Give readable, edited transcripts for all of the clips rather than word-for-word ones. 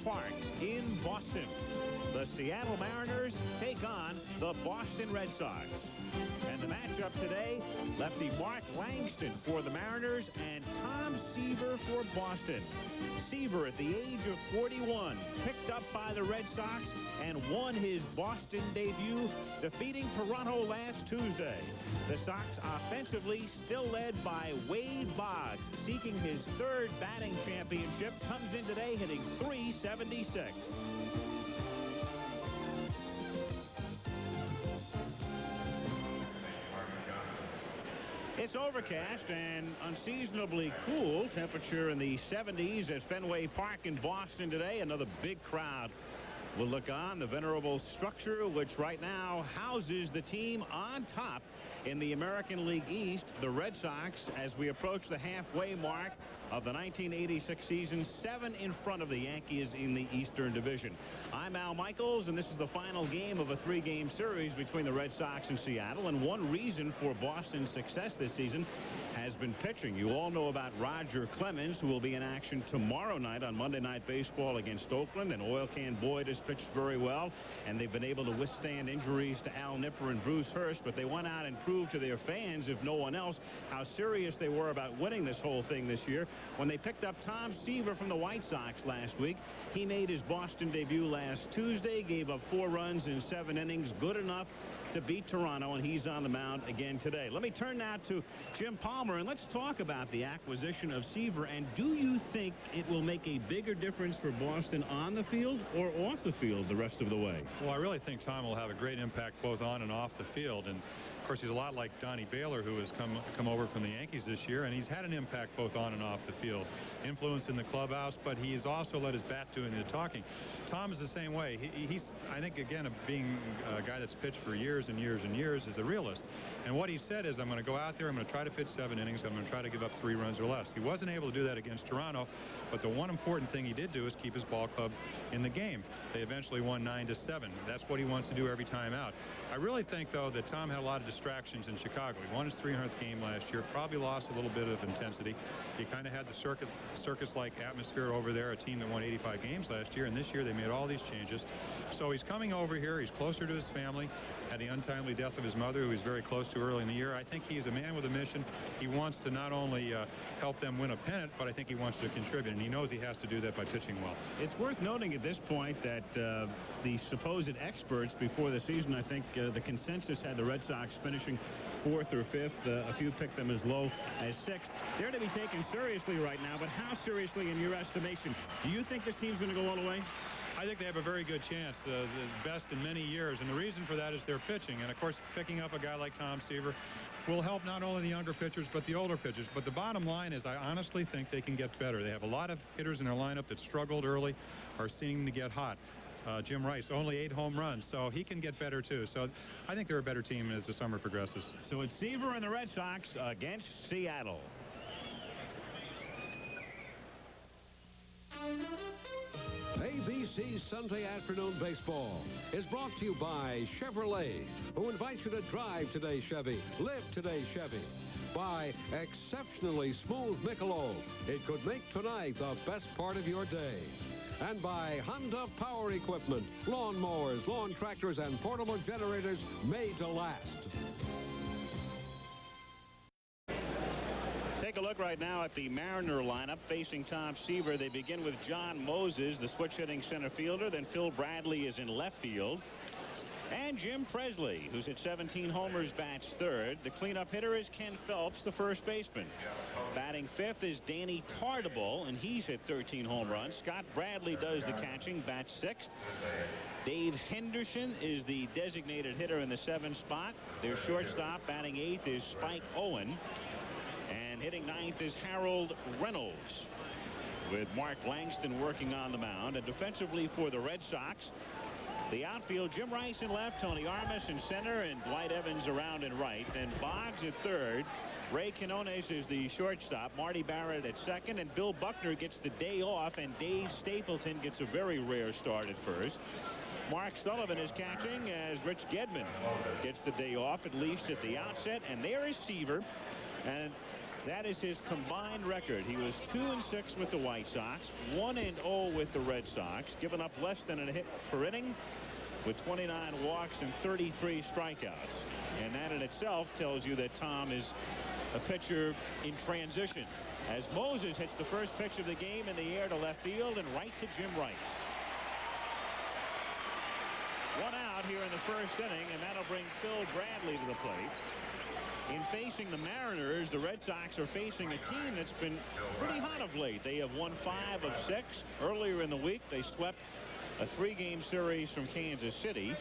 Park in Boston. The Seattle Mariners take on the Boston Red Sox. And the matchup today, lefty Mark Langston for the Mariners and Tom Seaver for Boston. Seaver, at the age of 41, picked up by the Red Sox and won his Boston debut, defeating Toronto last Tuesday. The Sox offensively still led by Wade Boggs, seeking his third batting championship, comes in today hitting .376. It's overcast and unseasonably cool. Temperature in the 70s at Fenway Park in Boston today. Another big crowd will look on. The venerable structure, which right now houses the team on top in the American League East, the Red Sox, as we approach the halfway mark of the 1986 season, 7 in front of the Yankees in the Eastern Division. I'm Al Michaels, and this is the final game of a 3-game series between the Red Sox and Seattle. And one reason for Boston's success this season has been pitching. You all know about Roger Clemens, who will be in action tomorrow night on Monday Night Baseball against Oakland. And Oil Can Boyd has pitched very well, and they've been able to withstand injuries to Al Nipper and Bruce Hurst. But they went out and proved to their fans, if no one else, how serious they were about winning this whole thing this year when they picked up Tom Seaver from the White Sox last week. He made his Boston debut last Tuesday, gave up 4 runs in 7 innings, good enough to beat Toronto, and he's on the mound again today. Let me turn now to Jim Palmer, and let's talk about the acquisition of Seaver. And do you think it will make a bigger difference for Boston on the field or off the field the rest of the way? Well, I really think Tom will have a great impact both on and off the field. And of course, he's a lot like Donnie Baylor, who has come over from the Yankees this year, and he's had an impact both on and off the field. Influence in the clubhouse, but he's also let his bat do the talking. Tom is the same way. He's, I think, again, being a guy that's pitched for years and years and years, is a realist. And what he said is, I'm going to go out there, I'm going to try to pitch 7 innings, I'm going to try to give up 3 runs or less. He wasn't able to do that against Toronto, but the one important thing he did do is keep his ball club in the game. They eventually won 9-7. That's what he wants to do every time out. I really think, though, that Tom had a lot of distractions in Chicago. He won his 300th game last year, probably lost a little bit of intensity. He kind of had the circus-like atmosphere over there, a team that won 85 games last year, and this year they made all these changes. So he's coming over here. He's closer to his family. Had the untimely death of his mother, who he's very close to early in the year. I think he's a man with a mission. He wants to not only help them win a pennant, but I think he wants to contribute, and he knows he has to do that by pitching well. It's worth noting at this point that the supposed experts before the season, I think the consensus had the Red Sox finishing 4th or 5th. A few picked them as low as 6th. They're to be taken seriously right now, but how seriously in your estimation? Do you think this team's going to go all the way? I think they have a very good chance, the best in many years, and the reason for that is their pitching. And of course, picking up a guy like Tom Seaver will help not only the younger pitchers but the older pitchers. But the bottom line is, I honestly think they can get better. They have a lot of hitters in their lineup that struggled early, are seeming to get hot. Jim Rice, only 8 home runs, so he can get better too. So I think they're a better team as the summer progresses. So it's Seaver and the Red Sox against Seattle. ABC Sunday Afternoon Baseball is brought to you by Chevrolet, who invites you to drive today, Chevy. Live today, Chevy. By exceptionally smooth Michelob. It could make tonight the best part of your day. And by Honda Power Equipment, lawn mowers, lawn tractors, and portable generators made to last. Take a look right now at the Mariner lineup facing Tom Seaver. They begin with John Moses, the switch-hitting center fielder. Then Phil Bradley is in left field. And Jim Presley, who's hit 17 homers, bats third. The cleanup hitter is Ken Phelps, the first baseman. Batting 5th is Danny Tardable, and he's hit 13 home runs. Scott Bradley does the catching, bats 6th. Dave Henderson is the designated hitter in the 7th spot. Their shortstop, batting 8th, is Spike Owen. And hitting 9th is Harold Reynolds, with Mark Langston working on the mound. And defensively for the Red Sox, the outfield, Jim Rice in left, Tony Armas in center, and Dwight Evans around in right. And Boggs at third. Ray Quinones is the shortstop. Marty Barrett at second, and Bill Buckner gets the day off, and Dave Stapleton gets a very rare start at first. Mark Sullivan is catching as Rich Gedman gets the day off, at least at the outset. And there is Seaver. And That is his combined record. He was 2-6 with the White Sox, 1-0 with the Red Sox, giving up less than a hit per inning with 29 walks and 33 strikeouts. And that in itself tells you that Tom is a pitcher in transition, as Moses hits the first pitch of the game in the air to left field and right to Jim Rice. One out here in the first inning, and that'll bring Phil Bradley to the plate. In facing the Mariners, the Red Sox are facing a team that's been pretty hot of late. They have won 5 of 6. Earlier in the week, they swept a 3-game series from Kansas City.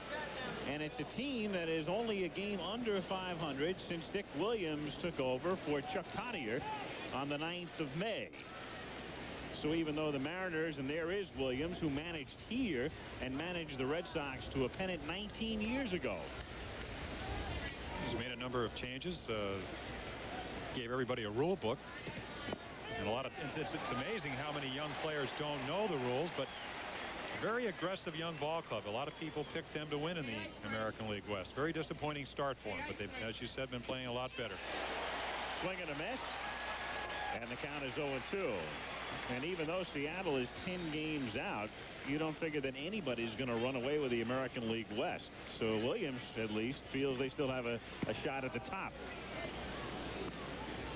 And it's a team that is only a game under 500 since Dick Williams took over for Chuck Cottier on the 9th of May. So even though the Mariners, and there is Williams, who managed here and managed the Red Sox to a pennant 19 years ago. He's made a number of changes, gave everybody a rule book, and it's amazing how many young players don't know the rules, but very aggressive young ball club. A lot of people picked them to win in the American League West. Very disappointing start for them, but they've, as you said, been playing a lot better. Swing and a miss, and the count is 0-2. And even though Seattle is 10 games out, you don't figure that anybody's going to run away with the American League West. So Williams, at least, feels they still have a shot at the top.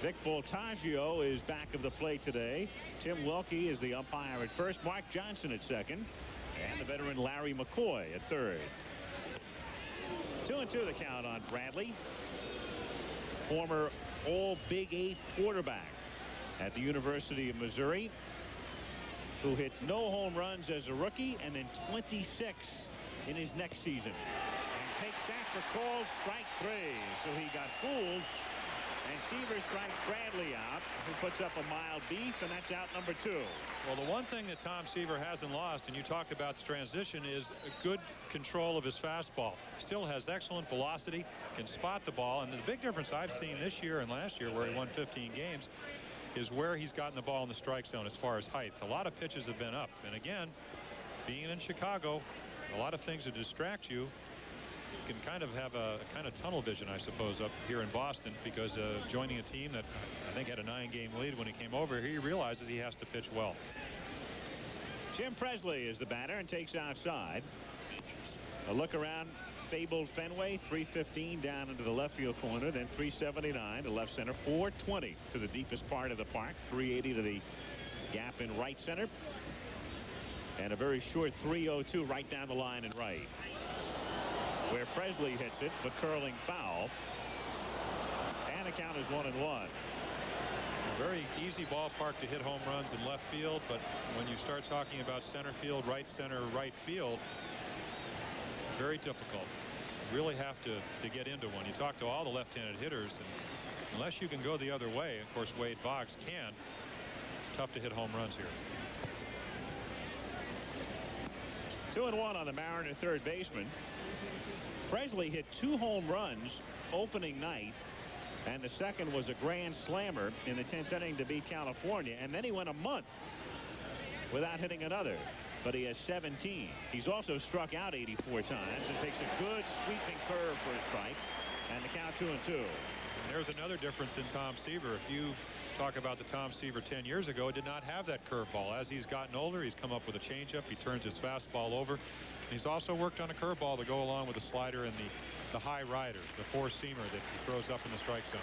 Vic Voltaggio is back of the plate today. Tim Wilkie is the umpire at first. Mark Johnson at second. And the veteran Larry McCoy at third. 2-2 the count on Bradley. Former All Big 8 quarterback at the University of Missouri, who hit no home runs as a rookie and then 26 in his next season. And takes that for called strike 3. So he got fooled. And Seaver strikes Bradley out, who puts up a mild beef, and that's out number 2. Well, the one thing that Tom Seaver hasn't lost, and you talked about the transition, is a good control of his fastball. Still has excellent velocity, can spot the ball, and the big difference I've seen this year and last year, where he won 15 games, is where he's gotten the ball in the strike zone as far as height. A lot of pitches have been up, and again, being in Chicago, a lot of things that distract you. You can kind of have a kind of tunnel vision, I suppose, up here in Boston, because joining a team that I think had a 9-game lead when he came over, he realizes he has to pitch well. Jim Presley is the batter and takes outside. A look around fabled Fenway. 315 down into the left field corner, then 379 to left center, 420 to the deepest part of the park, 380 to the gap in right center, and a very short 302 right down the line in right, where Presley hits it, but curling foul. And the count is 1-1. A very easy ballpark to hit home runs in left field, but when you start talking about center field, right center, right field, very difficult. You really have to get into one. You talk to all the left-handed hitters, and unless you can go the other way, of course Wade Boggs can, it's tough to hit home runs here. 2-1 on the Mariner third baseman. Presley hit 2 home runs opening night, and the second was a grand slammer in the 10th inning to beat California, and then he went a month without hitting another, but he has 17. He's also struck out 84 times and takes a good sweeping curve for a strike, and the count 2-2. There's another difference in Tom Seaver. If you talk about the Tom Seaver 10 years ago, did not have that curveball. As he's gotten older, he's come up with a changeup. He turns his fastball over. He's also worked on a curveball to go along with the slider and the high rider, the four-seamer that he throws up in the strike zone.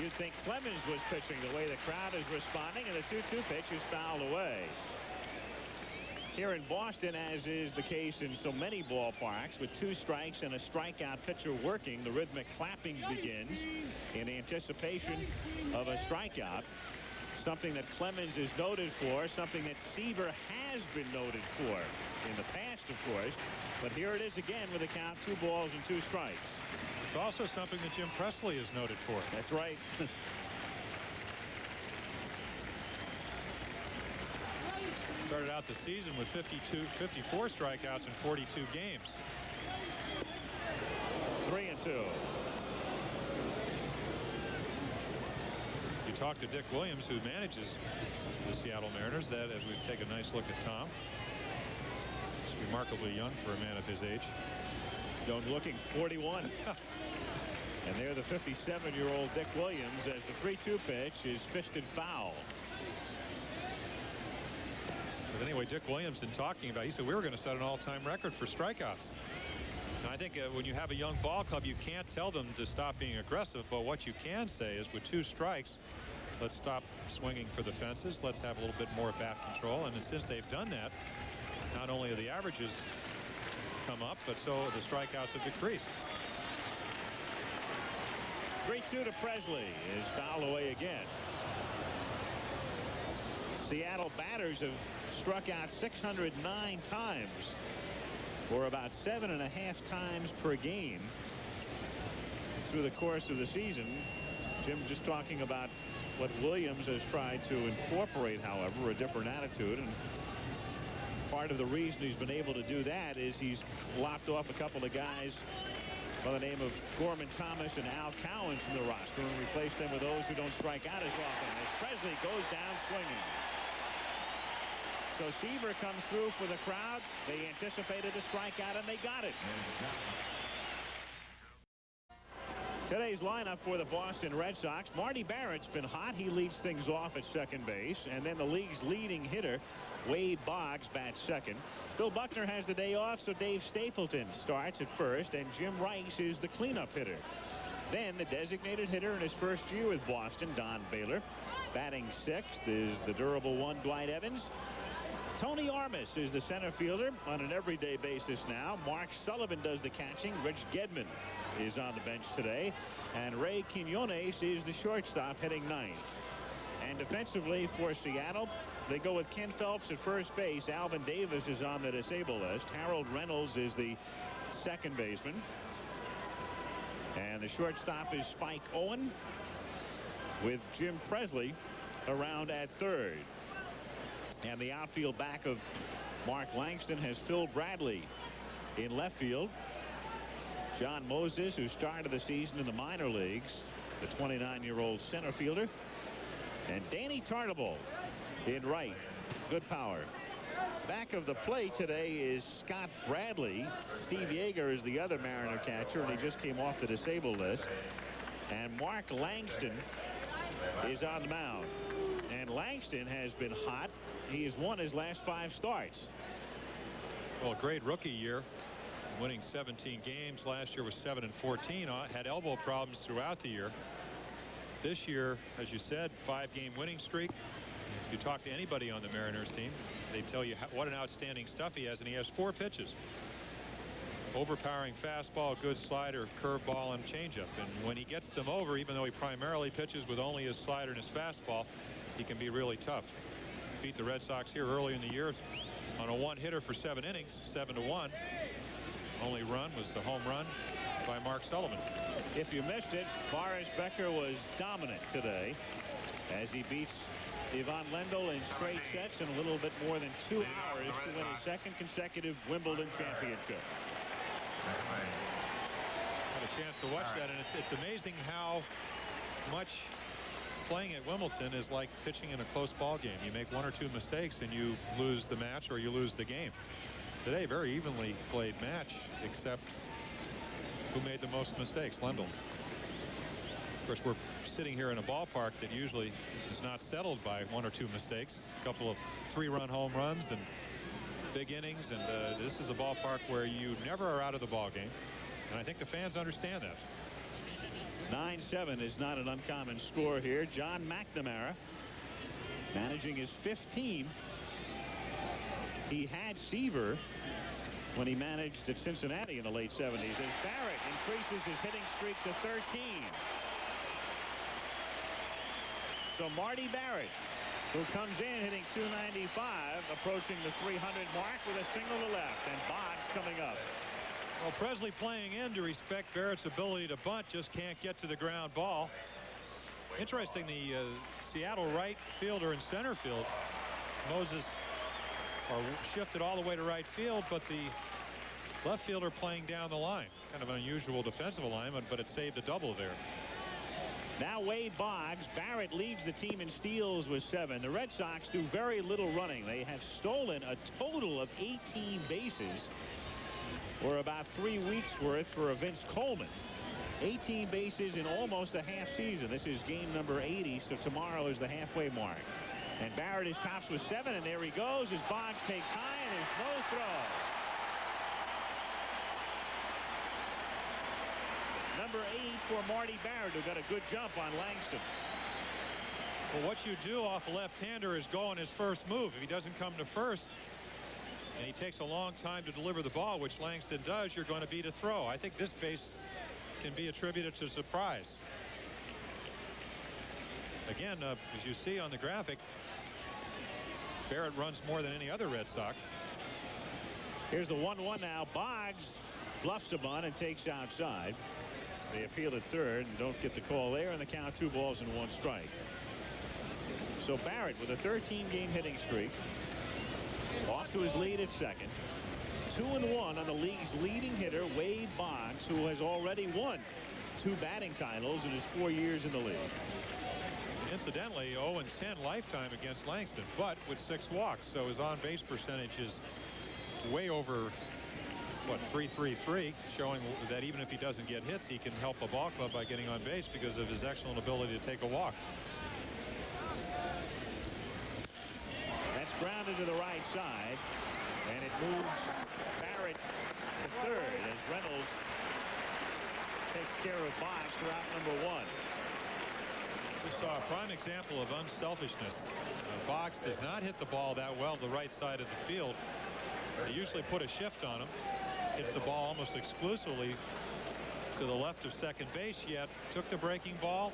You'd think Clemens was pitching the way the crowd is responding, and the 2-2 pitch is fouled away. Here in Boston, as is the case in so many ballparks, with 2 strikes and a strikeout pitcher working, the rhythmic clapping begins in anticipation of a strikeout. Something that Clemens is noted for, something that Seaver has been noted for in the past, of course. But here it is again with a count, 2 balls and 2 strikes. It's also something that Jim Presley is noted for. That's right. Started out the season with 54 strikeouts in 42 games. 3-2. You talk to Dick Williams, who manages the Seattle Mariners, that as we take a nice look at Tom, he's remarkably young for a man of his age. Don't looking 41. And there the 57-year-old Dick Williams as the 3-2 pitch is fisted foul. But anyway, Dick Williams talking about, he said we were going to set an all-time record for strikeouts. And I think when you have a young ball club, you can't tell them to stop being aggressive, but what you can say is with 2 strikes, let's stop swinging for the fences. Let's have a little bit more bat control. And since they've done that, not only are the averages come up, but so the strikeouts have decreased. 3-2 to Presley is fouled away again. Seattle batters have struck out 609 times, or about 7.5 times per game through the course of the season. Jim just talking about what Williams has tried to incorporate, however, a different attitude, and part of the reason he's been able to do that is he's lopped off a couple of guys by the name of Gorman Thomas and Al Cowan from the roster and replaced them with those who don't strike out as often, as Presley goes down swinging. So Seaver comes through for the crowd. They anticipated a strikeout and they got it. Today's lineup for the Boston Red Sox. Marty Barrett's been hot. He leads things off at second base. And then the league's leading hitter, Wade Boggs, bats second. Bill Buckner has the day off, so Dave Stapleton starts at first, and Jim Rice is the cleanup hitter. Then the designated hitter in his first year with Boston, Don Baylor. Batting sixth is the durable one, Dwight Evans. Tony Armas is the center fielder on an everyday basis now. Mark Sullivan does the catching. Rich Gedman is on the bench today. And Ray Quinones is the shortstop hitting ninth. And defensively for Seattle, they go with Ken Phelps at first base. Alvin Davis is on the disabled list. Harold Reynolds is the second baseman. And the shortstop is Spike Owen, with Jim Presley around at third. And the outfield back of Mark Langston has Phil Bradley in left field. John Moses, who started the season in the minor leagues, the 29-year-old center fielder. And Danny Tartabull in right. Good power. Back of the plate today is Scott Bradley. Steve Yeager is the other Mariner catcher, and he just came off the disabled list. And Mark Langston is on the mound. And Langston has been hot. He has won his last 5 starts. Well, a great rookie year, winning 17 games. Last year was 7-14. Had elbow problems throughout the year. This year, as you said, 5-game winning streak. If you talk to anybody on the Mariners team, they tell you what an outstanding stuff he has, and he has 4 pitches. Overpowering fastball, good slider, curveball, and changeup. And when he gets them over, even though he primarily pitches with only his slider and his fastball, he can be really tough. Beat the Red Sox here early in the year on a 1-hitter for 7 innings, 7-1. Only run was the home run by Mark Sullivan. If you missed it, Boris Becker was dominant today as he beats Ivan Lendl in straight sets in a little bit more than 2 hours to win his second consecutive Wimbledon championship. Had a chance to watch that, and it's amazing how much playing at Wimbledon is like pitching in a close ball game. You make 1 or 2 mistakes and you lose the match or you lose the game. Today, very evenly played match, except who made the most mistakes? Lendl. Of course, we're sitting here in a ballpark that usually is not settled by 1 or 2 mistakes. A couple of 3-run home runs and big innings, and this is a ballpark where you never are out of the ball game, and I think the fans understand that. 9-7 is not an uncommon score here. John McNamara managing his 5th team. He had Seaver when he managed at Cincinnati in the late 70s, as Barrett increases his hitting streak to 13. So Marty Barrett, who comes in hitting 295, approaching the 300 mark with a single to left, and Boggs coming up. Well, Presley playing in to respect Barrett's ability to bunt, just can't get to the ground ball. Interesting, the Seattle right fielder and center field, Moses, are shifted all the way to right field, but the left fielder playing down the line. Kind of an unusual defensive alignment, but it saved a double there. Now Wade Boggs. Barrett leads the team in steals with 7. The Red Sox do very little running. They have stolen a total of 18 bases, or about 3 weeks worth for a Vince Coleman. 18 bases in almost a half season. This is game number 80, so tomorrow is the halfway mark. And Barrett is tops with 7, and there he goes as Boggs takes high, and there's no throw. Number 8 for Marty Barrett, who got a good jump on Langston. Well, what you do off a left-hander is go on his first move. If he doesn't come to first and he takes a long time to deliver the ball, which Langston does, you're going to beat a throw. I think this base can be attributed to surprise. Again, as you see on the graphic, Barrett runs more than any other Red Sox. Here's the 1-1 now. Boggs bluffs a bunt and takes outside. They appeal at third and don't get the call there, and the count 2 balls and 1 strike. So Barrett with a 13-game hitting streak, off to his lead at second. 2-1 on the league's leading hitter, Wade Boggs, who has already won 2 batting titles in his 4 years in the league. Incidentally, 0-10 lifetime against Langston, but with 6 walks, so his on-base percentage is way over, what, .333, showing that even if he doesn't get hits, he can help a ball club by getting on base because of his excellent ability to take a walk. That's grounded to the right side, and it moves Barrett to third as Reynolds takes care of Boggs for out number 1. We saw a prime example of unselfishness. Boggs does not hit the ball that well to the right side of the field. They usually put a shift on him. Hits the ball almost exclusively to the left of second base, yet took the breaking ball,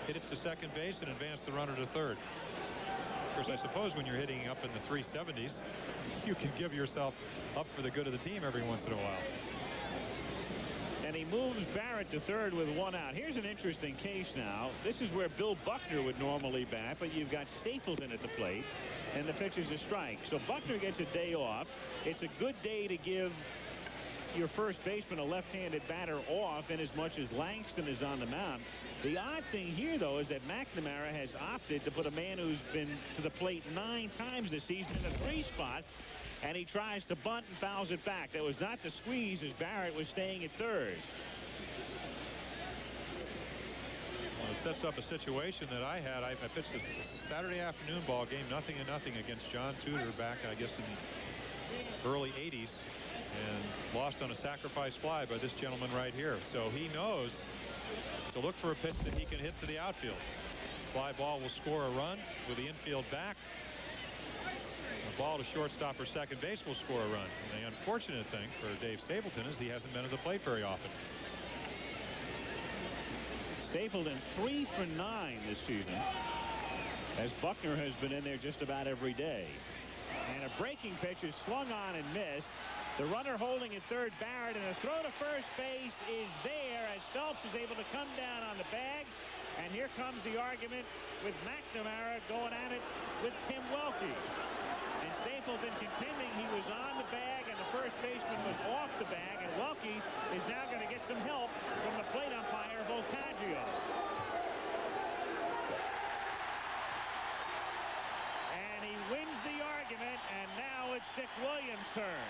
hit it to second base, and advanced the runner to third. Of course, I suppose when you're hitting up in the 370s, you can give yourself up for the good of the team every once in a while. And he moves Barrett to third with 1 out. Here's an interesting case now. This is where Bill Buckner would normally bat, but you've got Stapleton at the plate, and the pitch is a strike. So Buckner gets a day off. It's a good day to give your first baseman, a left-handed batter, off in as much as Langston is on the mound. The odd thing here, though, is that McNamara has opted to put a man who's been to the plate 9 times this season in a 3 spot, and he tries to bunt and fouls it back. That was not the squeeze as Barrett was staying at third. Well, it sets up a situation that I had. I pitched this Saturday afternoon ball game, 0-0 against John Tudor back, I guess, in the early 80s, and lost on a sacrifice fly by this gentleman right here. So he knows to look for a pitch that he can hit to the outfield. Fly ball will score a run with the infield back. A ball to shortstop or second base will score a run. And the unfortunate thing for Dave Stapleton is he hasn't been at the plate very often. Stapleton 3 for 9 this season, as Buckner has been in there just about every day. And a breaking pitch is swung on and missed. The runner holding at third, Barrett, and a throw to first base is there as Phelps is able to come down on the bag. And here comes the argument with McNamara going at it with Tim Welke. And Stapleton contending he was on the bag and the first baseman was off the bag, and Welke is now going to get some help from the plate umpire, Voltaggio. And he wins the argument, and now it's Dick Williams' turn.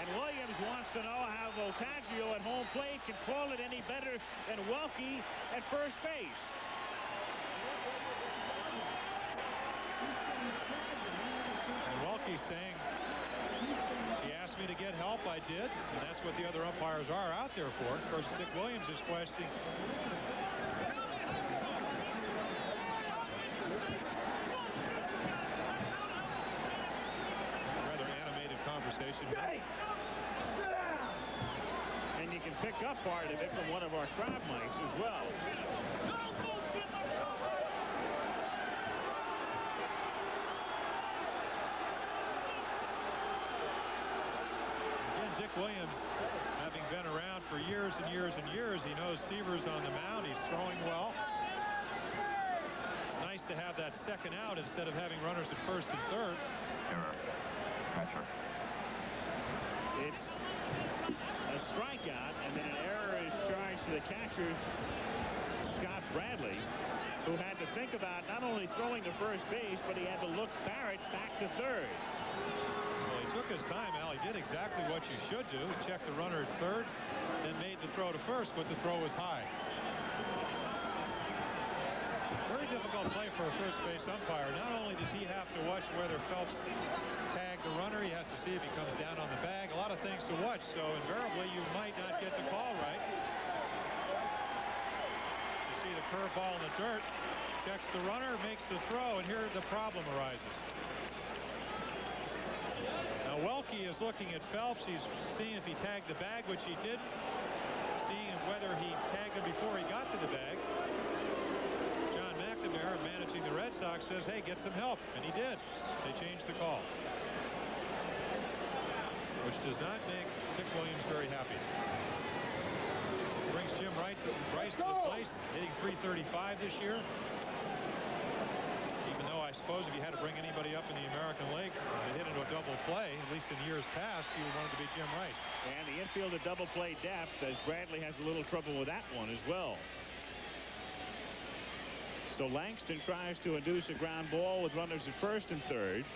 And Williams wants to know how Voltaggio at home plate can call it any better than Welke at first base. And Welke's saying, he asked me to get help, I did, and that's what the other umpires are out there for. Of course, Dick Williams is questioning. Rather animated conversation. And you can pick up part of it from one of our crowd mics as well. Again, Dick Williams, having been around for years and years and years, he knows Seaver's on the mound. He's throwing well. It's nice to have that second out instead of having runners at first and third. Catcher. It's a strikeout, and then an error is charged to the catcher, Scott Bradley, who had to think about not only throwing to first base, but he had to look Barrett back to third. Well, he took his time, Al. He did exactly what you should do. He checked the runner at third, then made the throw to first, but the throw was high. Very difficult play for a first base umpire. Not only does he have to watch whether Phelps tagged the runner, he has to see if he comes down on the bag. A lot of things to watch, so invariably you might not get the call right. You see the curveball in the dirt, checks the runner, makes the throw, and here the problem arises. Now Welke is looking at Phelps. He's seeing if he tagged the bag, which he didn't. Seeing whether he tagged him before he got to the bag. Managing the Red Sox says, hey, get some help, and he did. They changed the call, which does not make Dick Williams very happy. Brings Jim Rice to the place, hitting .335 this year. Even though I suppose if you had to bring anybody up in the American League to hit into a double play, at least in years past, you would want it to be Jim Rice. And the infield at double play depth, as Bradley has a little trouble with that one as well. So Langston tries to induce a ground ball with runners at first and third.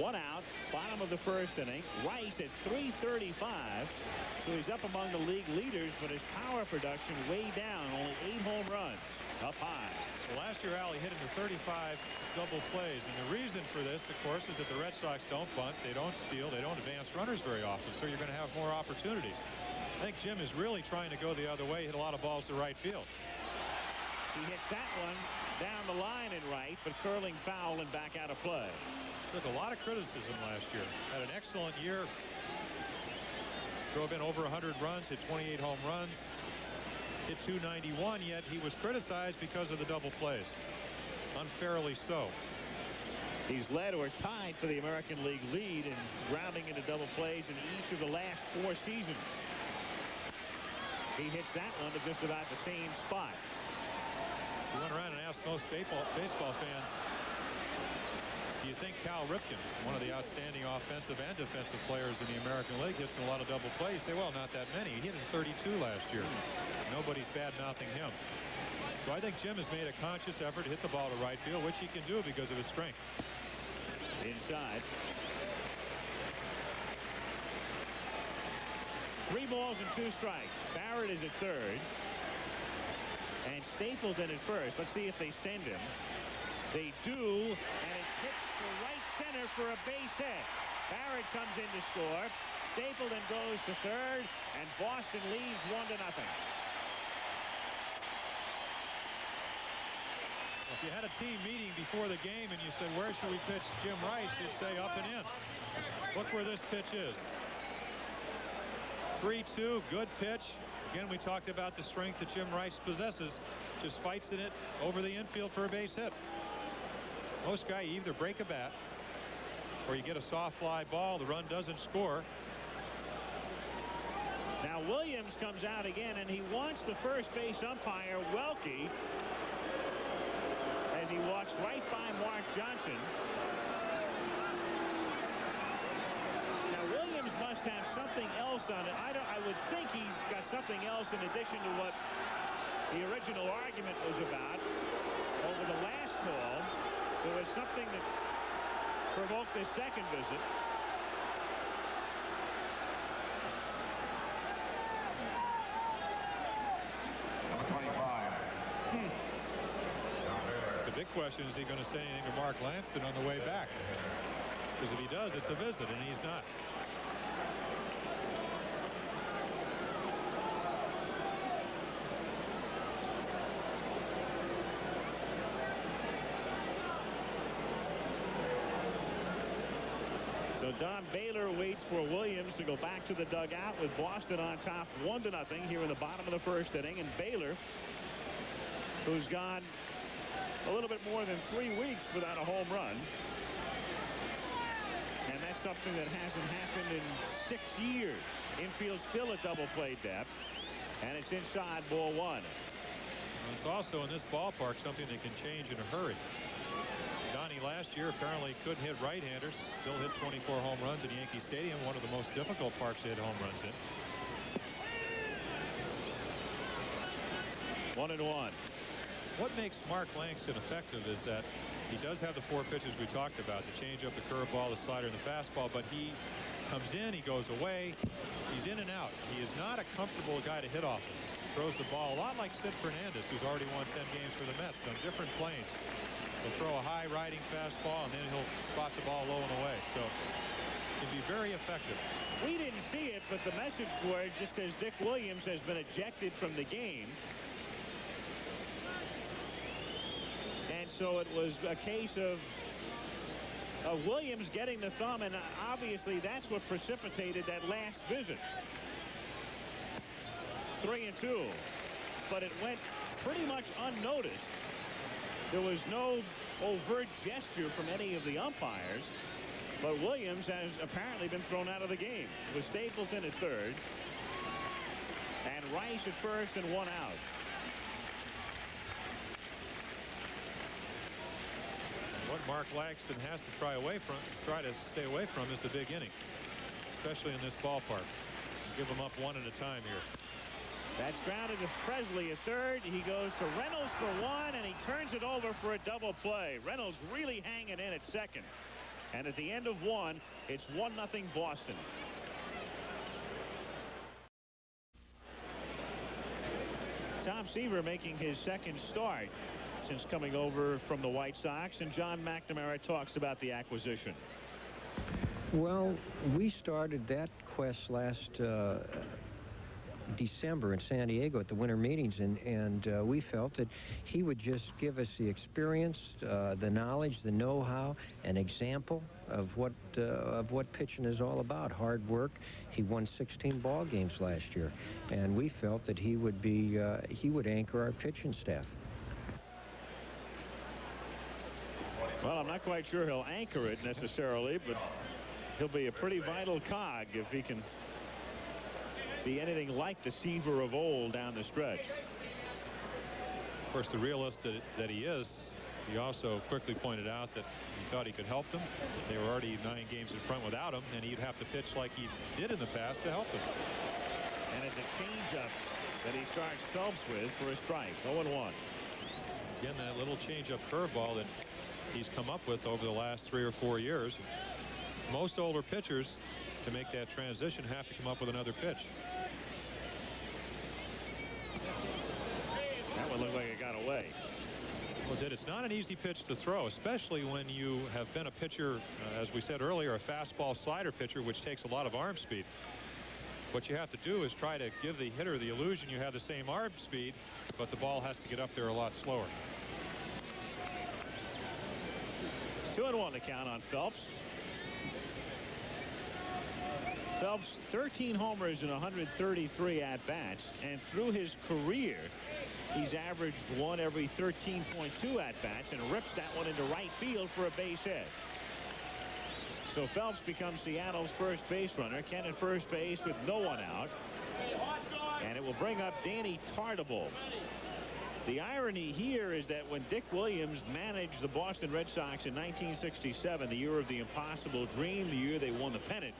One out, bottom of the first inning. Rice at .335, so he's up among the league leaders, but his power production way down. Only 8 home runs up high. Well, last year, Al, he hit into 35 double plays, and the reason for this, of course, is that the Red Sox don't bunt, they don't steal, they don't advance runners very often, so you're going to have more opportunities. I think Jim is really trying to go the other way, hit a lot of balls to right field. He hits that one down the line in right, but curling foul and back out of play. Took a lot of criticism last year. Had an excellent year. Drove in over 100 runs, hit 28 home runs, hit .291, yet he was criticized because of the double plays. Unfairly so. He's led or tied for the American League lead in grounding into double plays in each of the last 4 seasons. He hits that one to just about the same spot. We went around and asked most baseball fans, do you think Cal Ripken, one of the outstanding offensive and defensive players in the American League, hits in a lot of double plays? You say, well, not that many. He hit in 32 last year. Nobody's bad-mouthing him. So I think Jim has made a conscious effort to hit the ball to right field, which he can do because of his strength. Inside. 3 balls and 2 strikes. Barrett is at third. And Stapleton at first. Let's see if they send him. They do, and it's hit to right center for a base hit. Barrett comes in to score. Stapleton goes to third, and Boston leads 1-0. If you had a team meeting before the game and you said, where should we pitch Jim Rice, you'd say up and in. Look where this pitch is. 3-2, good pitch. Again, we talked about the strength that Jim Rice possesses. Just fights in it over the infield for a base hit. Most guys either break a bat or you get a soft fly ball. The run doesn't score. Now Williams comes out again, and he wants the first base umpire, Welke, as he walks right by Mark Johnson. Williams must have something else on it. I would think he's got something else in addition to what the original argument was about. Over the last call, there was something that provoked a second visit. Number 25. The big question is he going to say anything to Mark Lanston on the way back? Because if he does, it's a visit, and he's not. So Don Baylor waits for Williams to go back to the dugout with Boston on top 1-0 here in the bottom of the first inning. And Baylor, who's gone a little bit more than 3 weeks without a home run. And that's something that hasn't happened in 6 years. Infield still at double play depth. And it's inside, ball 1. It's also in this ballpark something that can change in a hurry. Donnie last year apparently couldn't hit right-handers. Still hit 24 home runs at Yankee Stadium, one of the most difficult parks to hit home runs in. 1-1. What makes Mark Langston effective is that he does have the 4 pitches we talked about, the changeup, the curveball, the slider, and the fastball, but he Comes in, he goes away, he's in and out. He is not a comfortable guy to hit off of. Throws the ball a lot like Sid Fernandez, who's already won 10 games for the Mets on different planes. He'll throw a high riding fastball, and then he'll spot the ball low and away. So can be very effective. We didn't see it, but the message board just says Dick Williams has been ejected from the game. And so it was a case of Williams getting the thumb, and obviously that's what precipitated that last visit. 3-2, but it went pretty much unnoticed. There was no overt gesture from any of the umpires, but Williams has apparently been thrown out of the game. With Stapleton at third and Rice at first and one out. What Mark Langston has to try to stay away from is the big inning, especially in this ballpark. Give them up one at a time here. That's grounded to Presley at third. He goes to Reynolds for one, and he turns it over for a double play. Reynolds really hanging in at second. And at the end of one, it's 1-0 Boston. Tom Seaver making his second start since coming over from the White Sox, and John McNamara talks about the acquisition. Well, we started that quest last December in San Diego at the winter meetings, and we felt that he would just give us the experience, the knowledge, the know-how, an example of what pitching is all about. Hard work. He won 16 ball games last year, and we felt that he would anchor our pitching staff. Well, I'm not quite sure he'll anchor it necessarily, but he'll be a pretty vital cog if he can be anything like the Seaver of old down the stretch. Of course, the realist that he is, he also quickly pointed out that he thought he could help them. They were already 9 games in front without him, and he'd have to pitch like he did in the past to help them. And it's a changeup that he starts Phelps with for a strike. 0-1. Again, that little changeup curveball that he's come up with over the last 3 or 4 years. Most older pitchers, to make that transition, have to come up with another pitch. That one looked like it got away. Well, it's not an easy pitch to throw, especially when you have been a pitcher, as we said earlier, a fastball slider pitcher, which takes a lot of arm speed. What you have to do is try to give the hitter the illusion you have the same arm speed, but the ball has to get up there a lot slower. 2-1 to count on Phelps. Phelps 13 homers in 133 at-bats, and through his career he's averaged one every 13.2 at-bats and rips that one into right field for a base hit. So Phelps becomes Seattle's first base runner. Ken at first base with no one out, and it will bring up Danny Tartabull. The irony here is that when Dick Williams managed the Boston Red Sox in 1967, the year of the impossible dream, the year they won the pennant,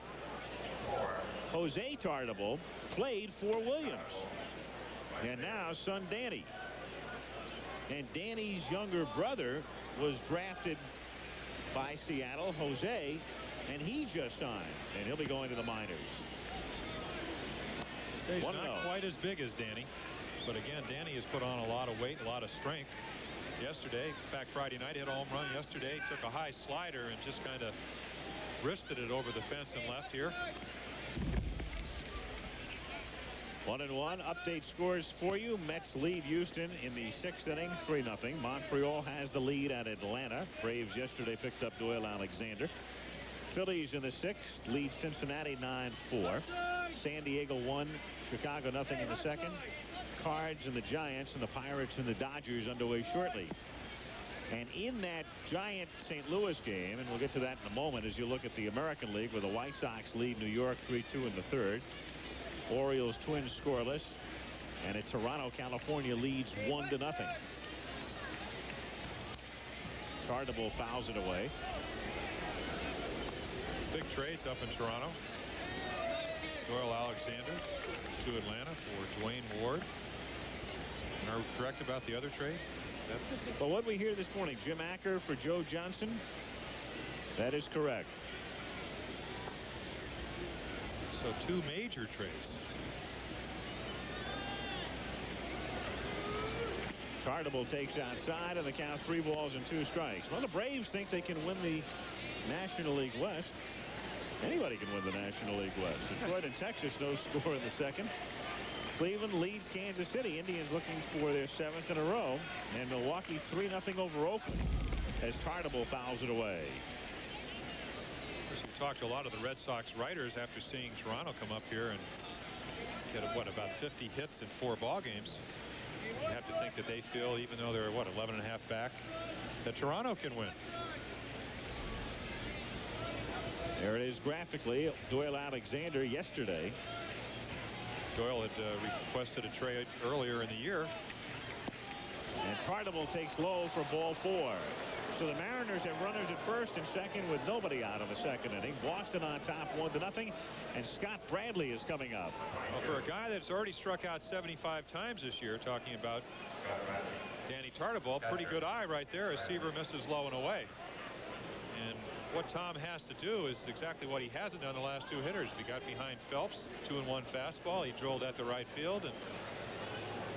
Jose Tartabull played for Williams. And now son Danny. And Danny's younger brother was drafted by Seattle, Jose, and he just signed, and he'll be going to the minors. He's not quite as big as Danny, but again, Danny has put on a lot of weight, a lot of strength. Yesterday, in fact, Friday night, hit a home run. Yesterday, took a high slider and just kind of wristed it over the fence and left here. 1-1. Update scores for you. Mets lead Houston in the 6th inning, 3-0. Montreal has the lead at Atlanta. Braves yesterday picked up Doyle Alexander. Phillies in the 6th lead Cincinnati 9-4. San Diego 1, Chicago nothing in the 2nd. Cards and the Giants and the Pirates and the Dodgers underway shortly. And in that Giant St. Louis game, and we'll get to that in a moment as you look at the American League, where the White Sox lead New York 3-2 in the 3rd. Orioles Twins scoreless, and at Toronto, California leads 1-0. Tartabull fouls it away. Big trades up in Toronto. Doyle Alexander to Atlanta for Dwayne Ward. And are we correct about the other trade? But what we hear this morning, Jim Acker for Joe Johnson. That is correct. So 2 major trades. Tartable takes outside and the count 3 balls and 2 strikes. Well, the Braves think they can win the National League West. Anybody can win the National League West. Detroit and Texas no score in the second. Cleveland leads Kansas City. Indians looking for their 7th in a row. And Milwaukee 3-0 over Oakland as Tartable fouls it away. We talked to a lot of the Red Sox writers after seeing Toronto come up here and get about 50 hits in 4 ball games. You have to think that they feel, even though they're 11 and a half back, that Toronto can win. There it is graphically. Doyle Alexander yesterday. Doyle had requested a trade earlier in the year. And Tartable takes low for ball 4. So the Mariners have runners at first and second with nobody out in the second inning. Boston on top 1-0. And Scott Bradley is coming up. Well, for a guy that's already struck out 75 times this year, talking about Danny Tartable, pretty good eye right there as Seaver misses low and away. And what Tom has to do is exactly what he hasn't done the last 2 hitters. He got behind Phelps, 2-1 fastball. He drilled at the right field, and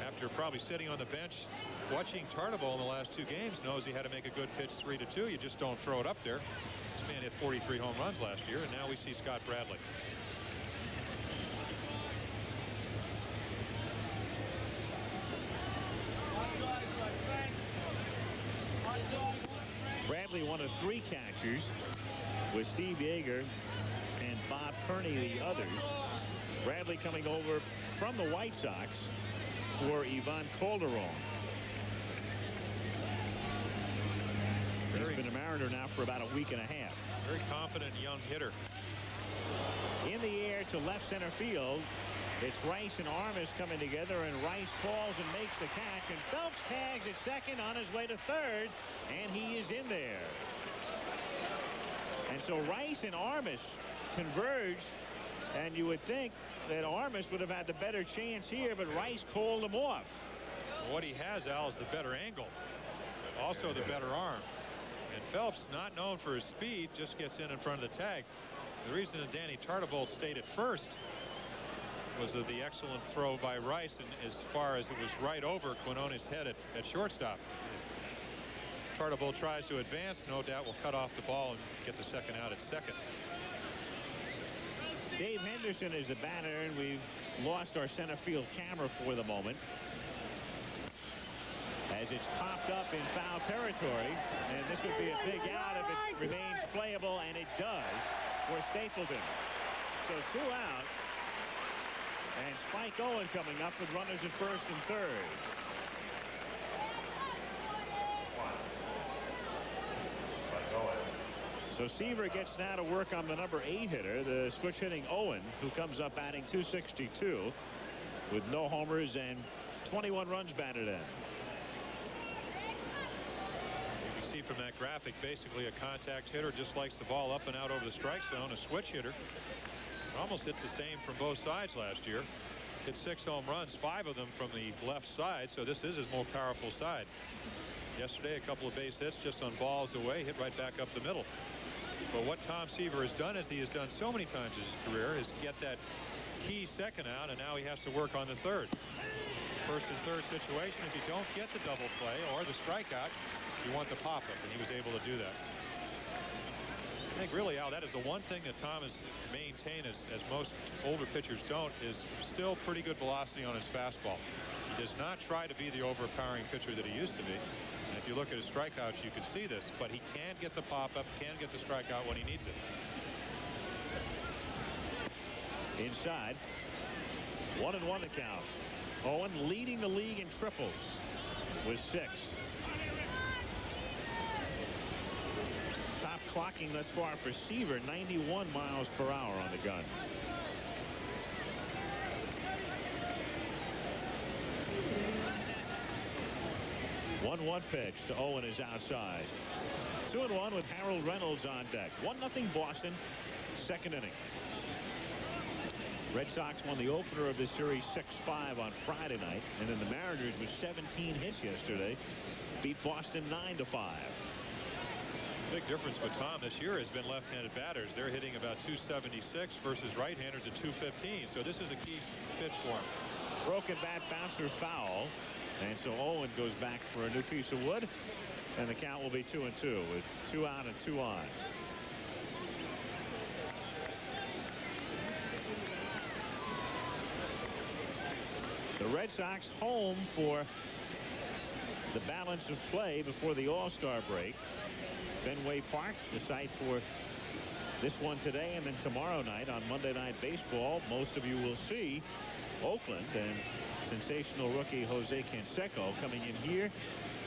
after probably sitting on the bench watching Tartable in the last 2 games, knows he had to make a good pitch 3-2. You just don't throw it up there. This man hit 43 home runs last year, and now we see Scott Bradley. Bradley, one of 3 catchers, with Steve Yeager and Bob Kearney the others. Bradley coming over from the White Sox for Ivan Calderon. He's been a Mariner now for about a week and a half. Very confident young hitter. In the air to left center field. It's Rice and Armas coming together, and Rice falls and makes the catch, and Phelps tags at second on his way to third, and he is in there. And so Rice and Armas converge, and you would think that Armas would have had the better chance here, but Rice called him off. What he has, Al, is the better angle, but also the better arm. And Phelps, not known for his speed, just gets in front of the tag. The reason that Danny Tartable stayed at first was the excellent throw by Rice, and as far as it was right over Quinones' head at shortstop. Tartable tries to advance, no doubt will cut off the ball and get the second out at second. Dave Henderson is the batter, and we've lost our center field camera for the moment as it's popped up in foul territory, and this would be a big out if it remains playable, and it does for Stapleton. So 2 out. And Spike Owen coming up with runners at first and third. So Seaver gets now to work on the number 8 hitter, the switch hitting Owen, who comes up batting .262 with no homers and 21 runs batted in. You can see from that graphic, basically a contact hitter, just likes the ball up and out over the strike zone. A switch hitter almost hit the same from both sides last year. Hit 6 home runs, 5 of them from the left side, so this is his more powerful side. Yesterday, a couple of base hits just on balls away, hit right back up the middle. But what Tom Seaver has done, as he has done so many times in his career, is get that key second out, and now he has to work on the third. First and third situation, if you don't get the double play or the strikeout, you want the pop-up, and he was able to do that. I think really, Al, that is the one thing that Tom has maintained, as most older pitchers don't, is still pretty good velocity on his fastball. He does not try to be the overpowering pitcher that he used to be. And if you look at his strikeouts, you can see this, but he can get the pop-up, can get the strikeout when he needs it. Inside, 1-1 the count. Owen leading the league in triples with 6. Top clocking thus far for Seaver, 91 miles per hour on the gun. One pitch to Owen is outside. 2-1 with Harold Reynolds on deck. 1-0 Boston, second inning. Red Sox won the opener of this series 6-5 on Friday night, and then the Mariners with 17 hits yesterday beat Boston 9-5. big difference with Tom this year has been left-handed batters. They're hitting about 276 versus right-handers at 215. So this is a key pitch for him. Broken bat, bouncer, foul. And so Owen goes back for a new piece of wood. And the count will be 2-2 with 2 out and 2 on. The Red Sox home for the balance of play before the All-Star break. Fenway Park, the site for this one today, and then tomorrow night on Monday Night Baseball, most of you will see Oakland and sensational rookie Jose Canseco coming in here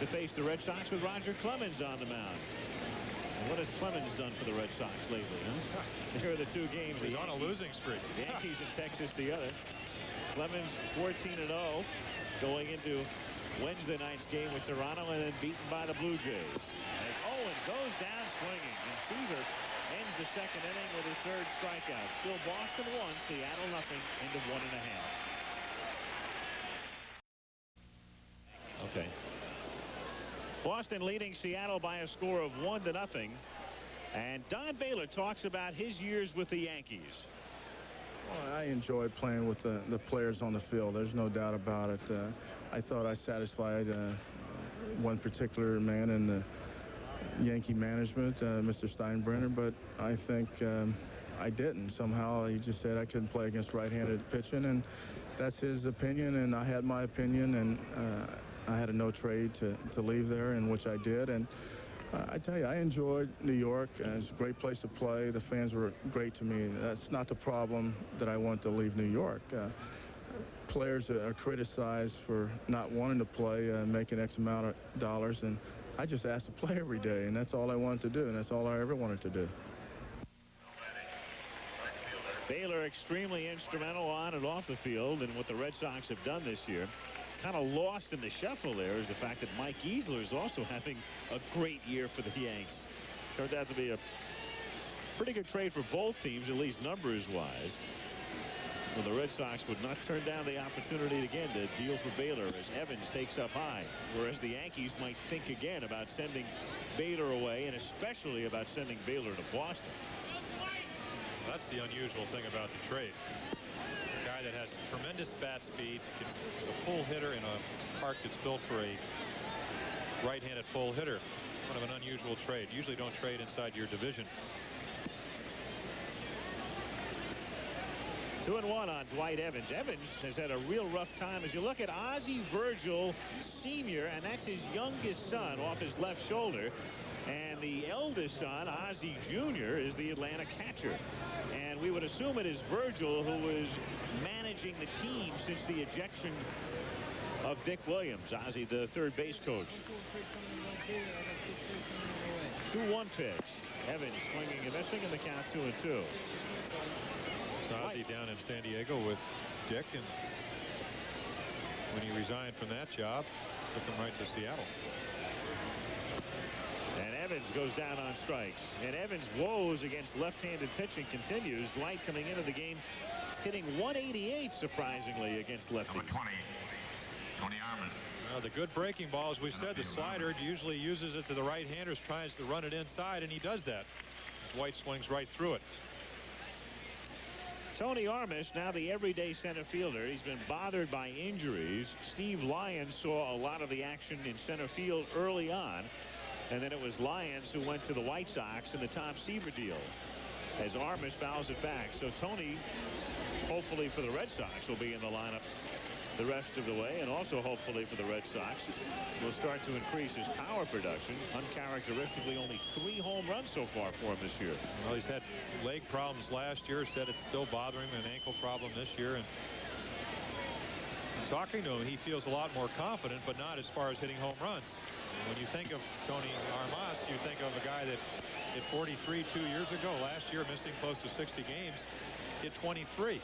to face the Red Sox with Roger Clemens on the mound. And what has Clemens done for the Red Sox lately? Huh? Here are the 2 games. He's on a losing streak. The Yankees and Texas the other. Clemens 14-0 going into Wednesday night's game with Toronto, and then beaten by the Blue Jays. As Owen goes down swinging, and Seaver ends the 2nd inning with his 3rd strikeout. Still Boston 1, Seattle nothing into 1.5. Okay. Boston leading Seattle by a score of 1-0. And Don Baylor talks about his years with the Yankees. Well, I enjoy playing with the players on the field. There's no doubt about it. I thought I satisfied one particular man in the Yankee management, Mr. Steinbrenner, but I think I didn't. Somehow he just said I couldn't play against right-handed pitching, and that's his opinion, and I had my opinion, and I had a no trade to leave there, in which I did. And I tell you, I enjoyed New York. It's a great place to play. The fans were great to me. That's not the problem that I want to leave New York. Players are criticized for not wanting to play, making X amount of dollars, and I just asked to play every day, and that's all I wanted to do, and that's all I ever wanted to do. Baylor extremely instrumental on and off the field, and what the Red Sox have done this year. Kind of lost in the shuffle there is the fact that Mike Easler is also having a great year for the Yanks. Turned out to be a pretty good trade for both teams, at least numbers-wise. Well, the Red Sox would not turn down the opportunity again to deal for Baylor as Evans takes up high, whereas the Yankees might think again about sending Baylor away, and especially about sending Baylor to Boston. That's the unusual thing about the trade. A guy that has tremendous bat speed, is a pull hitter in a park that's built for a right-handed pull hitter. Kind of an unusual trade. Usually don't trade inside your division. 2-1 on Dwight Evans. Evans has had a real rough time. As you look at Ozzie Virgil Sr., and that's his youngest son off his left shoulder. And the eldest son, Ozzie Jr., is the Atlanta catcher. And we would assume it is Virgil who is managing the team since the ejection of Dick Williams. Ozzie, the third base coach. 2-1 pitch. Evans swinging and missing, and the count 2-2. Ozzie down in San Diego with Dick, and when he resigned from that job, took him right to Seattle. And Evans goes down on strikes. And Evans' woes against left-handed pitching continues. Dwight coming into the game hitting 188 surprisingly against lefties. Number 20, Tony Arman. Well, the good breaking ball, as we said, the slider usually uses it to the right-handers, tries to run it inside, and he does that. Dwight swings right through it. Tony Armas, now the everyday center fielder. He's been bothered by injuries. Steve Lyons saw a lot of the action in center field early on. And then it was Lyons who went to the White Sox in the Tom Seaver deal as Armas fouls it back. So Tony, hopefully for the Red Sox, will be in the lineup the rest of the way, and also hopefully for the Red Sox will start to increase his power production. Uncharacteristically, only 3 home runs so far for him this year. Well, he's had leg problems last year, said it's still bothering him, an ankle problem this year, and talking to him, he feels a lot more confident, but not as far as hitting home runs. When you think of Tony Armas, you think of a guy that hit 43 2 years ago. Last year, missing close to 60 games, hit 23.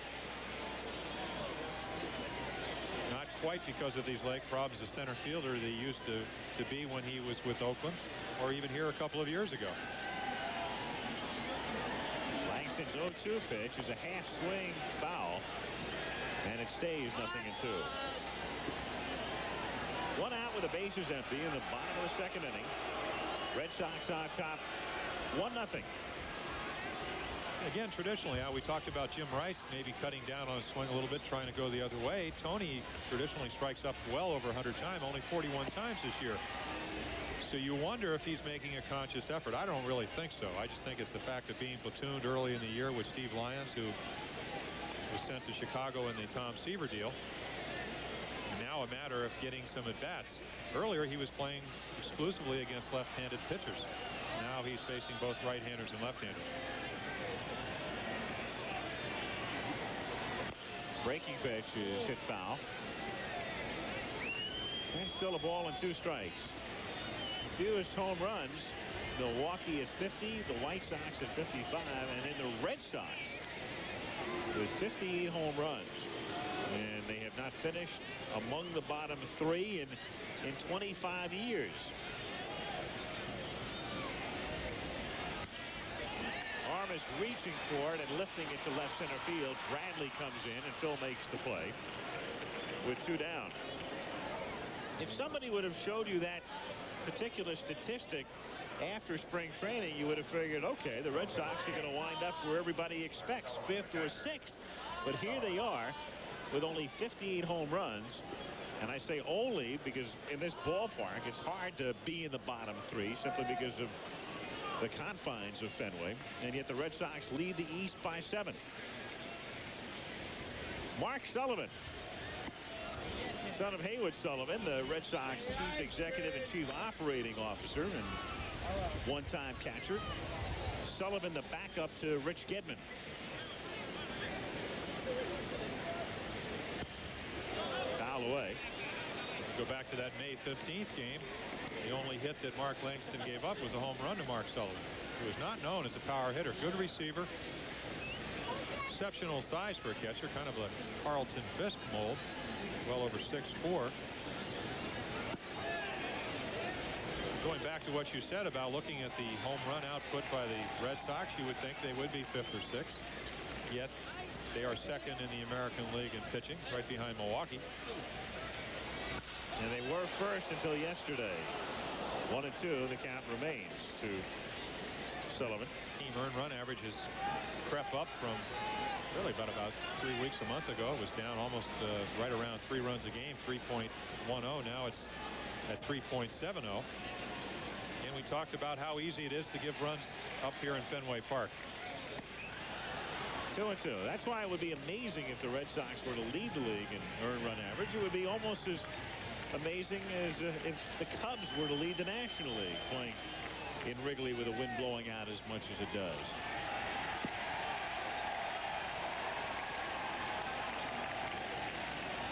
Not quite because of these leg problems, the center fielder they used to be when he was with Oakland, or even here a couple of years ago. Langston's 0-2 pitch is a half swing foul, and it stays 0-2. 1 out with the bases empty in the bottom of the 2nd inning. Red Sox on top 1-0. Again, traditionally, we talked about Jim Rice maybe cutting down on his swing a little bit, trying to go the other way. Tony traditionally strikes up well over 100 times, only 41 times this year. So you wonder if he's making a conscious effort. I don't really think so. I just think it's the fact of being platooned early in the year with Steve Lyons, who was sent to Chicago in the Tom Seaver deal. And now a matter of getting some at-bats. Earlier, he was playing exclusively against left-handed pitchers. Now he's facing both right-handers and left-handers. Breaking pitch is hit foul. And still a ball and 2 strikes. Fewest home runs. Milwaukee at 50, the White Sox at 55, and then the Red Sox with 58 home runs. And they have not finished among the bottom 3 in 25 years. Armas reaching for it and lifting it to left center field. Bradley comes in and Phil makes the play with 2 down. If somebody would have showed you that particular statistic after spring training, you would have figured, okay, the Red Sox are going to wind up where everybody expects, 5th or 6th. But here they are with only 58 home runs. And I say only because in this ballpark, it's hard to be in the bottom 3 simply because of the confines of Fenway. And yet the Red Sox lead the East by 7. Mark Sullivan, son of Haywood Sullivan, the Red Sox chief executive and chief operating officer and one-time catcher. Sullivan the backup to Rich Gedman. Foul away. Go back to that May 15th game. The only hit that Mark Langston gave up was a home run to Mark Sullivan, who is not known as a power hitter. Good receiver. Exceptional size for a catcher, kind of a Carlton Fisk mold. Well over 6'4". Going back to what you said about looking at the home run output by the Red Sox, you would think they would be 5th or 6th. Yet they are 2nd in the American League in pitching, right behind Milwaukee. And they were 1st until yesterday. 1-2, the count remains to Sullivan. Team earned run average has crept up from really about 3 weeks a month ago. It was down almost right around 3 runs a game, 3.10. Now it's at 3.70. And we talked about how easy it is to give runs up here in Fenway Park. 2-2. That's why it would be amazing if the Red Sox were to lead the league in earned run average. It would be almost as amazing as if the Cubs were to lead the National League, playing in Wrigley with the wind blowing out as much as it does.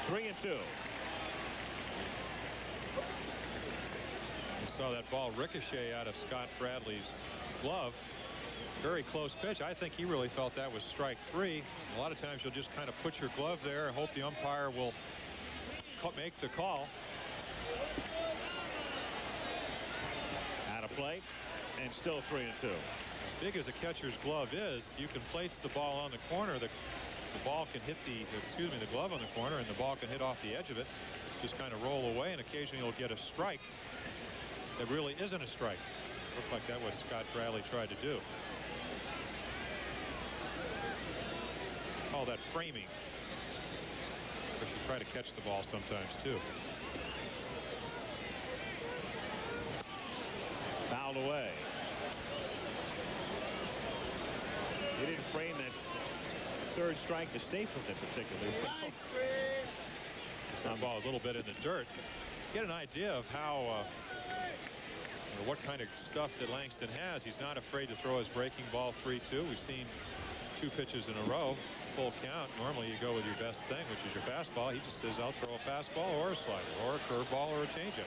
Three and 2. You saw that ball ricochet out of Scott Bradley's glove. Very close pitch. I think he really felt that was strike 3. A lot of times you'll just kind of put your glove there and hope the umpire will make the call. Out of play, and still 3 and 2. As big as a catcher's glove is, you can place the ball on the corner. The ball can hit the glove on the corner, and the ball can hit off the edge of it, just kind of roll away, and occasionally you'll get a strike that really isn't a strike. Looked like that was Scott Bradley tried to do. Call that framing. Of course, you try to catch the ball sometimes too. Fouled away. He didn't frame that 3rd strike to Stapleton particularly. That ball a little bit in the dirt. Get an idea of how what kind of stuff that Langston has. He's not afraid to throw his breaking ball 3-2. We've seen 2 pitches in a row, full count. Normally you go with your best thing, which is your fastball. He just says, I'll throw a fastball or a slider or a curveball or a changeup.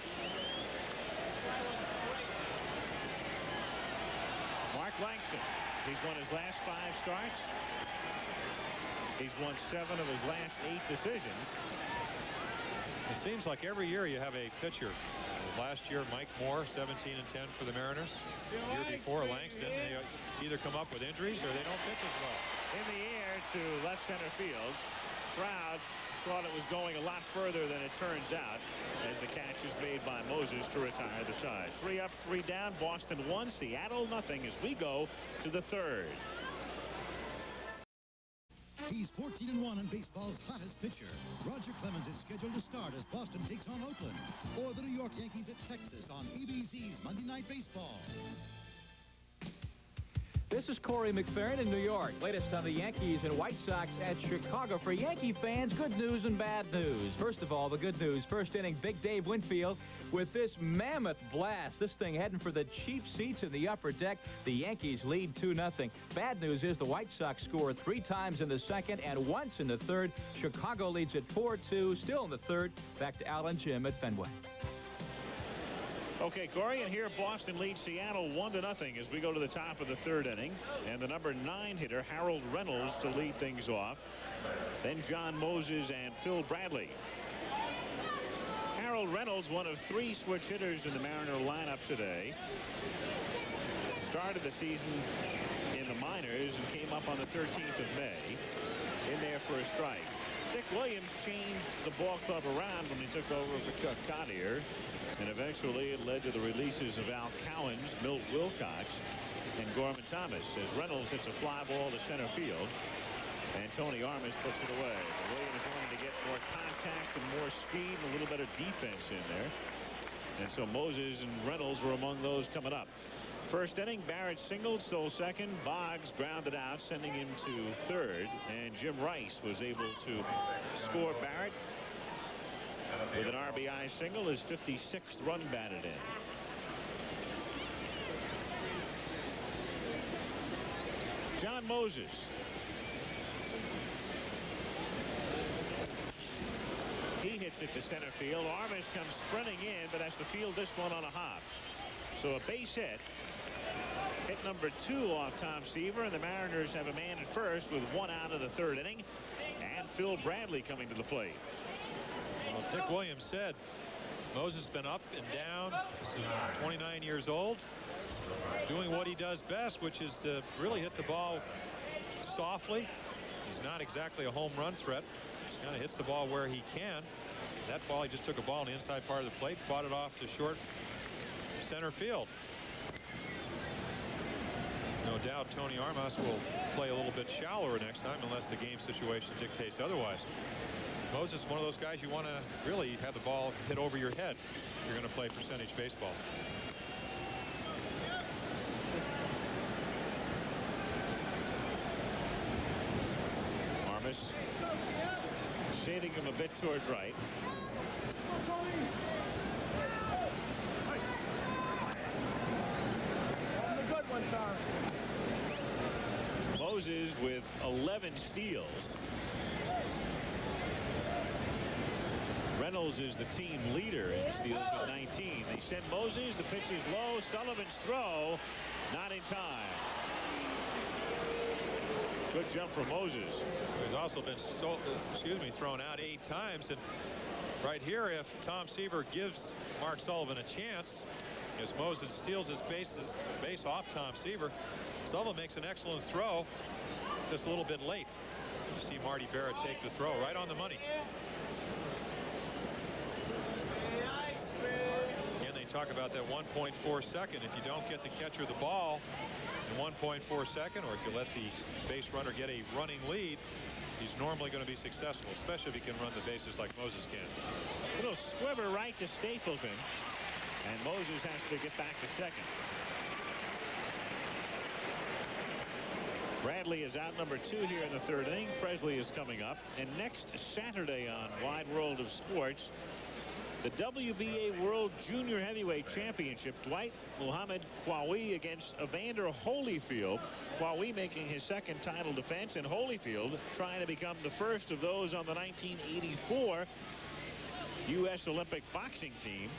Mark Langston, he's won his last 5 starts. He's won 7 of his last 8 decisions. It seems like every year you have a pitcher. Last year, Mike Moore, 17 and 10 for the Mariners. The year before, Langston, they either come up with injuries or they don't pitch as well. In the air to left center field. Crowd thought it was going a lot further than it turns out, as the catch is made by Moses to retire the side. 3 up, 3 down. Boston 1, Seattle nothing as we go to the third. He's 14-1 on baseball's hottest pitcher. Roger Clemens is scheduled to start as Boston takes on Oakland, or the New York Yankees at Texas on ABC's Monday Night Baseball. This is Corey McFerrin in New York. Latest on the Yankees and White Sox at Chicago. For Yankee fans, good news and bad news. First of all, the good news. First inning, Big Dave Winfield with this mammoth blast. This thing heading for the cheap seats in the upper deck. The Yankees lead 2-0. Bad news is the White Sox scored 3 times in the second and once in the third. Chicago leads at 4-2. Still in the third. Back to Al and Jim at Fenway. Okay, Corey, and here Boston leads Seattle 1-0 as we go to the top of the third inning. And the number 9 hitter, Harold Reynolds, to lead things off. Then John Moses and Phil Bradley. Harold Reynolds, one of 3 switch hitters in the Mariner lineup today. Started the season in the minors and came up on the 13th of May. In there for a strike. Dick Williams changed the ball club around when he took over for Chuck Cottier. And eventually it led to the releases of Al Cowens, Milt Wilcox, and Gorman Thomas as Reynolds hits a fly ball to center field. And Tony Armas puts it away. Williams wanted to get more contact and more speed and a little better defense in there. And so Moses and Reynolds were among those coming up. First inning, Barrett singled, stole second. Boggs grounded out, sending him to third. And Jim Rice was able to score Barrett with an RBI single, his 56th run batted in. John Moses. He hits it to center field. Armas comes sprinting in, but has to field this one on a hop. So a base hit. Hit number 2 off Tom Seaver, and the Mariners have a man at first with 1 out of the third inning. And Phil Bradley coming to the plate. Well, Dick Williams said Moses has been up and down. This is 29 years old, doing what he does best, which is to really hit the ball softly. He's not exactly a home run threat. He kind of hits the ball where he can. That ball, he just took a ball on the inside part of the plate, fought it off to short center field. No doubt Tony Armas will play a little bit shallower next time unless the game situation dictates otherwise. Moses is one of those guys you want to really have the ball hit over your head. You're going to play percentage baseball. Armas shading him a bit toward right. Moses with 11 steals. Reynolds is the team leader in steals with 19. They send Moses. The pitch is low. Sullivan's throw, not in time. Good jump for Moses. He's also been thrown out 8 times. And right here, if Tom Seaver gives Mark Sullivan a chance, as Moses steals his base off Tom Seaver, Sullivan makes an excellent throw, just a little bit late. You see Marty Barrett take the throw right on the money. Again, they talk about that 1.4 second. If you don't get the catcher the ball in 1.4 second, or if you let the base runner get a running lead, he's normally going to be successful, especially if he can run the bases like Moses can. Little squibber right to Stapleton, and Moses has to get back to second. Bradley is out number 2 here in the third inning. Presley is coming up. And next Saturday on Wide World of Sports, the WBA World Junior Heavyweight Championship. Dwight Muhammad Qawi against Evander Holyfield. Qawi making his second title defense, and Holyfield trying to become the first of those on the 1984 U.S. Olympic boxing team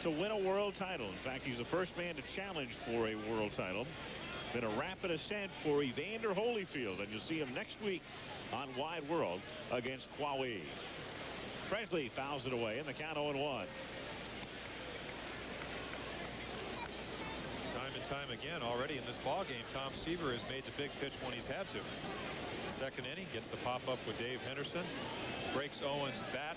to win a world title. In fact, he's the first man to challenge for a world title. Been a rapid ascent for Evander Holyfield, and you'll see him next week on Wide World against Qawi. Presley fouls it away in the count 0-1. Time and time again already in this ball game, Tom Seaver has made the big pitch when he's had to. Second inning, gets the pop up with Dave Henderson. breaks Owens' bat,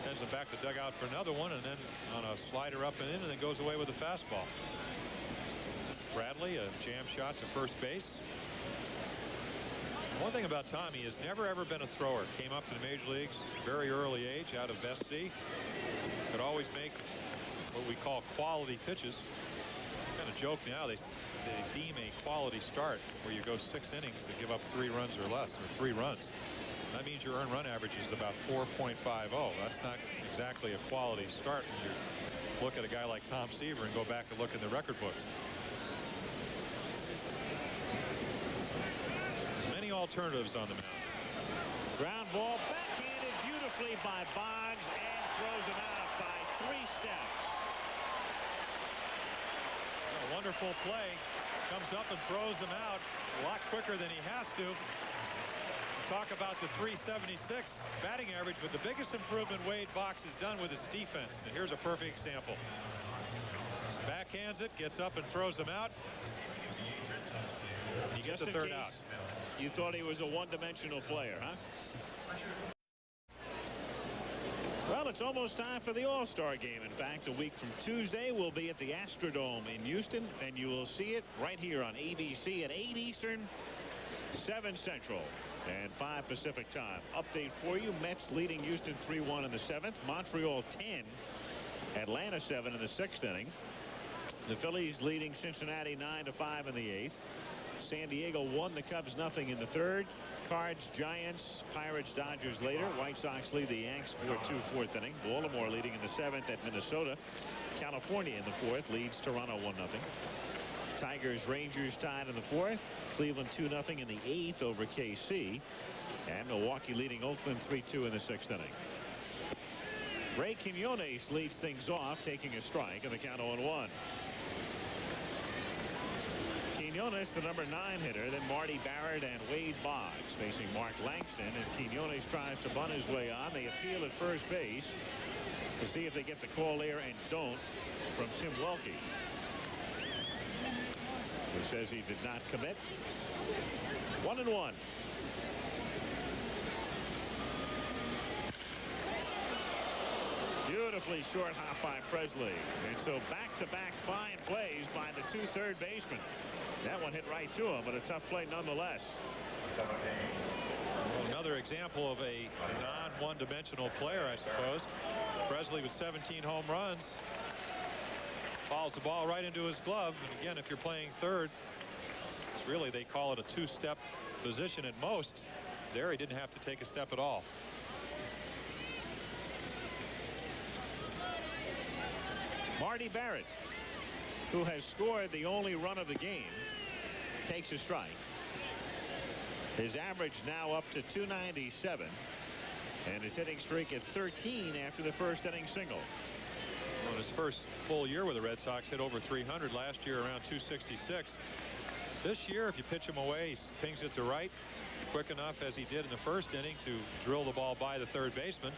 sends him back to dugout for another one, and then on a slider up and in, and then goes away with a fastball. Bradley, a jam shot to first base. One thing about Tommy, has never ever been a thrower. Came up to the major leagues very early age out of SC. Could always make what we call quality pitches. Kind of joke now, they deem a quality start where you go 6 innings to give up 3 runs or less, or 3 runs. That means your earned run average is about 4.50. That's not exactly a quality start when you look at a guy like Tom Seaver and go back and look in the record books. Many alternatives on the mound. Ground ball backhanded beautifully by Boggs and throws him out by 3 steps. A wonderful play. Comes up and throws him out a lot quicker than he has to. Talk about the 376 batting average, but the biggest improvement Wade Boggs has done with his defense. And here's a perfect example. Backhands it, gets up and throws him out. He gets the third out. You thought he was a one-dimensional player, huh? Well, it's almost time for the All-Star game. In fact, a week from Tuesday, we'll be at the Astrodome in Houston, and you will see it right here on ABC at 8 Eastern, 7 Central, and 5 Pacific time. Update for you: Mets leading Houston 3-1 in the 7th. Montreal 10. Atlanta 7 in the 6th inning. The Phillies leading Cincinnati 9-5 in the 8th. San Diego 1, the Cubs nothing in the 3rd. Cards, Giants, Pirates, Dodgers later. White Sox lead the Yanks 4-2 4th inning. Baltimore leading in the 7th at Minnesota. California in the 4th leads Toronto 1-0. Tigers, Rangers tied in the 4th. Cleveland 2-0 in the 8th over KC. And Milwaukee leading Oakland 3-2 in the 6th inning. Ray Quinones leads things off, taking a strike, and the count 0-1. Quinones, the number 9 hitter, then Marty Barrett and Wade Boggs facing Mark Langston as Quinones tries to bunt his way on. They appeal at first base to see if they get the call there, and don't, from Tim Welke, who says he did not commit. 1-1. Beautifully short hop by Presley, and so back-to-back fine plays by the 2 third basemen. That one hit right to him, but a tough play nonetheless. Well, another example of a non-one-dimensional player, I suppose. Presley with 17 home runs fouls the ball right into his glove. And again, if you're playing third, it's really, they call it a 2-step position at most. There he didn't have to take a step at all. Marty Barrett, who has scored the only run of the game, takes a strike. His average now up to 297, and his hitting streak at 13 after the first inning single. Well, his first full year with the Red Sox, hit over 300. Last year around 266. This year, if you pitch him away, he pings it to right quick enough, as he did in the first inning, to drill the ball by the third baseman.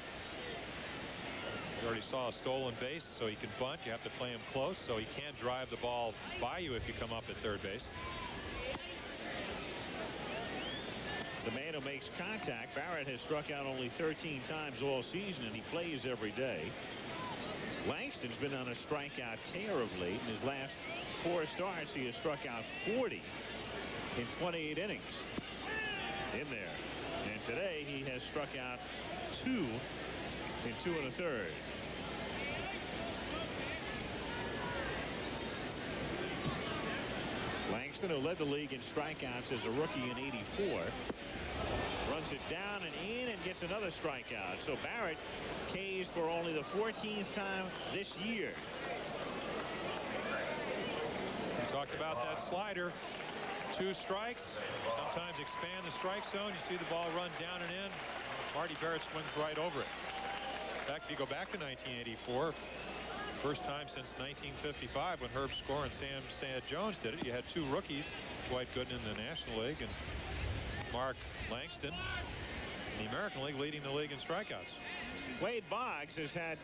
You already saw a stolen base, so he can bunt. You have to play him close, so he can't drive the ball by you if you come up at third base. The man who makes contact. Barrett has struck out only 13 times all season, and he plays every day. Langston's been on a strikeout tear of late. In his last 4 starts, he has struck out 40 in 28 innings. In there. And today he has struck out 2 in 2 1/3. Langston, who led the league in strikeouts as a rookie in '84, runs it down and in and gets another strikeout. So Barrett Ks for only the 14th time this year. We talked about that slider. 2 strikes. Sometimes expand the strike zone. You see the ball run down and in. Marty Barrett swings right over it. In fact, if you go back to 1984, first time since 1955 when Herb Score and Sam Sad Jones did it, you had 2 rookies, Dwight Gooden in the National League and Mark Langston in the American League, leading the league in strikeouts. Wade Boggs has had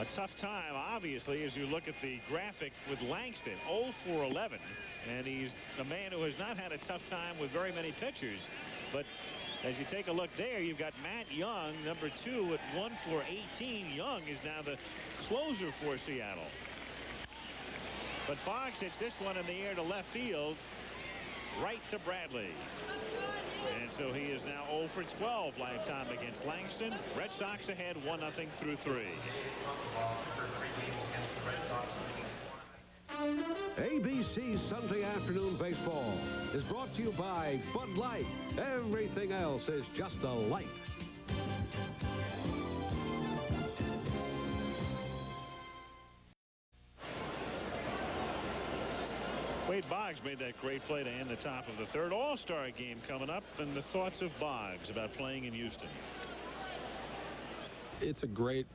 a tough time, obviously, as you look at the graphic with Langston. 0 for 11, and he's a man who has not had a tough time with very many pitchers, but As you take a look there, you've got Matt Young, number 2 at 1 for 18. Young is now the closer for Seattle. But Boggs hits this one in the air to left field, right to Bradley. And so he is now 0 for 12 lifetime against Langston. Red Sox ahead 1-0 through 3. ABC Sunday Afternoon Baseball is brought to you by Bud Light. Everything else is just a light. Wade Boggs made that great play to end the top of the third. All-Star game coming up, and the thoughts of Boggs about playing in Houston. It's a great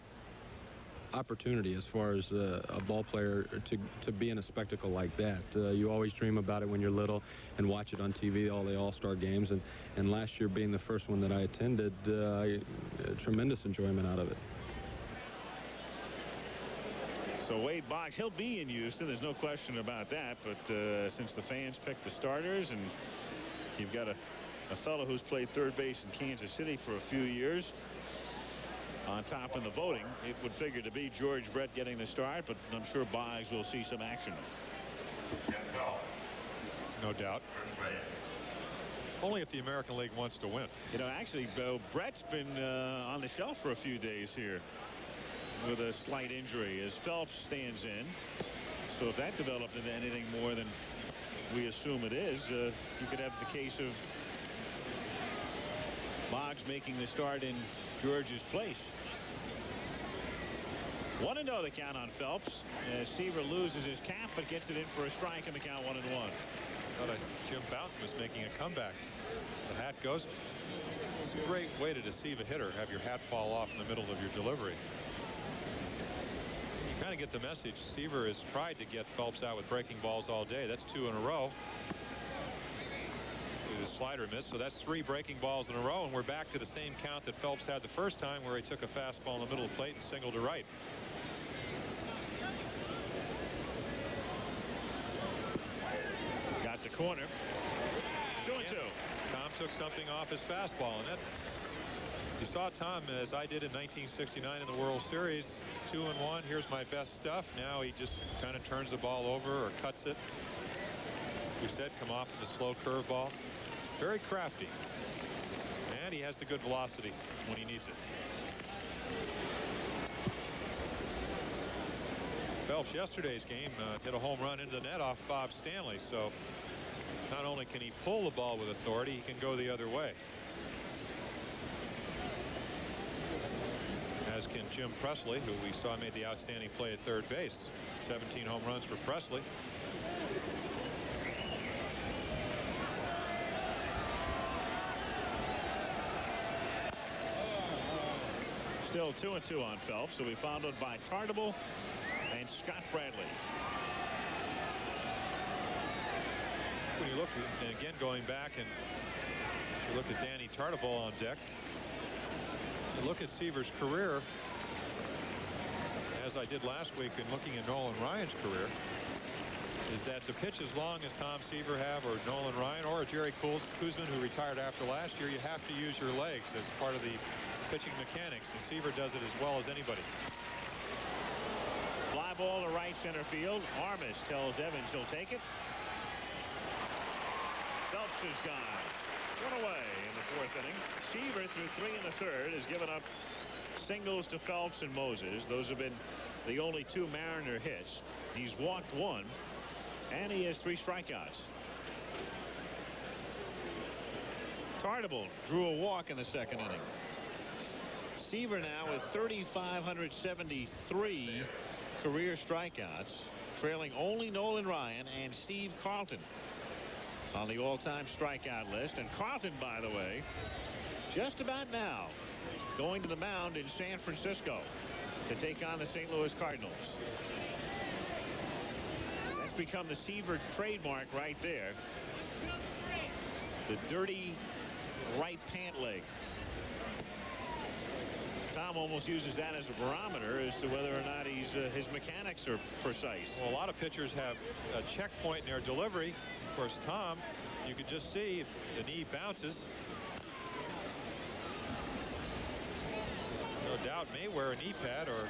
opportunity as far as a ball player to be in a spectacle like that. You always dream about it when you're little and watch it on TV, all the All-Star games, and last year being the first one that I attended, tremendous enjoyment out of it. So Wade Boggs, he'll be in Houston. There's no question about that. But since the fans picked the starters, and you've got a fellow who's played third base in Kansas City for a few years on top in the voting, it would figure to be George Brett getting the start, but I'm sure Boggs will see some action. No doubt. Only if the American League wants to win. You know, actually, Brett's been on the shelf for a few days here with a slight injury as Phelps stands in. So if that developed into anything more than we assume it is, you could have the case of Boggs making the start in George's place. 1-0 the count on Phelps as Seaver loses his cap but gets it in for a strike, and the count 1-1. Thought Jim Bouton was making a comeback. The hat goes. It's a great way to deceive a hitter, have your hat fall off in the middle of your delivery. You kind of get the message. Seaver has tried to get Phelps out with breaking balls all day. That's 2 in a row. The slider missed, so that's 3 breaking balls in a row, and we're back to the same count that Phelps had the first time, where he took a fastball in the middle of the plate and singled to right. Got the corner. 2-2. Tom took something off his fastball, and that you saw Tom, as I did in 1969 in the World Series, 2-1. Here's my best stuff. Now he just kind of turns the ball over or cuts it. As we said, come off with a slow curveball. Very crafty, and he has the good velocity when he needs it. Phelps yesterday's game hit a home run into the net off Bob Stanley, so not only can he pull the ball with authority, he can go the other way. As can Jim Presley, who we saw made the outstanding play at third base. 17 home runs for Presley. Still 2-2 on Phelps, so we followed by Tartable and Scott Bradley. When you look, and again going back and you look at Danny Tartable on deck, you look at Seaver's career, as I did last week in looking at Nolan Ryan's career, is that to pitch as long as Tom Seaver have, or Nolan Ryan, or Jerry Kuzman, who retired after last year, you have to use your legs as part of the pitching mechanics, and Seaver does it as well as anybody. Fly ball to right center field. Armas tells Evans he'll take it. Phelps is gone. One away in the 4th inning. Seaver, through 3 in the 3rd, has given up singles to Phelps and Moses. Those have been the only 2 Mariner hits. He's walked 1, and he has 3 strikeouts. Tartable drew a walk in the 2nd inning. Seaver now with 3,573 career strikeouts, trailing only Nolan Ryan and Steve Carlton on the all-time strikeout list. And Carlton, by the way, just about now going to the mound in San Francisco to take on the St. Louis Cardinals. That's become the Seaver trademark right there. The dirty right pant leg. Tom almost uses that as a barometer as to whether or not his mechanics are precise. Well, a lot of pitchers have a checkpoint in their delivery. Of course, Tom, you can just see the knee bounces. out may wear a knee pad or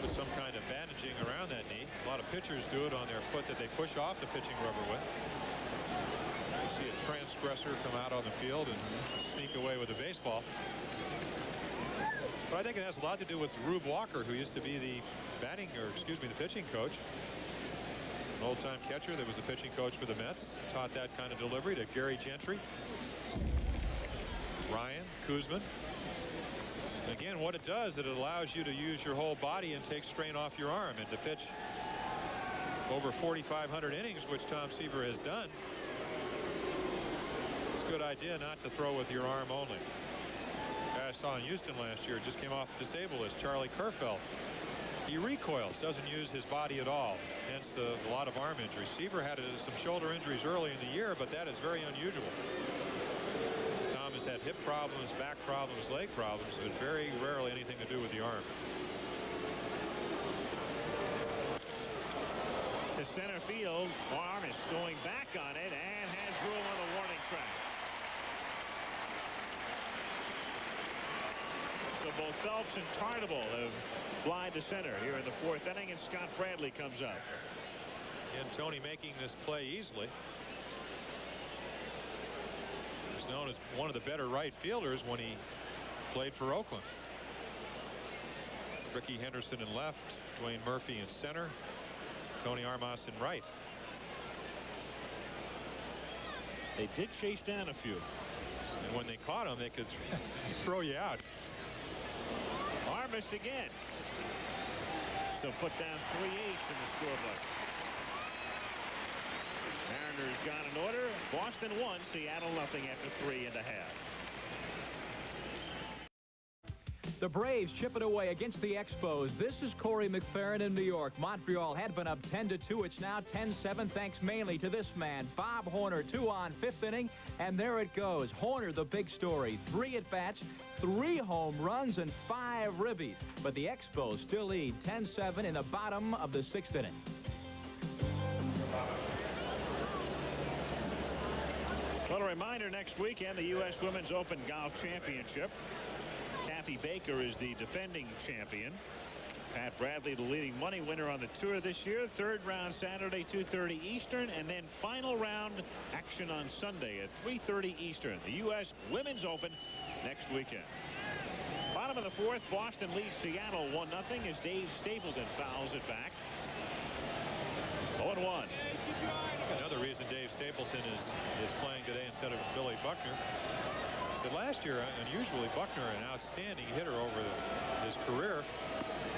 put some kind of bandaging around that knee. A lot of pitchers do it on their foot that they push off the pitching rubber with. You see a transgressor come out on the field and sneak away with a baseball. But I think it has a lot to do with Rube Walker, who used to be the the pitching coach. An old-time catcher that was the pitching coach for the Mets. Taught that kind of delivery to Gary Gentry, Ryan, Kuzman. Again, what it does, it allows you to use your whole body and take strain off your arm. And to pitch over 4,500 innings, which Tom Seaver has done, it's a good idea not to throw with your arm only. The guy I saw in Houston last year just came off disabled as Charlie Kerfeld. He recoils, doesn't use his body at all, hence a lot of arm injuries. Seaver had some shoulder injuries early in the year, but that is very unusual. Tom has had hip problems, back problems, leg problems, but very rarely anything to do with the arm. To center field, Armas going back on it and has room on the warning track. So both Phelps and Tarnable have fly to center here in the fourth inning, and Scott Bradley comes up. And Tony making this play easily. He's known as one of the better right fielders when he played for Oakland. Ricky Henderson in left, Dwayne Murphy in center, Tony Armas in right. They did chase down a few. And when they caught him, they could throw you out. Armas again. So put down 3-8 in the scorebook. Mariners got an order. Boston won. Seattle nothing after 3.5. The Braves chip it away against the Expos. This is Corey McFerrin in New York. Montreal had been up 10-2. It's now 10-7 thanks mainly to this man, Bob Horner, 2 on 5th inning. And there it goes. Horner, the big story. 3 at-bats, 3 home runs, and 5 ribbies. But the Expos still lead 10-7 in the bottom of the 6th inning. Well, a reminder, next weekend, the U.S. Women's Open Golf Championship. Kathy Baker is the defending champion. Pat Bradley, the leading money winner on the tour this year. Third round Saturday, 2:30 Eastern, and then final round action on Sunday at 3:30 Eastern. The U.S. Women's Open next weekend. Bottom of the fourth, Boston leads Seattle 1-0 as Dave Stapleton fouls it back. 0-1. Another reason Dave Stapleton is playing today instead of Billy Buckner. Last year, unusually, Buckner, an outstanding hitter over his career,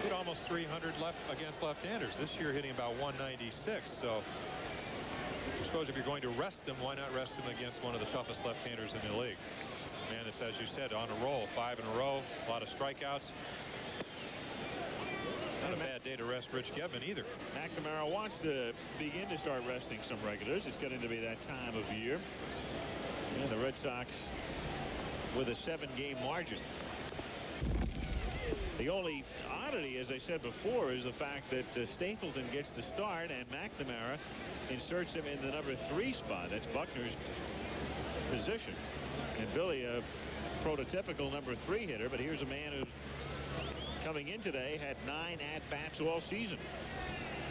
hit almost 300 against left-handers. This year, hitting about 196. So, I suppose if you're going to rest him, why not rest him against one of the toughest left-handers in the league? Man, it's, as you said, on a roll, 5 in a row, a lot of strikeouts. Not a bad day to rest Rich Gedman either. McNamara wants to begin to start resting some regulars. It's getting to be that time of year. And the Red Sox with a 7-game margin. The only oddity, as I said before, is the fact that Stapleton gets the start and McNamara inserts him in the number 3 spot. That's Buckner's position. And Billy, a prototypical number 3 hitter, but here's a man who, coming in today, had 9 at-bats all season.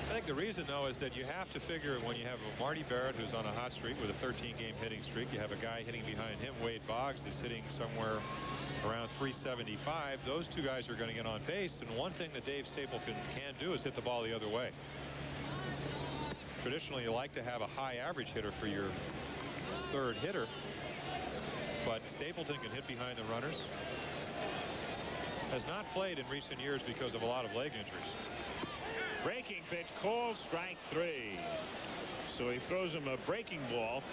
I think the reason, though, is that you have to figure when you have a Marty Barrett who's on a hot streak with a 13-game hitting streak, you have a guy hitting behind him, Wade Boggs, that's hitting somewhere around 375. Those 2 guys are going to get on base, and one thing that Dave Stapleton can do is hit the ball the other way. Traditionally, you like to have a high average hitter for your 3rd hitter, but Stapleton can hit behind the runners. Has not played in recent years because of a lot of leg injuries. Breaking pitch called, strike 3. So he throws him a breaking ball,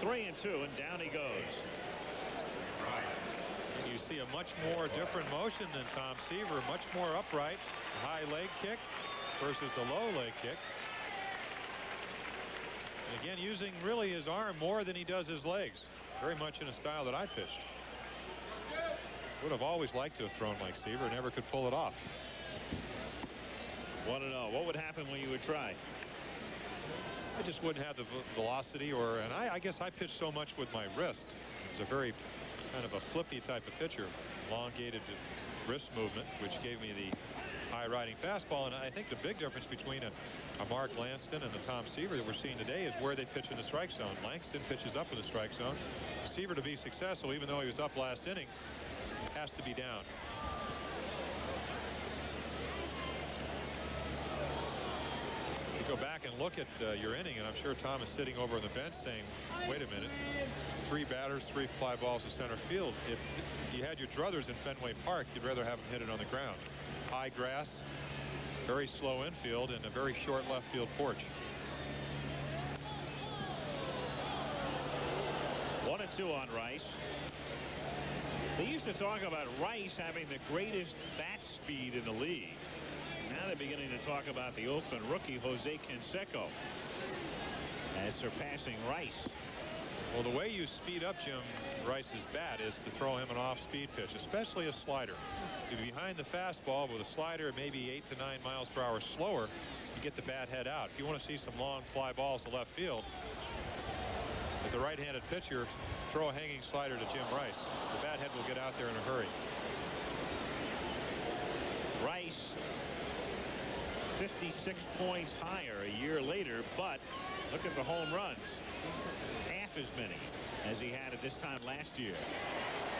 3-2, and down he goes. And you see a much more different motion than Tom Seaver, much more upright, high leg kick versus the low leg kick. And again, using really his arm more than he does his legs, very much in a style that I pitched. Would have always liked to have thrown like Seaver, never could pull it off. 1-0. What would happen when you would try? I just wouldn't have the velocity, and I guess I pitched so much with my wrist. He's a very kind of a flippy type of pitcher, elongated wrist movement, which gave me the high-riding fastball. And I think the big difference between a Mark Lanston and the Tom Seaver that we're seeing today is where they pitch in the strike zone. Langston pitches up in the strike zone. Seaver, to be successful, even though he was up last inning, has to be down. You go back and look at your inning, and I'm sure Tom is sitting over on the bench saying, wait a minute, 3 batters, 3 fly balls to center field. If you had your druthers in Fenway Park, you'd rather have them hit it on the ground. High grass, very slow infield, and a very short left field porch. 1-2 on Rice. They used to talk about Rice having the greatest bat speed in the league. Now they're beginning to talk about the Oakland rookie Jose Canseco as surpassing Rice. Well, the way you speed up Jim Rice's bat is to throw him an off-speed pitch, especially a slider. If you're behind the fastball with a slider maybe 8 to 9 miles per hour slower, you get the bat head out. If you want to see some long fly balls to left field, as a right-handed pitcher, throw a hanging slider to Jim Rice. The bat head will get out there in a hurry. Rice 56 points higher a year later, but look at the home runs. Half as many as he had at this time last year.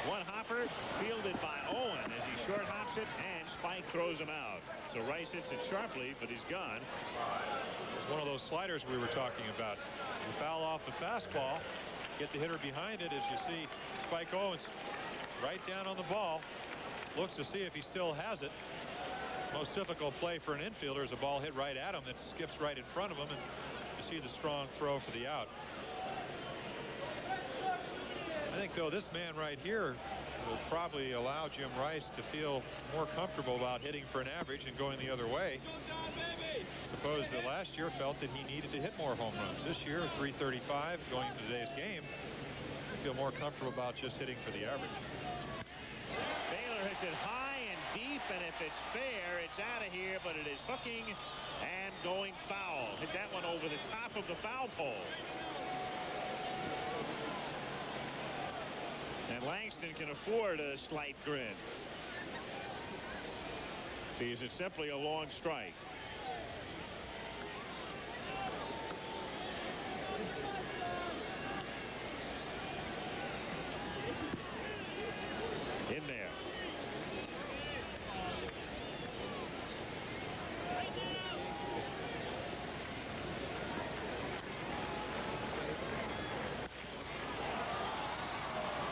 One hopper fielded by Owen as he short hops it, and Spike throws him out. So Rice hits it sharply, but he's gone. It's one of those sliders we were talking about. You foul off the fastball, get the hitter behind it. As you see, Spike Owens right down on the ball, looks to see if he still has it. Most difficult play for an infielder is a ball hit right at him that skips right in front of him, and you see the strong throw for the out. I think, though, this man right here will probably allow Jim Rice to feel more comfortable about hitting for an average and going the other way. Suppose that last year felt that he needed to hit more home runs. This year, 335 going into today's game, I feel more comfortable about just hitting for the average. Baylor hits it high and deep, and if it's fair, it's out of here, but it is hooking and going foul. Hit that one over the top of the foul pole. And Langston can afford a slight grin, because it's simply a long strike. In there.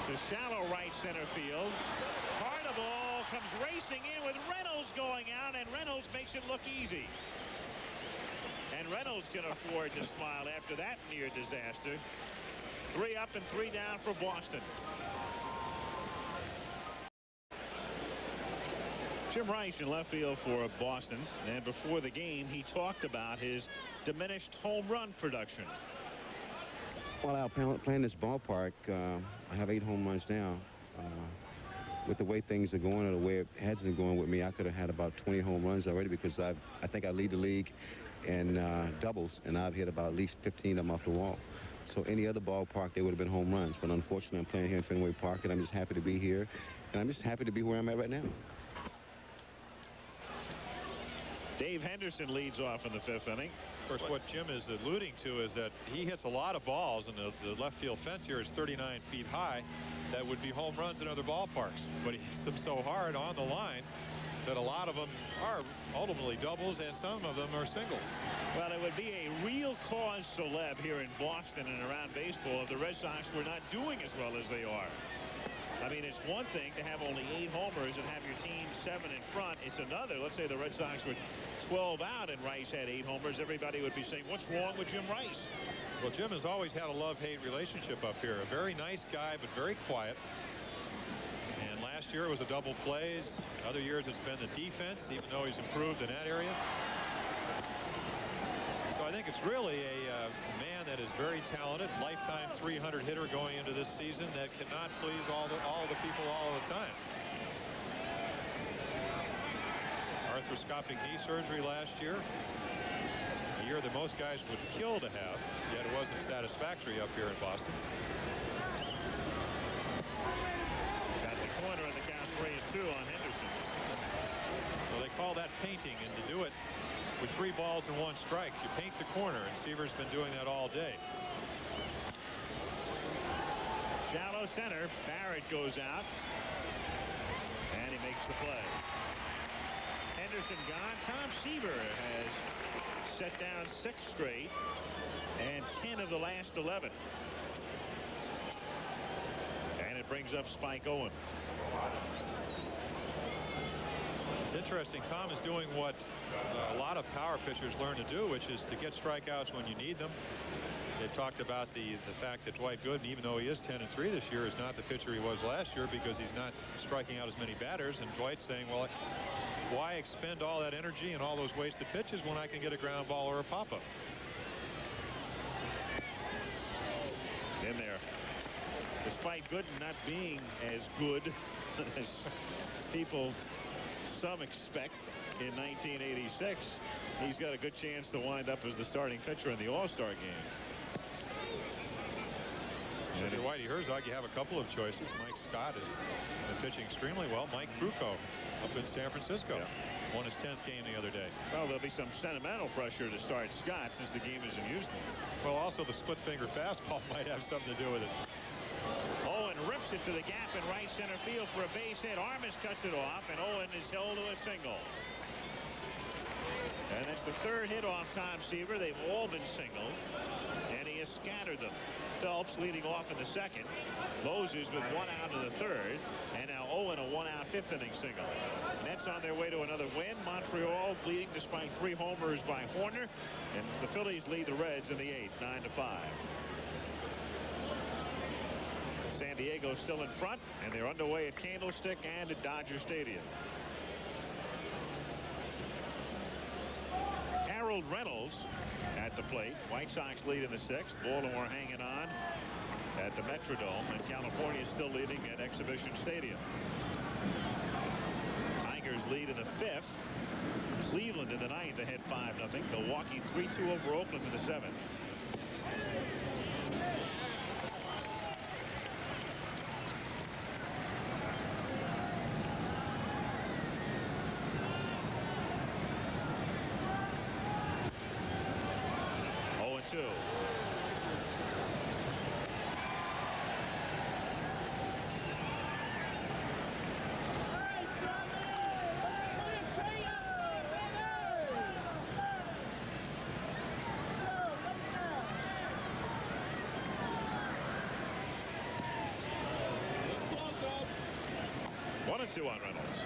To shallow right center field. Carnival comes racing in with Reynolds going out, and Reynolds makes it look easy. And Reynolds can afford to smile after that near disaster. 3 up and 3 down for Boston. Jim Rice in left field for Boston, and before the game he talked about his diminished home run production. Well, out playing this ballpark, I have 8 home runs now. With the way things are going, or the way it has been going with me, I could have had about 20 home runs already, because I think I lead the league in doubles, and I've hit about at least 15 of them off the wall. So any other ballpark, they would have been home runs. But unfortunately, I'm playing here in Fenway Park, and I'm just happy to be here, and I'm just happy to be where I'm at right now. Dave Henderson leads off in the 5th inning. Of course, what Jim is alluding to is that he hits a lot of balls, and the left field fence here is 39 feet high. That would be home runs in other ballparks, but he hits them so hard on the line that a lot of them are ultimately doubles, and some of them are singles. Well, it would be a real cause celeb here in Boston and around baseball if the Red Sox were not doing as well as they are. I mean, it's one thing to have only 8 homers and have your team 7 in front. It's another. Let's say the Red Sox were 12 out and Rice had 8 homers. Everybody would be saying, what's wrong with Jim Rice? Well, Jim has always had a love-hate relationship up here. A very nice guy, but very quiet. And last year it was a double plays. Other years it's been the defense, even though he's improved in that area. So I think it's really a man that is very talented, lifetime 300 hitter going into this season that cannot please all the people all the time. Arthroscopic knee surgery last year. A year that most guys would kill to have, yet it wasn't satisfactory up here in Boston. Got the corner in the count 3-2 on Henderson. 3 balls and 1 strike. You paint the corner, and Seaver's been doing that all day. Shallow center. Barrett goes out. And he makes the play. Henderson gone. Tom Seaver has set down 6 straight and 10 of the last 11. And it brings up Spike Owen. It's interesting. Tom is doing what a lot of power pitchers learn to do, which is to get strikeouts when you need them. They've talked about the fact that Dwight Gooden, even though he is 10-3 this year, is not the pitcher he was last year because he's not striking out as many batters. And Dwight's saying, well, why expend all that energy and all those wasted pitches when I can get a ground ball or a pop-up? In there. Despite Gooden not being as good as people some expect in 1986, he's got a good chance to wind up as the starting pitcher in the All-Star game. If you're Whitey Herzog, you have a couple of choices. Mike Scott has been pitching extremely well. Mike Krukow up in San Francisco won his 10th game the other day. Well, there'll be some sentimental pressure to start Scott since the game is in Houston. Well, also the split finger fastball might have something to do with it. Owen rips it to the gap in right center field for a base hit. Armas cuts it off, and Owen is held to a single. And that's the 3rd hit off Tom Seaver. They've all been singles, and he has scattered them. Phelps leading off in the 2nd. Moses with 1 out in the 3rd, and now Owen a 1-out 5th inning single. Mets on their way to another win. Montreal leading despite 3 homers by Horner, and the Phillies lead the Reds in the 8th, 9-5. San Diego still in front, and they're underway at Candlestick and at Dodger Stadium. Harold Reynolds at the plate. White Sox lead in the 6th. Baltimore hanging on at the Metrodome, and California is still leading at Exhibition Stadium. Tigers lead in the 5th. Cleveland in the 9th ahead 5-0. Milwaukee 3-2 over Oakland in the 7th. Two on Reynolds.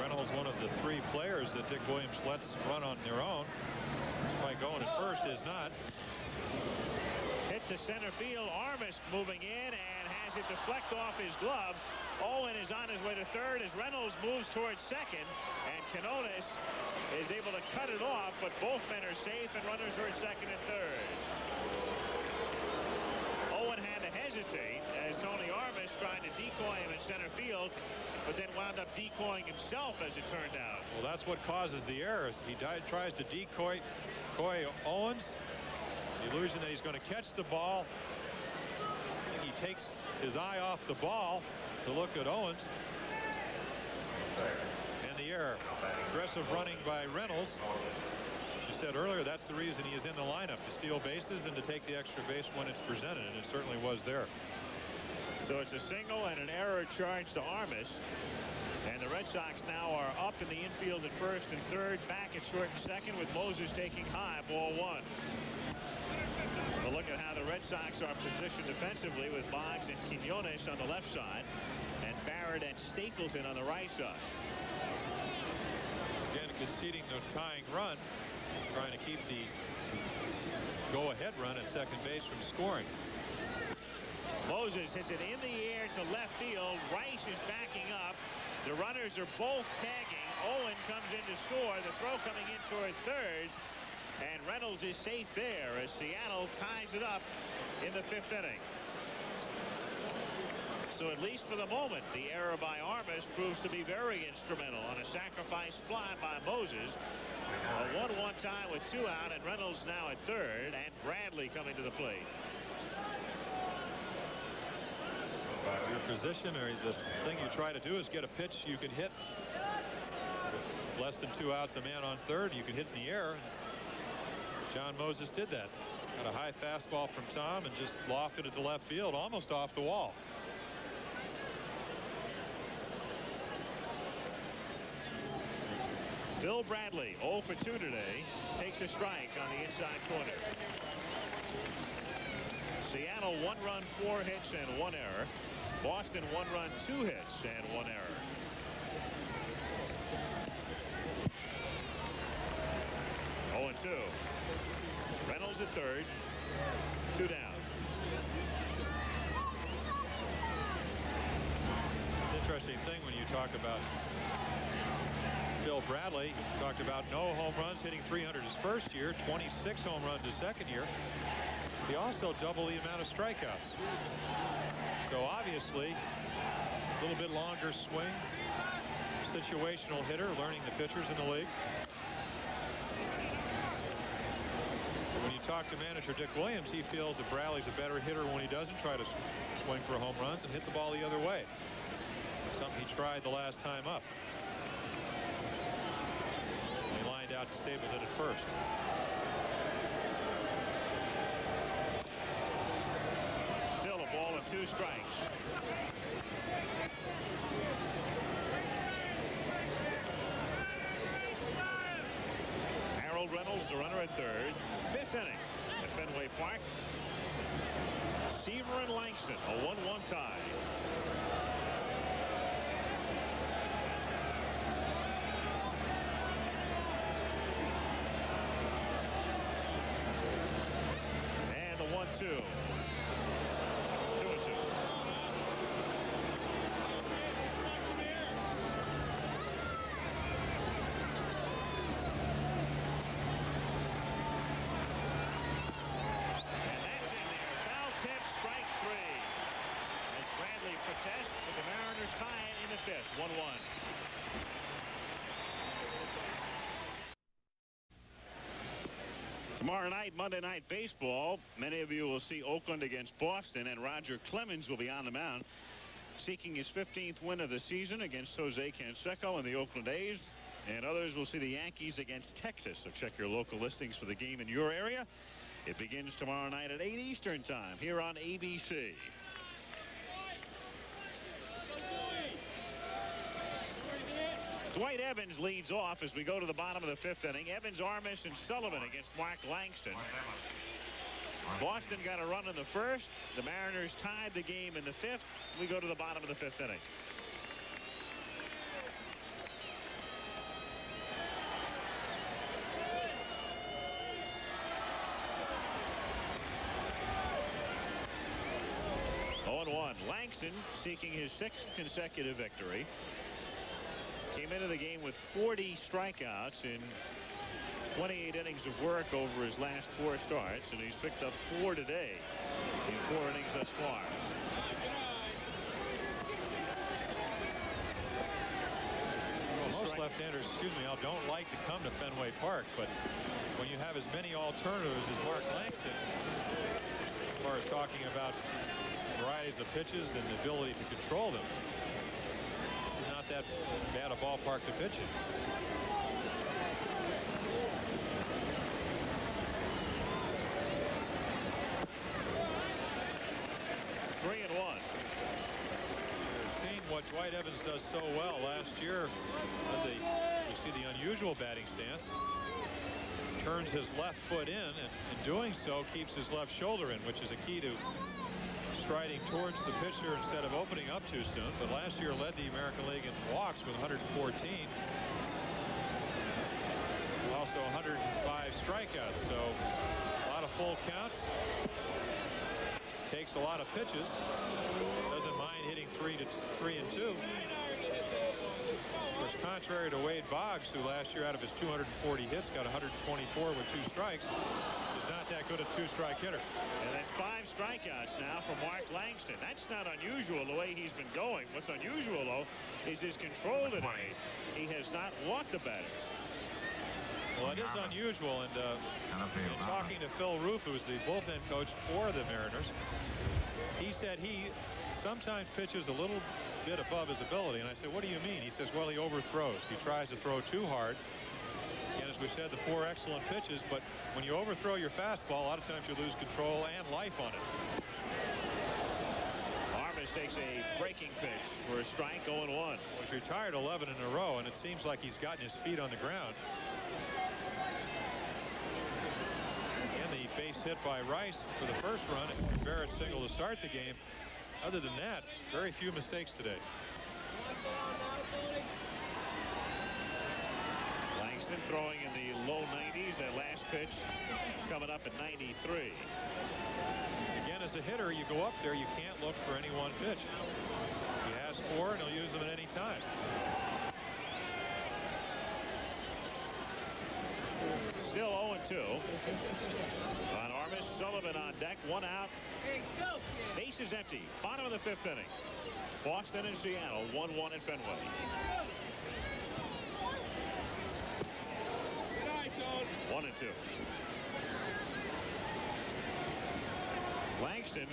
Reynolds, one of the 3 players that Dick Williams lets run on their own. Spike Owen at first is not. To center field. Armas moving in and has it deflect off his glove. Owen is on his way to 3rd as Reynolds moves towards 2nd, and Canonis is able to cut it off, but both men are safe and runners are at 2nd and 3rd. Owen had to hesitate as Tony Armas tried to decoy him in center field, but then wound up decoying himself as it turned out. Well, that's what causes the errors. He tries to decoy Owens. The illusion that he's going to catch the ball. He takes his eye off the ball to look at Owens. And the error. Aggressive running by Reynolds. As you said earlier, that's the reason he is in the lineup, to steal bases and to take the extra base when it's presented, and it certainly was there. So it's a single and an error charge to Armas. And the Red Sox now are up in the infield at 1st and 3rd, back at short and 2nd with Moses taking high, ball 1. Well, look at how the Red Sox are positioned defensively with Boggs and Quinones on the left side and Barrett and Stapleton on the right side. Again, conceding the tying run, trying to keep the go-ahead run at 2nd base from scoring. Moses hits it in the air to left field. Rice is backing up. The runners are both tagging. Owen comes in to score. The throw coming in toward 3rd. And Reynolds is safe there as Seattle ties it up in the 5th inning. So at least for the moment, the error by Armas proves to be very instrumental on a sacrifice fly by Moses. A 1-1 tie with 2 out, and Reynolds now at third, and Bradley coming to the plate. Your position, or the thing you try to do, is get a pitch you can hit. With less than 2 outs, a man on third, you can hit in the air. John Moses did that. Got a high fastball from Tom and just lofted it to left field, almost off the wall. Bill Bradley, 0 for 2 today, takes a strike on the inside corner. Seattle 1 run, 4 hits, and 1 error. Boston 1 run, 2 hits, and 1 error. Oh, and 2. Reynolds at third. 2 down. It's an interesting thing when you talk about Phil Bradley. Talked about no home runs, hitting 300 his first year, 26 home runs his second year. He also doubled the amount of strikeouts. So obviously, a little bit longer swing, situational hitter, learning the pitchers in the league. When you talk to manager Dick Williams, he feels that Bradley's a better hitter when he doesn't try to swing for home runs and hit the ball the other way. Something he tried the last time up. He lined out to Stapleton at first. Still a ball and 2 strikes. Harold Reynolds, the runner at third. 5th inning at Fenway Park. Seaver and Langston, a 1-1 tie. And the 1-2. 2-2. But the Mariners tie it in the 5th, 1-1. Tomorrow night, Monday Night Baseball, many of you will see Oakland against Boston, and Roger Clemens will be on the mound seeking his 15th win of the season against Jose Canseco and the Oakland A's, and others will see the Yankees against Texas. So check your local listings for the game in your area. It begins tomorrow night at 8 Eastern time here on ABC. Dwight Evans leads off as we go to the bottom of the 5th inning. Evans, Armas, and Sullivan against Mark Langston. Boston got a run in the 1st. The Mariners tied the game in the 5th. We go to the bottom of the 5th inning. Langston seeking his 6th consecutive victory. Came into the game with 40 strikeouts in 28 innings of work over his last 4 starts, and he's picked up 4 today in 4 innings thus far. Well, most left-handers, don't like to come to Fenway Park, but when you have as many alternatives as Mark Langston, as far as talking about varieties of pitches and the ability to control them, this is not that bad a ballpark to pitch in. Three and one. Seeing what Dwight Evans does so well last year, you see the unusual batting stance. Turns his left foot in, and in doing so keeps his left shoulder in, which is a key to striding towards the pitcher instead of opening up too soon. But last year led the American League in walks with 114. Also 105 strikeouts, so a lot of full counts. Takes a lot of pitches. Doesn't mind hitting 3 and 2. Of course, contrary to Wade Boggs, who last year out of his 240 hits got 124 with 2 strikes, is not that good a 2-strike hitter. And that's 5 strikes. strikeouts now for Mark Langston. That's not unusual the way he's been going. What's unusual, though, is his control today. He has not walked the batter. Well, it is unusual, and in talking to Phil Roof, who's the bullpen coach for the Mariners, he said he sometimes pitches a little bit above his ability. And I said, what do you mean? He says, well, he overthrows. He tries to throw too hard. And as we said, the 4 excellent pitches, but when you overthrow your fastball, a lot of times you lose control and life on it. Armas takes a breaking pitch for a strike, 0-1. He's retired 11 in a row, and it seems like he's gotten his feet on the ground. Again, the base hit by Rice for the first run, and Barrett single to start the game. Other than that, very few mistakes today. Langston throwing in the low 90s. That last pitch coming up at 93. Again, as a hitter, you go up there, you can't look for any one pitch. He has 4, and he'll use them at any time. Still 0-2. On Armas, Sullivan on deck, 1 out. Bases empty. Bottom of the 5th inning. Boston and Seattle, 1-1 at Fenway. Good night, John. 1-2. Langston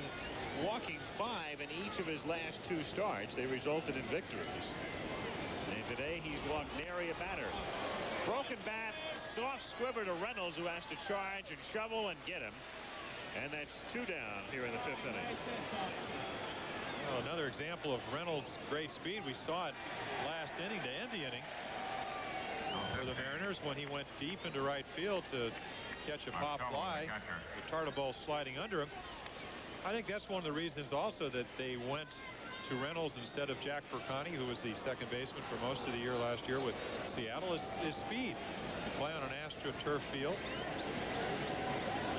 walking 5 in each of his last 2 starts. They resulted in victories. And today he's walked nary a batter. Broken bat, soft squibber to Reynolds, who has to charge and shovel and get him. And that's 2 down here in the 5th inning. Well, another example of Reynolds' great speed. We saw it last inning to end the inning for the Mariners when he went deep into right field to catch a pop fly. The Tartabull sliding under him. I think that's one of the reasons also that they went to Reynolds instead of Jack Percani, who was the second baseman for most of the year last year with Seattle, is speed. You play on an AstroTurf field.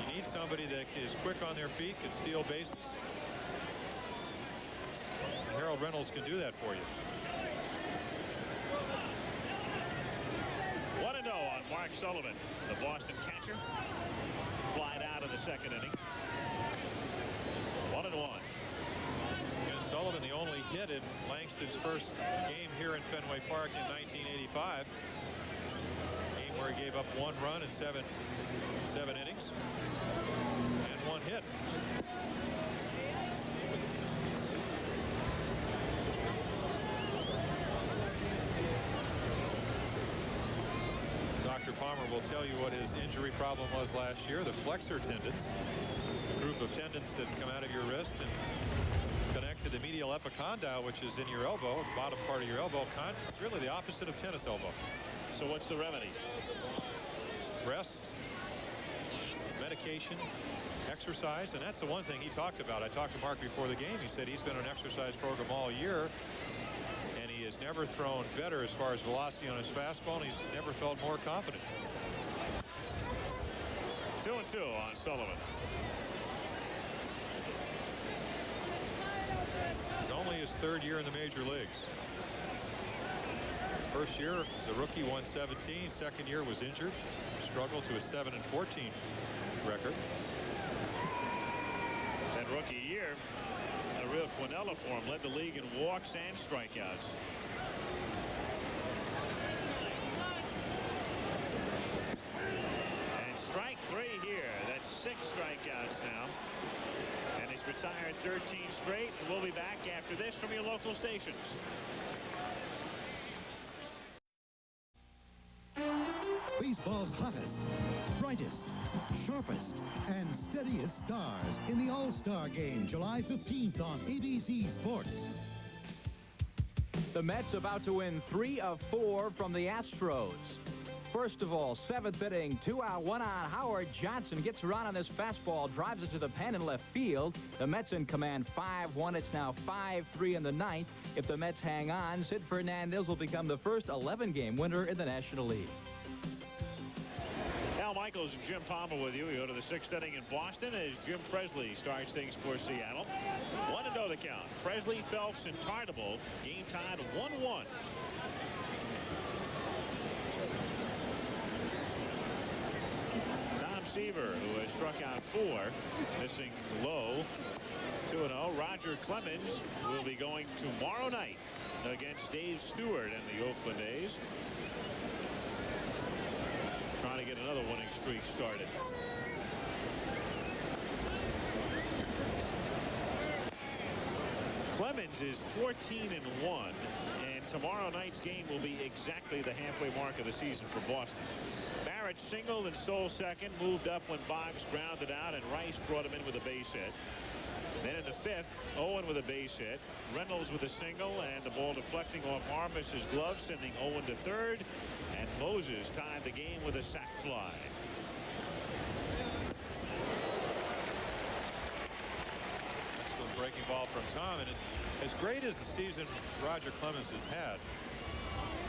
You need somebody that is quick on their feet, can steal bases. And Harold Reynolds can do that for you. 1-0 on Mark Sullivan, the Boston catcher. Flied out of the 2nd inning. 1-1. And Sullivan, the only hit in Langston's first game here in Fenway Park in 1985. Game where he gave up 1 run in seven innings and 1 hit. Dr. Palmer will tell you what his injury problem was last year, the flexor tendons, a group of tendons that come out of your wrist and connect to the medial epicondyle, which is in your elbow, bottom part of your elbow. It's really the opposite of tennis elbow. So what's the remedy? Rest, medication, exercise, and that's the one thing he talked about. I talked to Mark before the game. He said he's been on an exercise program all year, and he has never thrown better as far as velocity on his fastball, and he's never felt more confident. 2-2 on Sullivan. It's only his 3rd year in the major leagues. First year as a rookie, 117. Second year was injured, struggled to a 7-14 record. That rookie year, a real Quinella form, led the league in walks and strikeouts. And strike 3 here. That's 6 strikeouts now. And he's retired 13 straight. And we'll be back after this from your local stations. Baseball's hottest, brightest, sharpest, and steadiest stars in the All-Star Game, July 15th on ABC Sports. The Mets about to win 3 of 4 from the Astros. First of all, 7th inning, 2 out, 1 on. Howard Johnson gets around on this fastball, drives it to the pen in left field. The Mets in command 5-1. It's now 5-3 in the 9th. If the Mets hang on, Sid Fernandez will become the first 11-game winner in the National League. Al Michaels and Jim Palmer with you. We go to the 6th inning in Boston as Jim Presley starts things for Seattle. 1-0 the count. Presley, Phelps, and Tartabull. Game tied 1-1. Tom Seaver, who has struck out 4, missing low Roger Clemens will be going tomorrow night against Dave Stewart and the Oakland A's. Trying to get another winning streak started. Clemens is 14-1, and tomorrow night's game will be exactly the halfway mark of the season for Boston. Barrett singled and stole second, moved up when Boggs grounded out, and Rice brought him in with a base hit. Then in the fifth, Owen with a base hit, Reynolds with a single, and the ball deflecting off Armis's glove, sending Owen to third, and Moses tied the game with a sac fly. Excellent breaking ball from Tom, and as great as the season Roger Clemens has had,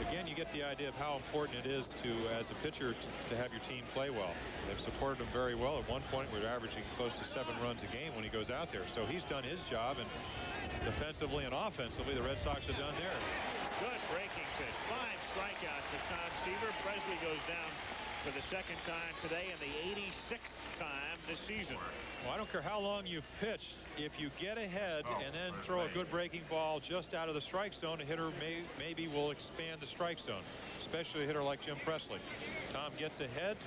again, you get the idea of how important it is to, as a pitcher, to have your team play well. They've supported him very well. At one point, we're averaging close to 7 runs a game when he goes out there. So he's done his job, and defensively and offensively, the Red Sox have done theirs. Good breaking pitch. 5 strikeouts for Tom Seaver. Presley goes down for the second time today and the 86th time this season. Well, I don't care how long you've pitched. If you get ahead and then throw a good breaking ball just out of the strike zone, a hitter maybe will expand the strike zone, especially a hitter like Jim Presley. Tom gets ahead,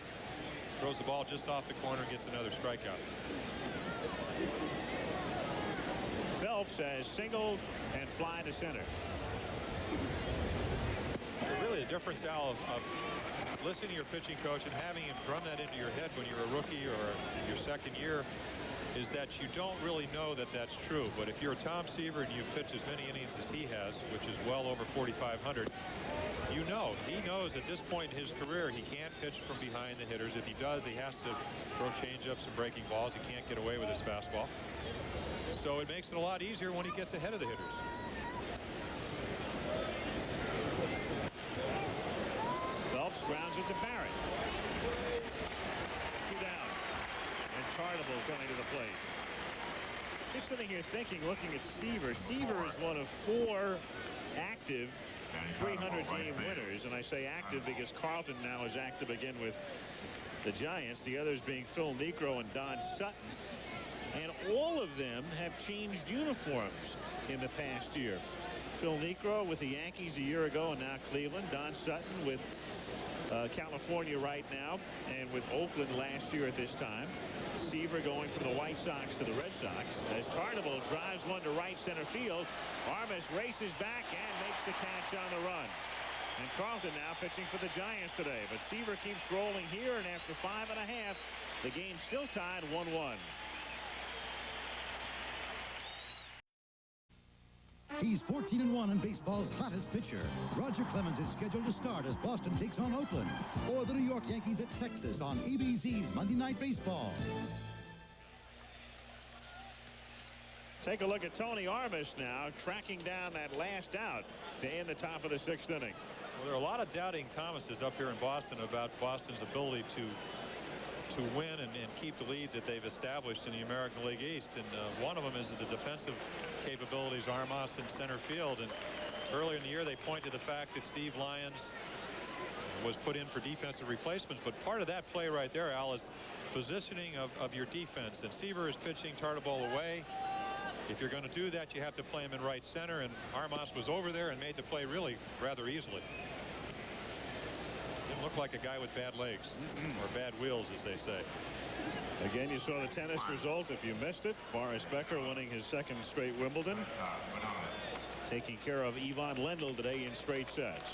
throws the ball just off the corner, and gets another strikeout. Phelps has singled and fly to center. Really a difference, Al, of listening to your pitching coach and having him drum that into your head when you're a rookie or your second year is that you don't really know that that's true. But if you're Tom Seaver and you've pitched as many innings as he has, which is well over 4,500, you know, he knows at this point in his career he can't pitch from behind the hitters. If he does, he has to throw changeups and breaking balls. He can't get away with his fastball. So it makes it a lot easier when he gets ahead of the hitters. Phelps grounds it to Barrett. 2 down. And Tarnable coming to the plate. Just sitting here thinking, looking at Seaver. Seaver is one of 4 active 300-game winners. And I say active because Carlton now is active again with the Giants. The others being Phil Niekro and Don Sutton. And all of them have changed uniforms in the past year. Phil Niekro with the Yankees a year ago and now Cleveland. Don Sutton with California right now and with Oakland last year at this time. Seaver going from the White Sox to the Red Sox as Tarnable drives one to right center field. Armis races back and makes the catch on the run. And Carlton now pitching for the Giants today. But Seaver keeps rolling here, and after 5 1/2, the game's still tied 1-1. He's 14-1 and baseball's hottest pitcher. Roger Clemens is scheduled to start as Boston takes on Oakland, or the New York Yankees at Texas on ABC's Monday Night Baseball. Take a look at Tony Armis now, tracking down that last out to end the top of the 6th inning. Well, there are a lot of doubting Thomases up here in Boston about Boston's ability to win and keep the lead that they've established in the American League East. And one of them is the defensive capabilities, Armas in center field. And earlier in the year, they point to the fact that Steve Lyons was put in for defensive replacements. But part of that play right there, Al, is positioning of your defense. And Seaver is pitching Tarnable away. If you're going to do that, you have to play him in right center. And Armas was over there and made the play really rather easily. Didn't look like a guy with bad legs or bad wheels, as they say. Again, you saw the tennis result. If you missed it, Boris Becker winning his 2nd straight Wimbledon, taking care of Ivan Lendl today in straight sets.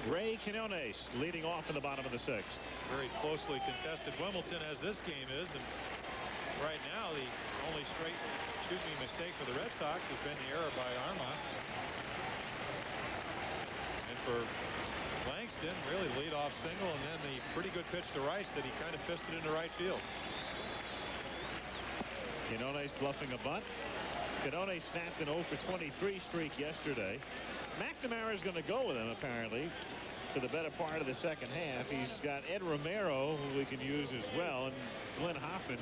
Ray Quinones leading off in the bottom of the 6th. Very closely contested Wimbledon as this game is, and right now the only mistake for the Red Sox has been the error by Armas. And for Langston, really lead-off single, and then the pretty good pitch to Rice that he kind of fisted into right field. Quinones bluffing a bunt. Quinones snapped an 0 for 23 streak yesterday. McNamara is going to go with him apparently for the better part of the 2nd half. He's got Ed Romero, who we can use as well, and Glenn Hoffman,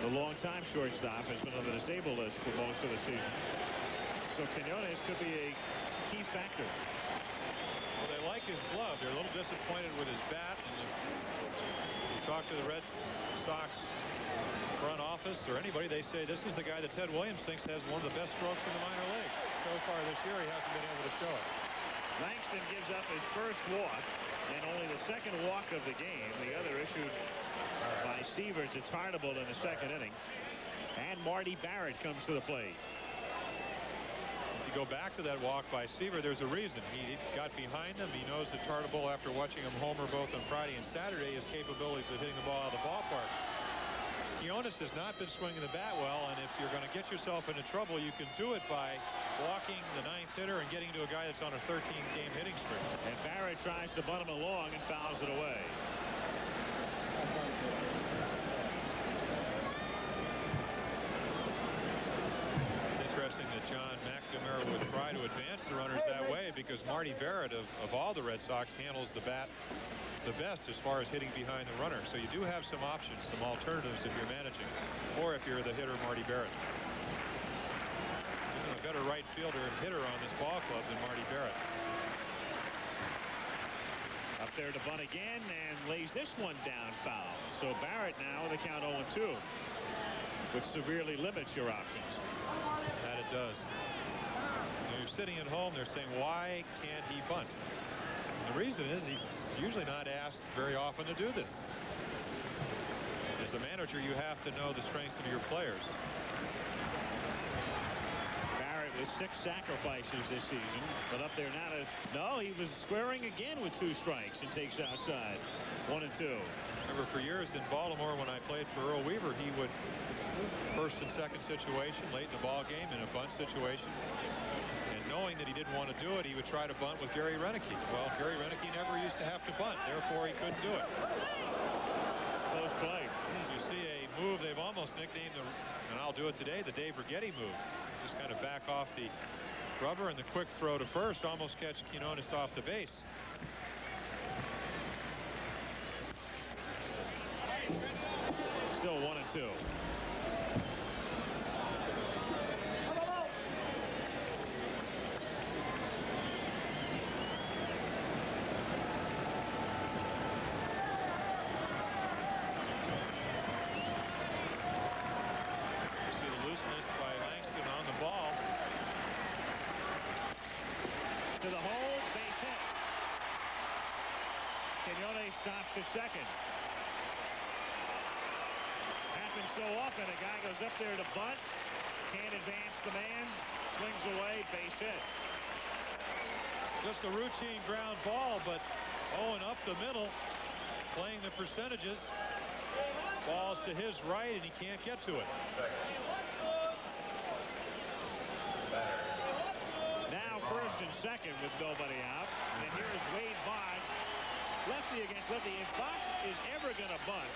the longtime shortstop, has been on the disabled list for most of the season. So Quinones could be a key factor. Well, they like his glove. They're a little disappointed with his bat. And you talk to the Red Sox front office. office or anybody, they say this is the guy that Ted Williams thinks has one of the best strokes in the minor leagues. So far this year, he hasn't been able to show it. Langston gives up his first walk and only the second walk of the game. The other issued by Seaver to Tarnable in the second inning. And Marty Barrett comes to the plate. If you go back to that walk by Seaver, there's a reason. He got behind him. He knows that Tarnable, after watching him homer both on Friday and Saturday, his capabilities of hitting the ball out of the ballpark. Quinones has not been swinging the bat well, and if you're going to get yourself into trouble, you can do it by walking the ninth hitter and getting to a guy that's on a 13-game hitting streak. And Barrett tries to bunt him along and fouls it away. Interesting that John McNamara would try to advance the runners that way, because Marty Barrett of all the Red Sox handles the bat the best as far as hitting behind the runner. So you do have some options, some alternatives if you're managing, or if you're the hitter Marty Barrett. Isn't a better right fielder and hitter on this ball club than Marty Barrett. Up there to bunt again and lays this one down foul. So Barrett now with a count 0-2, which severely limits your options. That it does. When you're sitting at home, they're saying, why can't he bunt? And the reason is he's usually not asked very often to do this. As a manager, you have to know the strengths of your players. Barrett with 6 sacrifices this season, but up there now to, no, he was squaring again with 2 strikes and takes outside. 1-2. Remember, for years in Baltimore when I played for Earl Weaver, he would first and second situation late in the ball game in a bunt situation, and knowing that he didn't want to do it, he would try to bunt with Gary Renicky. Well, Gary Renicky never used to have to bunt, therefore he couldn't do it. Close play. You see a move they've almost nicknamed, and I'll do it today, the Dave Rigetti move. Just kind of back off the rubber, and the quick throw to first almost catch Quinones off the base. Still 1-2. Stops at second. Happens so often. A guy goes up there to bunt, can't advance the man, swings away, base hit. Just a routine ground ball, but Owen up the middle, playing the percentages. Ball's to his right, and he can't get to it. Now first and second with nobody out, and here's Wade Boggs. Lefty against lefty. If Boggs is ever going to bunt,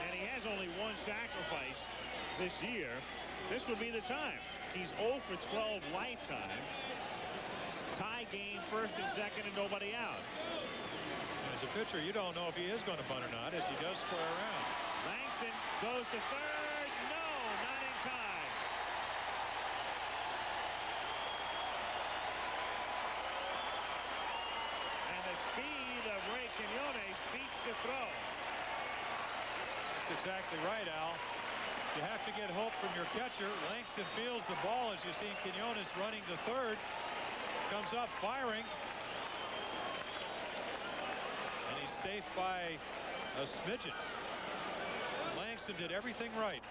and he has only 1 sacrifice this year, this would be the time. He's 0 for 12 lifetime. Tie game, first and second, and nobody out. As a pitcher, you don't know if he is going to bunt or not, as he does square around. Langston goes to third. No, not in time. And the speed of Ray Quinones beats the throw. That's exactly right, Al. You have to get hope from your catcher. Langston fields the ball, as you see Quinones running to third. Comes up firing. And he's safe by a smidgen. Langston did everything right.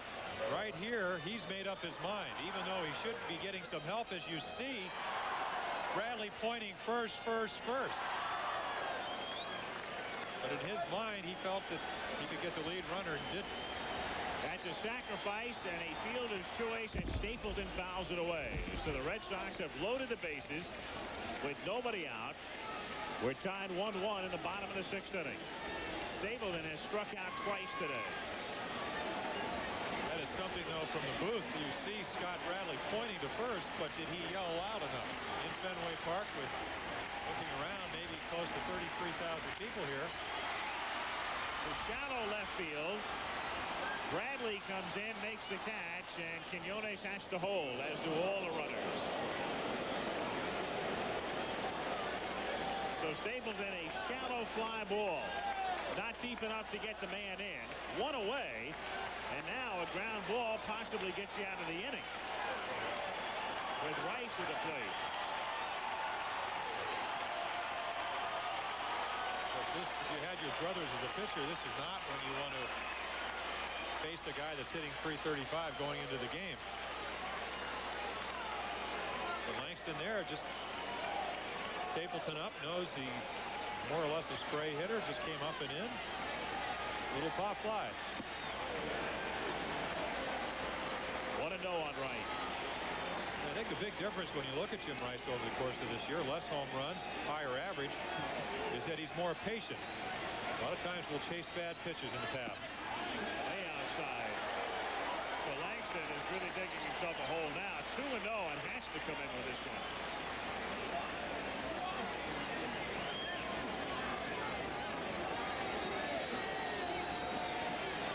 Right here, he's made up his mind, even though he should be getting some help, as you see. Bradley pointing first. But in his mind, he felt that he could get the lead runner and didn't. That's a sacrifice and a fielder's choice, and Stapleton fouls it away. So the Red Sox have loaded the bases with nobody out. We're tied 1-1 in the bottom of the 6th inning. Stapleton has struck out twice today. That is something, though, from the booth. You see Scott Bradley pointing to first, but did he yell loud enough? In Fenway Park, with looking around, maybe close to 33,000 people here. To shallow left field. Bradley comes in, makes the catch, and Quinones has to hold, as do all the runners. So Stapleton, a shallow fly ball. Not deep enough to get the man in. One away, And now a ground ball possibly gets you out of the inning. With Rice at the plate. If you had your brothers as a pitcher, this is not when you want to face a guy that's hitting .335 going into the game. But Langston there, just Stapleton up, knows he's more or less a spray hitter, just came up and in. Little pop fly. 1-0 on Rice. I think the big difference when you look at Jim Rice over the course of this year, less home runs, higher average, is that he's more patient. A lot of times we'll chase bad pitches in the past. Way outside. So Langston is really digging himself a hole now. 2-0 and has to come in with this one.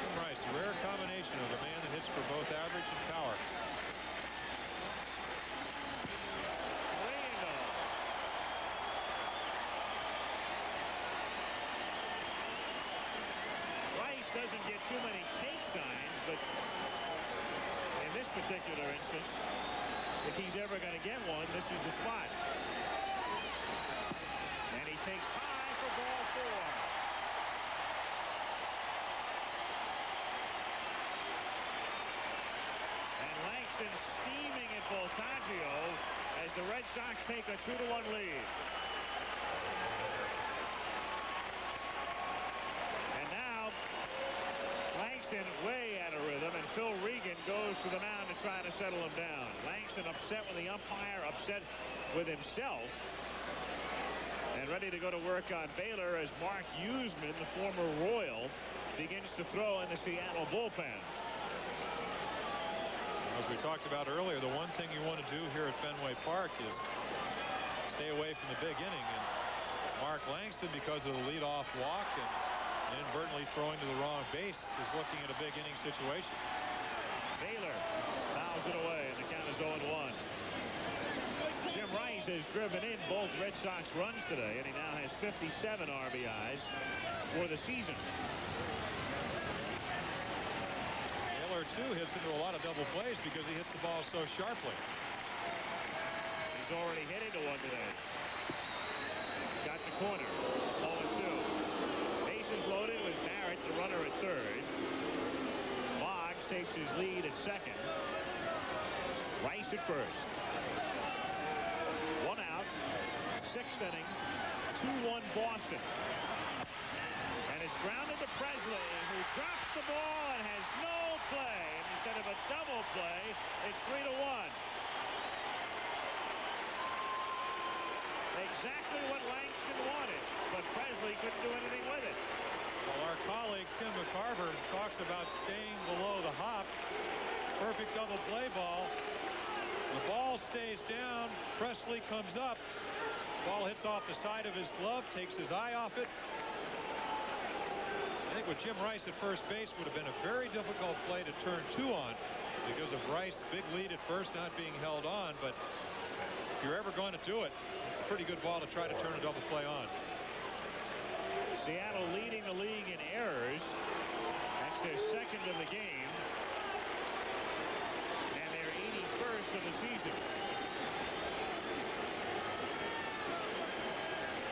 Jim Rice, a rare combination of a man that hits for both average and power. Doesn't get too many case signs, but in this particular instance, if he's ever going to get one, this is the spot. And he takes high for ball 4. And Langston steaming at Voltaggio as the Red Sox take a 2-1 lead. Way out of rhythm, and Phil Regan goes to the mound to try to settle him down. Langston upset with the umpire, upset with himself, and ready to go to work on Baylor as Mark Usman, the former Royal, begins to throw in the Seattle bullpen. As we talked about earlier, the one thing you want to do here at Fenway Park is stay away from the big inning. And Mark Langston, because of the leadoff walk and inadvertently throwing to the wrong base, is looking at a big inning situation. Baylor fouls it away, and the count is 0-1. Jim Rice has driven in both Red Sox runs today, and he now has 57 RBIs for the season. Baylor, too, hits into a lot of double plays because he hits the ball so sharply. He's already hit into one today. Got the corner. 0-2. Loaded with Barrett, the runner at third. Boggs takes his lead at second. Rice at first. 1 out. 6th inning. 2-1 Boston. And it's grounded to Presley, who drops the ball and has no play. And instead of a double play, it's 3-1. Exactly what Langston wanted, but Presley couldn't do anything with it. Well, our colleague Tim McCarver talks about staying below the hop. Perfect double play ball. The ball stays down. Presley comes up. Ball hits off the side of his glove, takes his eye off it. I think with Jim Rice at first base would have been a very difficult play to turn 2 on because of Rice's big lead at first not being held on. But if you're ever going to do it, it's a pretty good ball to try to turn a double play on. Seattle leading the league in errors. That's their second of the game. And their 81st of the season.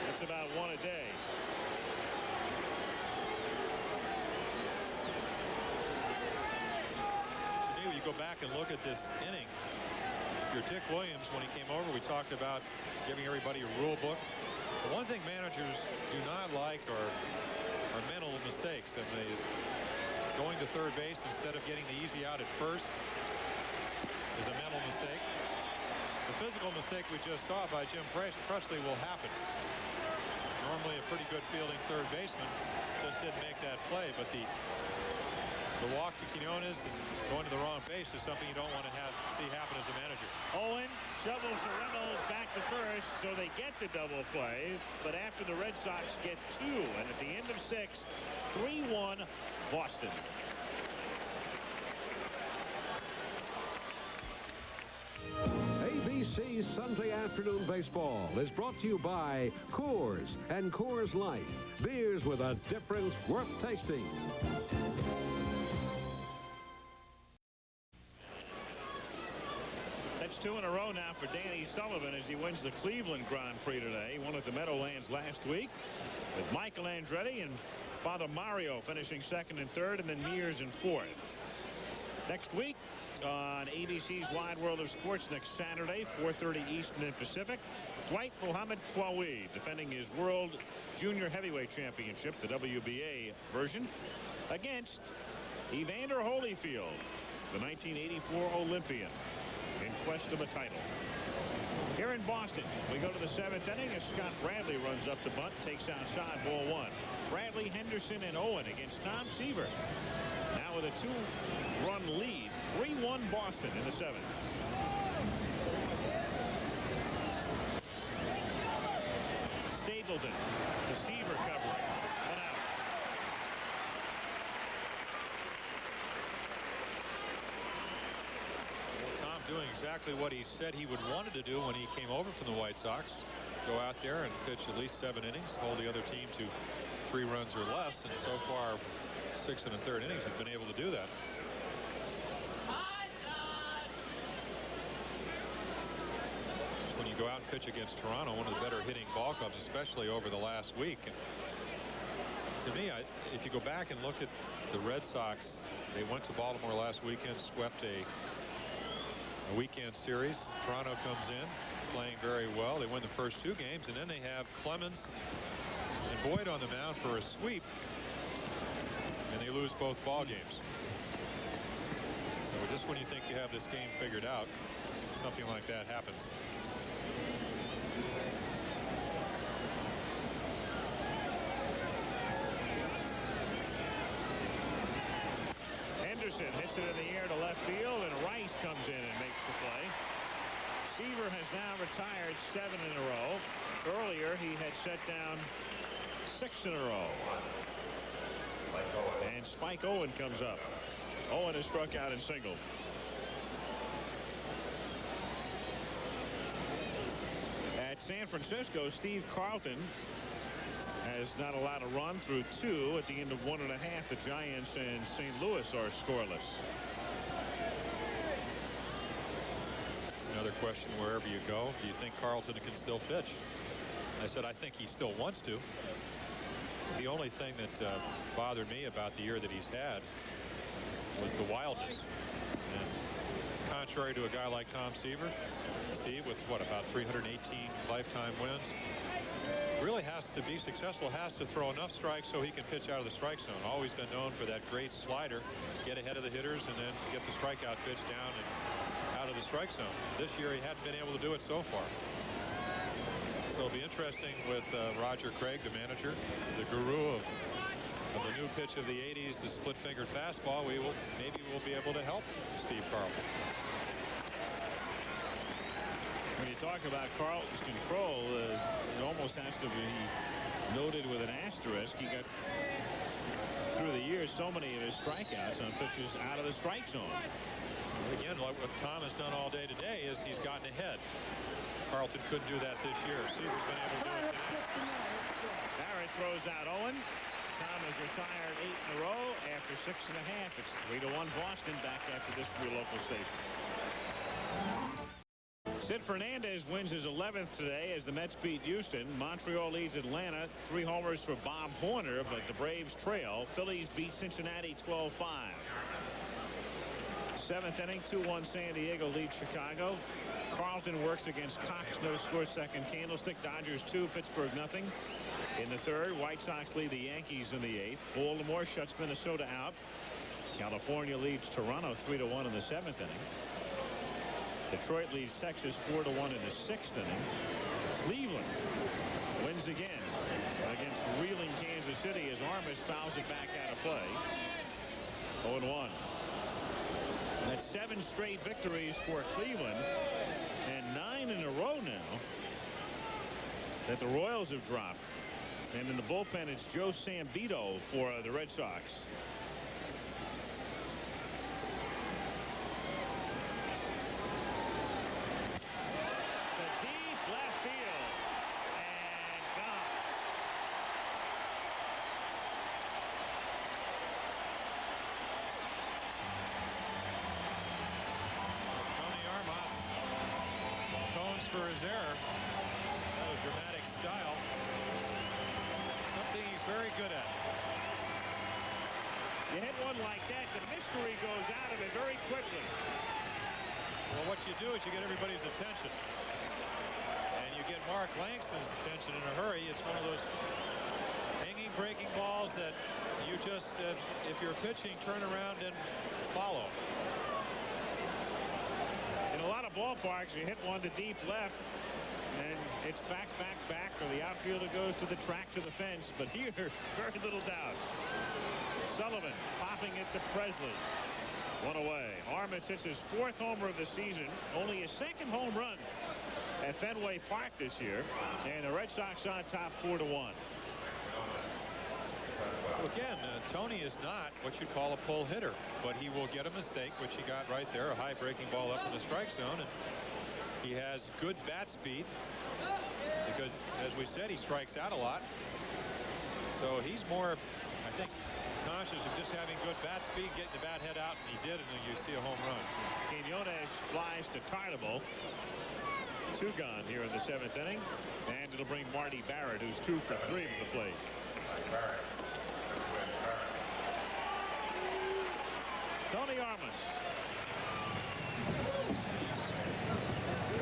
That's about 1 a day. To me, when you go back and look at this inning, if you're Dick Williams, when he came over, we talked about giving everybody a rule book. The one thing managers do not like are mental mistakes, and going to third base instead of getting the easy out at first is a mental mistake. The physical mistake we just saw by Jim Presley will happen. Normally a pretty good fielding third baseman, just didn't make that play, but the walk to Quinones and going to the wrong base is something you don't want to see happen as a manager. Owen shovels the Reynolds back to first, so they get the double play. But after the Red Sox get 2, and at the end of 6, 3-1 Boston. ABC's Sunday Afternoon Baseball is brought to you by Coors and Coors Light. Beers with a difference worth tasting. 2 in a row now for Danny Sullivan as he wins the Cleveland Grand Prix today. He won at the Meadowlands last week with Michael Andretti and Father Mario finishing 2nd and 3rd, and then Mears in 4th. Next week on ABC's Wide World of Sports next Saturday, 4:30 Eastern and Pacific, Dwight Muhammad Qawi defending his World Junior Heavyweight Championship, the WBA version, against Evander Holyfield, the 1984 Olympian, in quest of a title. Here in Boston, we go to the 7th inning as Scott Bradley runs up to bunt, takes outside, ball 1. Bradley, Henderson, and Owen against Tom Seaver. Now with a 2-run lead, 3-1 Boston in the 7th. Stapleton to Seaver covering. 1 out. Tom doing exactly what he said he wanted to do when he came over from the White Sox. Go out there and pitch at least 7 innings, hold the other team to 3 runs or less, and so far 6 1/3 innings he's been able to do that. Just when you go out and pitch against Toronto, one of the better hitting ball clubs, especially over the last week. And to me, if you go back and look at the Red Sox, they went to Baltimore last weekend, swept a weekend series. Toronto comes in playing very well. They win the first 2 games, and then they have Clemens and Boyd on the mound for a sweep, and they lose both ball games. So just when you think you have this game figured out, something like that happens. Henderson hits it in the air to left field, and Rice comes in and makes the play. Seaver has now retired 7 in a row. Earlier, he had set down 6 in a row. And Spike Owen comes up. Owen has struck out and singled. At San Francisco, Steve Carlton has not allowed a run through 2. At the end of 1.5, the Giants and St. Louis are scoreless. Another question wherever you go. Do you think Carlton can still pitch? I said I think he still wants to. The only thing that bothered me about the year that he's had was the wildness. And contrary to a guy like Tom Seaver, Steve, with what, about 318 lifetime wins, really has to be successful, has to throw enough strikes so he can pitch out of the strike zone. Always been known for that great slider, get ahead of the hitters and then get the strikeout pitch down and out of the strike zone. This year he hadn't been able to do it so far. So it'll be interesting with Roger Craig, the manager, the guru of the new pitch of the 80s, the split-fingered fastball. Maybe we'll be able to help Steve Carlton. When you talk about Carlton's control, it almost has to be noted with an asterisk. He got, through the years, so many of his strikeouts on pitches out of the strike zone. Again, like what Tom has done all day today is he's gotten ahead. Carlton couldn't do that this year. Seaver's been able to do it today. Barrett throws out Owen. Tom has retired 8 in a row after 6.5. It's 3-1 Boston back after this for your local station. Sid Fernandez wins his 11th today as the Mets beat Houston. Montreal leads Atlanta. 3 homers for Bob Horner, but the Braves trail. Phillies beat Cincinnati 12-5. 7th inning, 2-1 San Diego leads Chicago. Carlton works against Cox, no score, second candlestick. Dodgers 2, Pittsburgh nothing. In the 3rd, White Sox lead the Yankees in the 8th. Baltimore shuts Minnesota out. California leads Toronto 3-1 in the 7th inning. Detroit leads Texas 4-1 in the 6th inning. Cleveland wins again against reeling Kansas City as Armas fouls it back out of play. 0-1. That's 7 straight victories for Cleveland, and 9 in a row now that the Royals have dropped. And in the bullpen, it's Joe Sambito for the Red Sox. To deep left field, and gone. Tony Armas runner's error. That was dramatic style. Something he's very good at. You hit one like that, the mystery goes out of it very quickly. Well, what you do is you get everybody's attention. And you get Mark Langston's attention in a hurry. It's one of those hanging, breaking balls that you just, if you're pitching, turn around and follow. In a lot of ballparks, you hit one to deep left, and it's back, or the outfielder goes to the track to the fence. But here, very little doubt. Sullivan popping it to Presley. One away. Armas hits his 4th homer of the season. Only his 2nd home run at Fenway Park this year. And the Red Sox on top 4-1. Well, again, Tony is not what you call a pull hitter, but he will get a mistake, which he got right there, a high breaking ball up in the strike zone. And he has good bat speed because, as we said, he strikes out a lot. So he's more, I think, conscious of just having good bat speed, getting the bat head out, and he did, and then you see a home run. Quinones flies to Tartable. 2 gone here in the 7th inning, and it'll bring Marty Barrett, who's 2 for 3 to the plate. Tony Armas.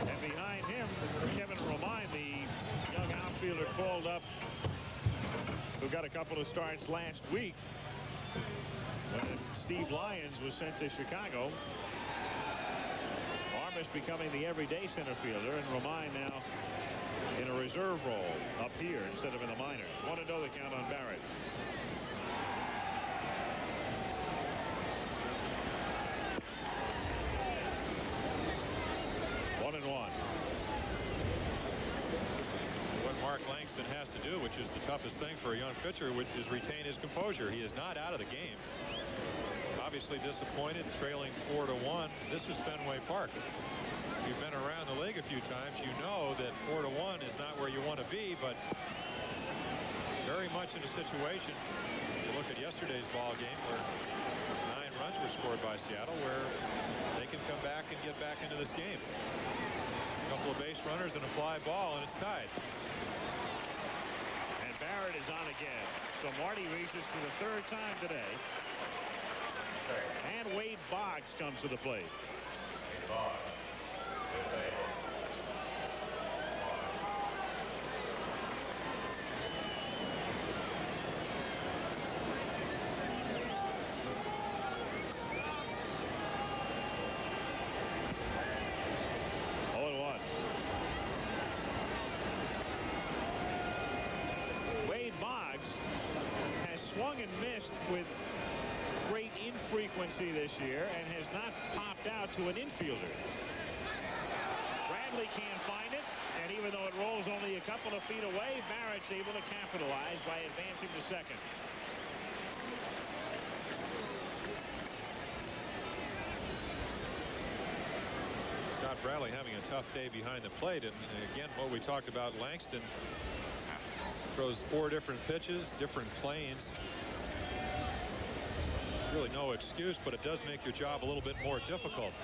And behind him, Kevin Romine, the young outfielder called up, who got a couple of starts last week when Steve Lyons was sent to Chicago. Armas becoming the everyday center fielder, and Romine now in a reserve role up here instead of in the minors. 1-0 the count on Barrett. What Mark Langston has to do, which is the toughest thing for a young pitcher, which is retain his composure. He is not out of the game. Obviously disappointed, trailing 4-1. This is Fenway Park. If you've been around the league a few times, you know that 4-1 is not where you want to be, but very much in a situation. You look at yesterday's ball game where 9 runs were scored by Seattle, where they can come back and get back into this game. A couple of base runners and a fly ball, and it's tied. And Barrett is on again. So Marty reaches for the 3rd time today. And Wade Boggs comes to the plate. Wade Boggs has swung and missed with great infrequency this year and has not popped out to an infielder. Bradley can't find it, and even though it rolls only a couple of feet away, Barrett's able to capitalize by advancing to second. Scott Bradley having a tough day behind the plate, and again, what we talked about, Langston throws 4 different pitches, different planes. Really no excuse, but it does make your job a little bit more difficult.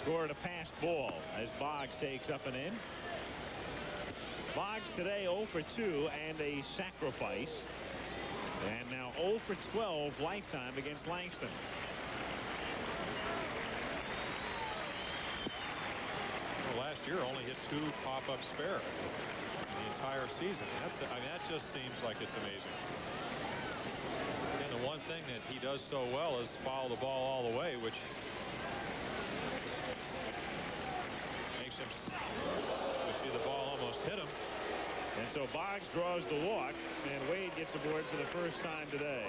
Scored a passed ball as Boggs takes up and in. Boggs today 0 for 2 and a sacrifice. And now 0 for 12 lifetime against Langston. Well, last year only hit 2 pop-up spare the entire season. I mean, that just seems like it's amazing. And the one thing that he does so well is follow the ball all the way, which makes him, we see the ball almost hit him. And so Boggs draws the walk, and Wade gets aboard for the first time today.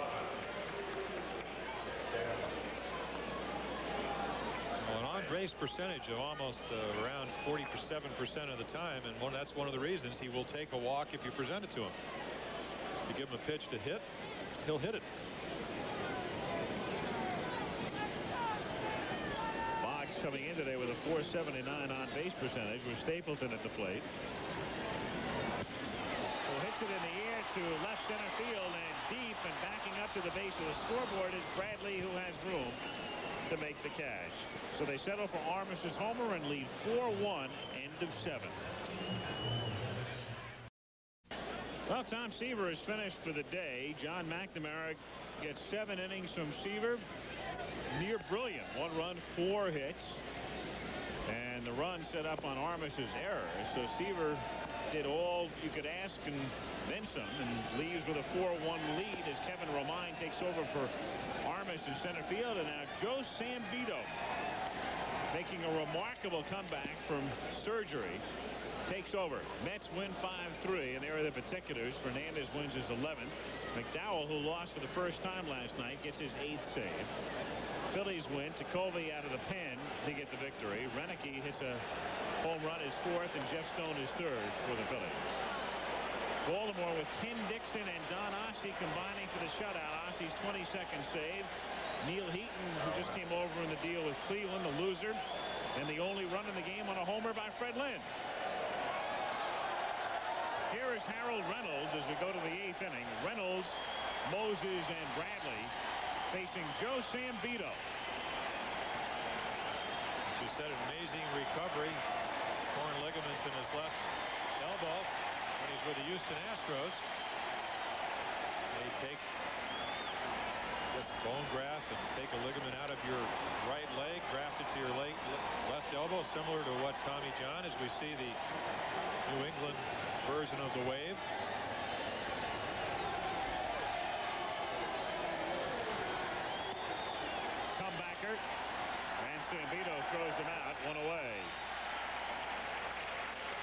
Well, an on-base percentage of almost around 47% of the time, and that's one of the reasons he will take a walk if you present it to him. If you give him a pitch to hit, he'll hit it. Boggs coming in today with a .479 on-base percentage with Stapleton at the plate. Hits it in the air to left center field and deep, and backing up to the base of the scoreboard is Bradley, who has room. to make the catch. So they settle for Armis's homer and lead 4-1, end of 7. Well, Tom Seaver is finished for the day. John McNamara gets 7 innings from Seaver. Near brilliant. 1 run, 4 hits. And the run set up on Armis's error. So Seaver did all you could ask and then some, and leaves with a 4-1 lead as Kevin Romine takes over for Armis in center field. And now Joe Sambito, making a remarkable comeback from surgery, takes over. Mets win 5-3, and there are the particulars. Fernandez wins his 11th. McDowell, who lost for the first time last night, gets his 8th save. Phillies win. Ticovey out of the pen to get the victory. Renicky hits a home run, his 4th, and Jeff Stone his 3rd for the Phillies. Baltimore with Ken Dixon and Don Ossie combining for the shutout. Ossie's 22nd save. Neil Heaton, who just came over in the deal with Cleveland, the loser, and the only run in the game on a homer by Fred Lynn. Here is Harold Reynolds as we go to the 8th inning. Reynolds, Moses, and Bradley facing Joe Sambito. She said an amazing recovery. Torn ligaments in his left elbow when he's with the Houston Astros. They take this bone graft and take a ligament out of your right leg, graft it to your left elbow, similar to what Tommy John, as we see the New England version of the wave. Comebacker, and Sambito throws him out, 1 away.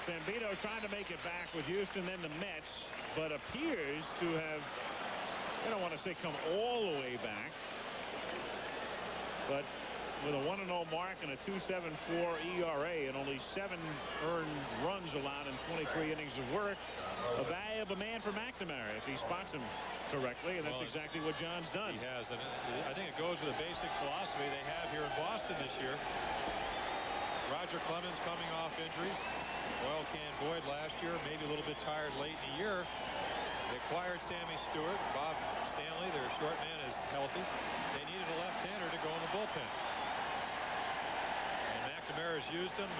Sambito trying to make it back with Houston, then the Mets, but appears to have, I don't want to say come all the way back, but with a 1-0 mark and a 2.74 ERA and only 7 earned runs allowed in 23 innings of work, a valuable man for McNamara if he spots him correctly, and that's exactly what John's done. He has, and I think it goes with the basic philosophy they have here in Boston this year. Roger Clemens coming off injuries. Oil Can Boyd last year, maybe a little bit tired late in the year. They acquired Sammy Stewart. Bob Stanley, their short man, is healthy. They needed a left-hander to go in the bullpen. McNamara's used him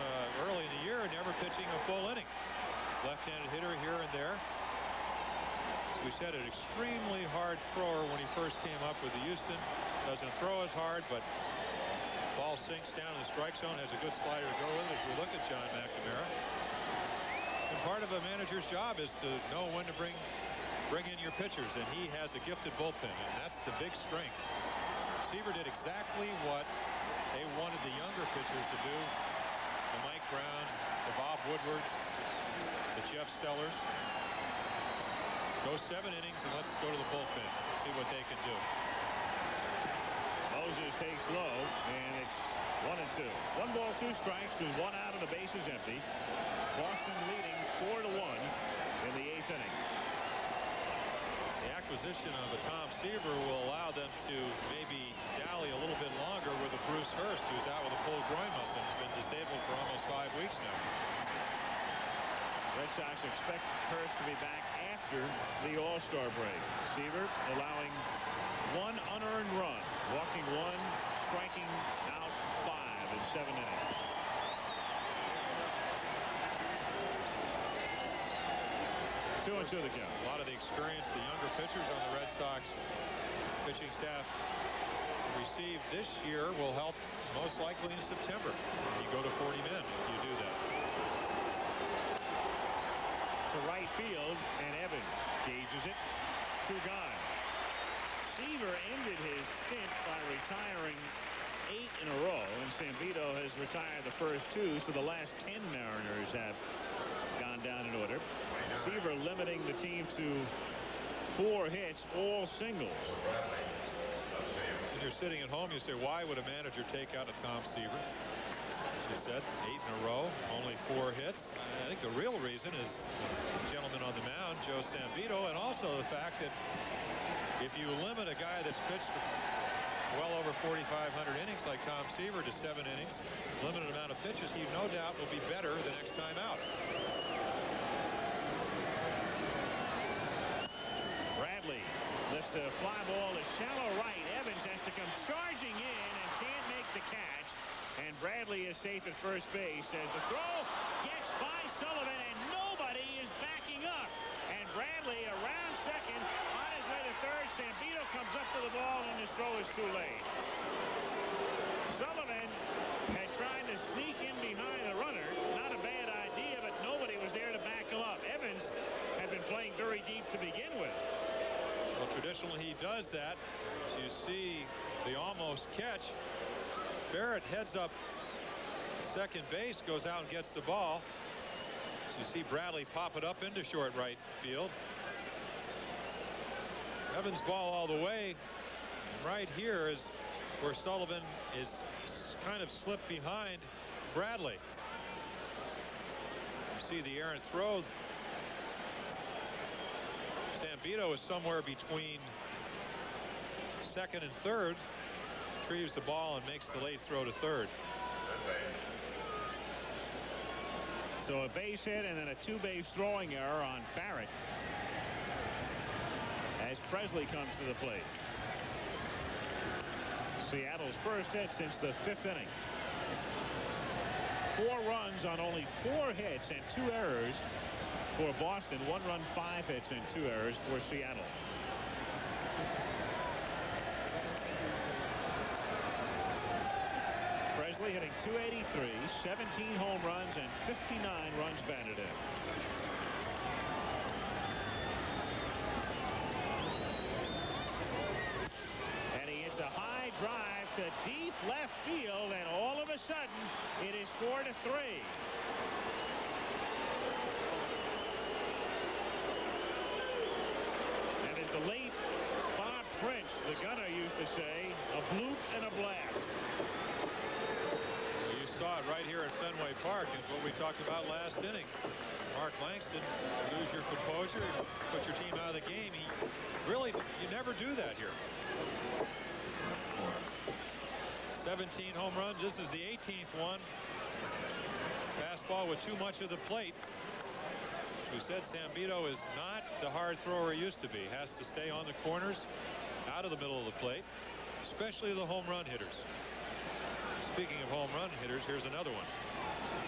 early in the year, never pitching a full inning. Left-handed hitter here and there. As we said, an extremely hard thrower when he first came up with the Houston. Doesn't throw as hard, but ball sinks down in the strike zone, has a good slider to go with it as we look at John McNamara. And part of a manager's job is to know when to bring in your pitchers, and he has a gifted bullpen, and that's the big strength. Seaver did exactly what they wanted the younger pitchers to do. The Mike Browns, the Bob Woodwards, the Jeff Sellers. Go 7 innings and let's go to the bullpen. See what they can do. Moses takes low, and it's 1-2. 1 ball, 2 strikes with 1 out and the bases empty. Boston leading 4-1 in the 8th inning. The acquisition of a Tom Seaver will allow them to maybe dally a little bit longer with a Bruce Hurst, who's out with a pulled groin muscle and has been disabled for almost 5 weeks now. Red Sox expect Hurst to be back after the All-Star break. Seaver allowing 1 unearned run, walking 1, striking out 5 in 7 innings. Two and 2 to go. A lot of the experience the younger pitchers on the Red Sox pitching staff received this year will help most likely in September. You go to 40 men if you do that. To right field, and Evans gauges it. 2 gone. Seaver ended his stint by retiring 8 in a row, and Sambito has retired the first 2, so the last 10 Mariners have gone down in order. Seaver limiting the team to 4 hits, all singles. When you're sitting at home, you say, why would a manager take out a Tom Seaver? As you said, 8 in a row, only 4 hits. I think the real reason is the gentleman on the mound, Joe Sambito, and also the fact that if you limit a guy that's pitched well over 4,500 innings like Tom Seaver to 7 innings, limited amount of pitches, he no doubt will be better the next time out. Bradley lifts a fly ball to shallow right. Evans has to come charging in and can't make Bradley is safe at first base as the throw gets by Sullivan, and nobody is backing up. And Bradley around second, on his way to third. Sambito comes up to the ball, and his throw is too late. Sullivan had tried to sneak in behind the runner. Not a bad idea, but nobody was there to back him up. Evans had been playing very deep to begin with. Well, traditionally he does that. As you see the almost catch. Barrett heads up second base, goes out and gets the ball. So you see Bradley pop it up into short right field. Evans' ball all the way. Right here is where Sullivan is kind of slipped behind Bradley. You see the errant throw. Sambito is somewhere between second and third. Retrieves the ball and makes the late throw to third. So a base hit and then a two-base throwing error on Barrett as Presley comes to the plate. Seattle's first hit since the fifth inning. 4 runs on only 4 hits and 2 errors for Boston. 1 run, 5 hits and 2 errors for Seattle. Presley hitting .283, 17 home runs and 59 runs batted in. And he hits a high drive to deep left field, and all of a sudden it is 4-3. And as the late Bob Prince, the gunner, used to say, a bloop and a blast. You saw it right here at Fenway Park, and what we talked about last inning. Mark Langston, lose your composure, put your team out of the game. You never do that here. 17 home runs. This is the 18th one. Fastball with too much of the plate. As we said, Sambito is not the hard thrower he used to be. Has to stay on the corners, out of the middle of the plate, especially the home run hitters. Speaking of home run hitters, here's another one.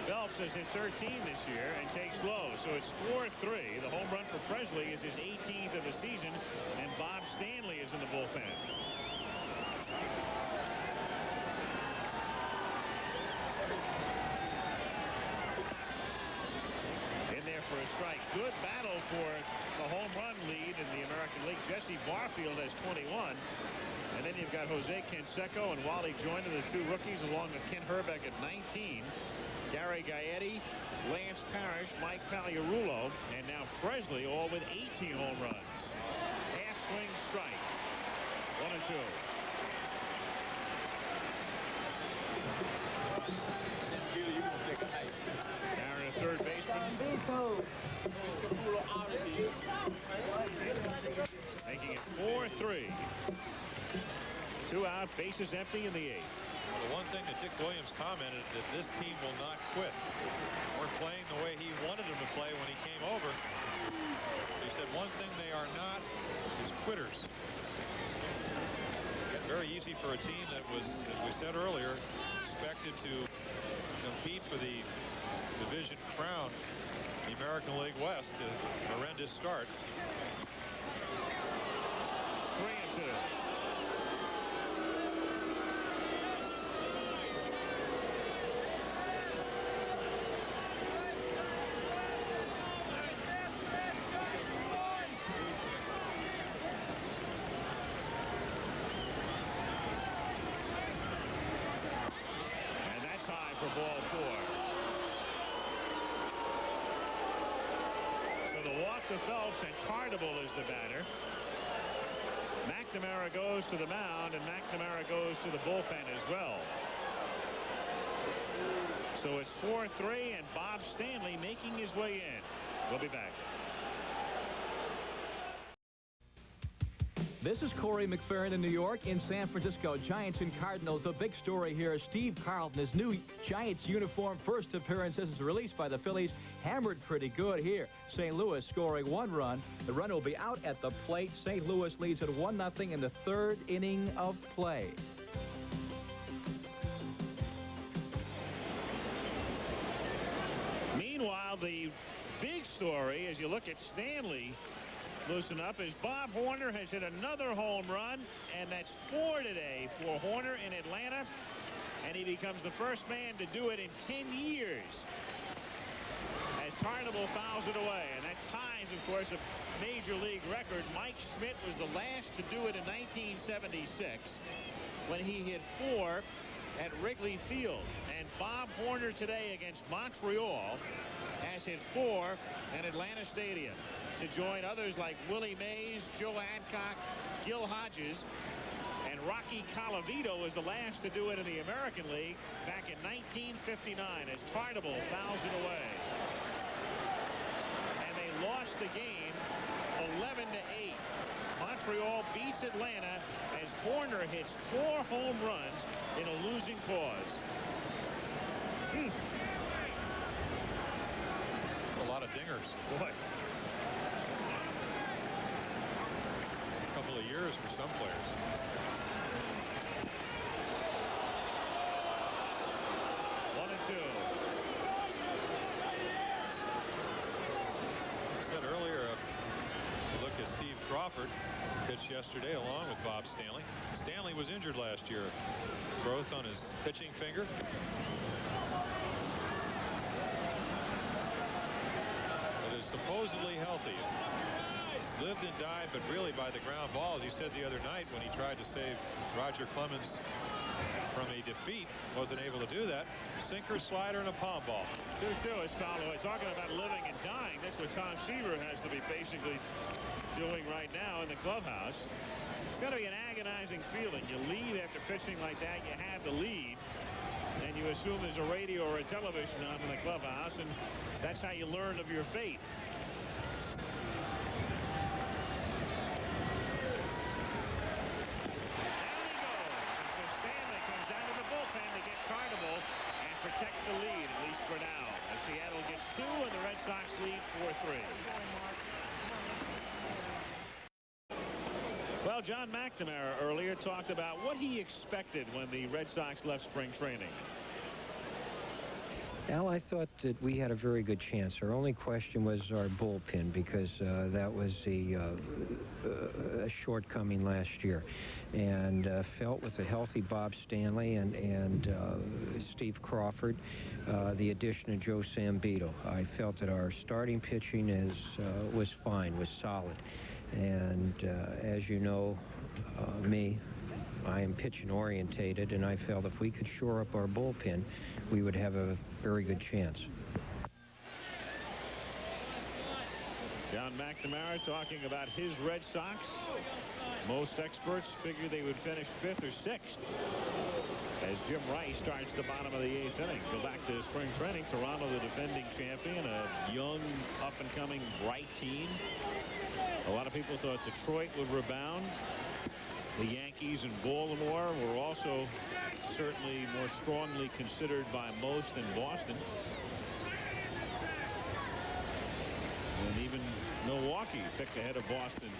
Phelps has hit 13 this year and takes low, so it's 4-3. The home run for Presley is his 18th of the season, and Bob Stanley is in the bullpen. In there for a strike. Good battle for the home run lead in the American League. Jesse Barfield has 21. And then you've got Jose Canseco and Wally Joyner, the 2 rookies, along with Ken Herbeck at 19. Gary Gaetti, Lance Parrish, Mike Pagliarulo, and now Presley, all with 18 home runs. Half swing strike. 1-2. Aaron, a third baseman. Making it 4-3. 2 out, bases empty in the 8th. The one thing that Dick Williams commented that this team will not quit. We're playing the way he wanted them to play when he came over. He said one thing they are not is quitters. Very easy for a team that was, as we said earlier, expected to compete for the division crown, the American League West. A horrendous start. 3-2. Ball 4. So the walk to Phelps, and Tardable is the batter. McNamara goes to the mound, and McNamara goes to the bullpen as well. So it's 4-3, and Bob Stanley making his way in. We'll be back. This is Corey McFerrin in New York. In San Francisco, Giants and Cardinals. The big story here is Steve Carlton. His new Giants uniform, first appearance is released by the Phillies. Hammered pretty good here. St. Louis scoring 1 run. The run will be out at the plate. St. Louis leads at 1-0 in the 3rd inning of play. The big story as you look at Stanley loosen up is Bob Horner has hit another home run, and that's 4 today for Horner in Atlanta, and he becomes the first man to do it in 10 years as Tarnable fouls it away, and that ties, of course, a major league record. Mike Schmidt was the last to do it in 1976 when he hit 4 at Wrigley Field, and Bob Horner today against Montreal has hit 4 at Atlanta Stadium to join others like Willie Mays, Joe Adcock, Gil Hodges, and Rocky Colavito was the last to do it in the American League back in 1959 as Tarnable fouls it away. And they lost the game 11-8. Montreal beats Atlanta as Horner hits 4 home runs in a losing cause. It's a lot of dingers. Boy. A couple of years for some players. One and two. I said earlier, look at Steve Crawford, pitched yesterday along with Bob Stanley. Stanley was injured last year. Growth on his pitching finger. But is supposedly healthy. He's lived and died, but really by the ground balls. He said the other night when he tried to save Roger Clemens from a defeat, wasn't able to do that. Sinker, slider, and a palm ball. 2-2 is fouled away. Talking about living and dying, that's what Tom Seaver has to be basically doing right now in the clubhouse. It's got to be an agonizing feeling. You lead after pitching like that. You have the lead, and you assume there's a radio or a television on in the clubhouse, and that's how you learn of your fate. Protect the lead, at least for now, as Seattle gets 2 and the Red Sox lead 4-3. Well, John McNamara earlier talked about what he expected when the Red Sox left spring training. Al, I thought that we had a very good chance. Our only question was our bullpen, because that was a shortcoming last year. And felt with a healthy Bob Stanley and Steve Crawford, the addition of Joe Sambito, I felt that our starting pitching was fine, was solid. And as you know, I am pitching orientated, and I felt if we could shore up our bullpen, we would have a very good chance. John McNamara talking about his Red Sox. Most experts figure they would finish 5th or 6th. As Jim Rice starts the bottom of the 8th inning. Go back to spring training. Toronto, the defending champion, a young, up-and-coming, bright team. A lot of people thought Detroit would rebound. The Yankees and Baltimore were also certainly more strongly considered by most than Boston. And even Milwaukee picked ahead of Boston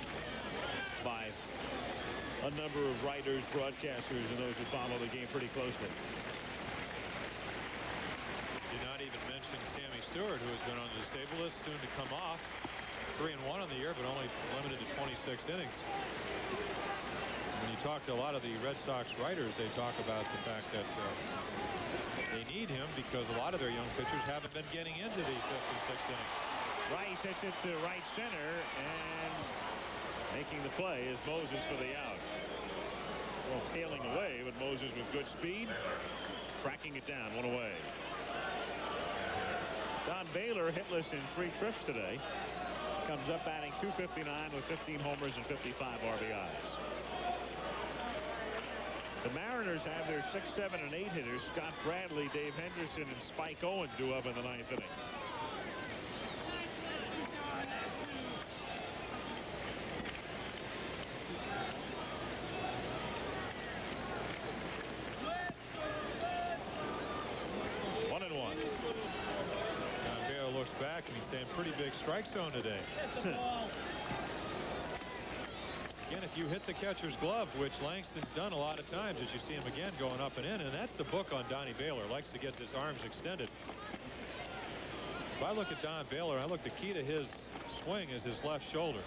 by a number of writers, broadcasters, and those who follow the game pretty closely. Did not even mention Sammy Stewart, who has been on the disabled list, soon to come off. 3-1 on the year, but only limited to 26 innings. When you talk to a lot of the Red Sox writers, they talk about the fact that they need him because a lot of their young pitchers haven't been getting into the 5th and 6th innings. Rice hits it to right center, and making the play is Moses for the out. Well, tailing away, but Moses with good speed, tracking it down, 1 away. Don Baylor hitless in 3 trips today. Comes up batting .259 with 15 homers and 55 RBIs. The Mariners have their 6, 7, and 8 hitters. Scott Bradley, Dave Henderson, and Spike Owen due up in the 9th inning. Back, and he's saying pretty big strike zone today. Again, if you hit the catcher's glove, which Langston's done a lot of times, as you see him again going up and in, and that's the book on Donnie Baylor. Likes to get his arms extended. If I look at Don Baylor, I look, the key to his swing is his left shoulder.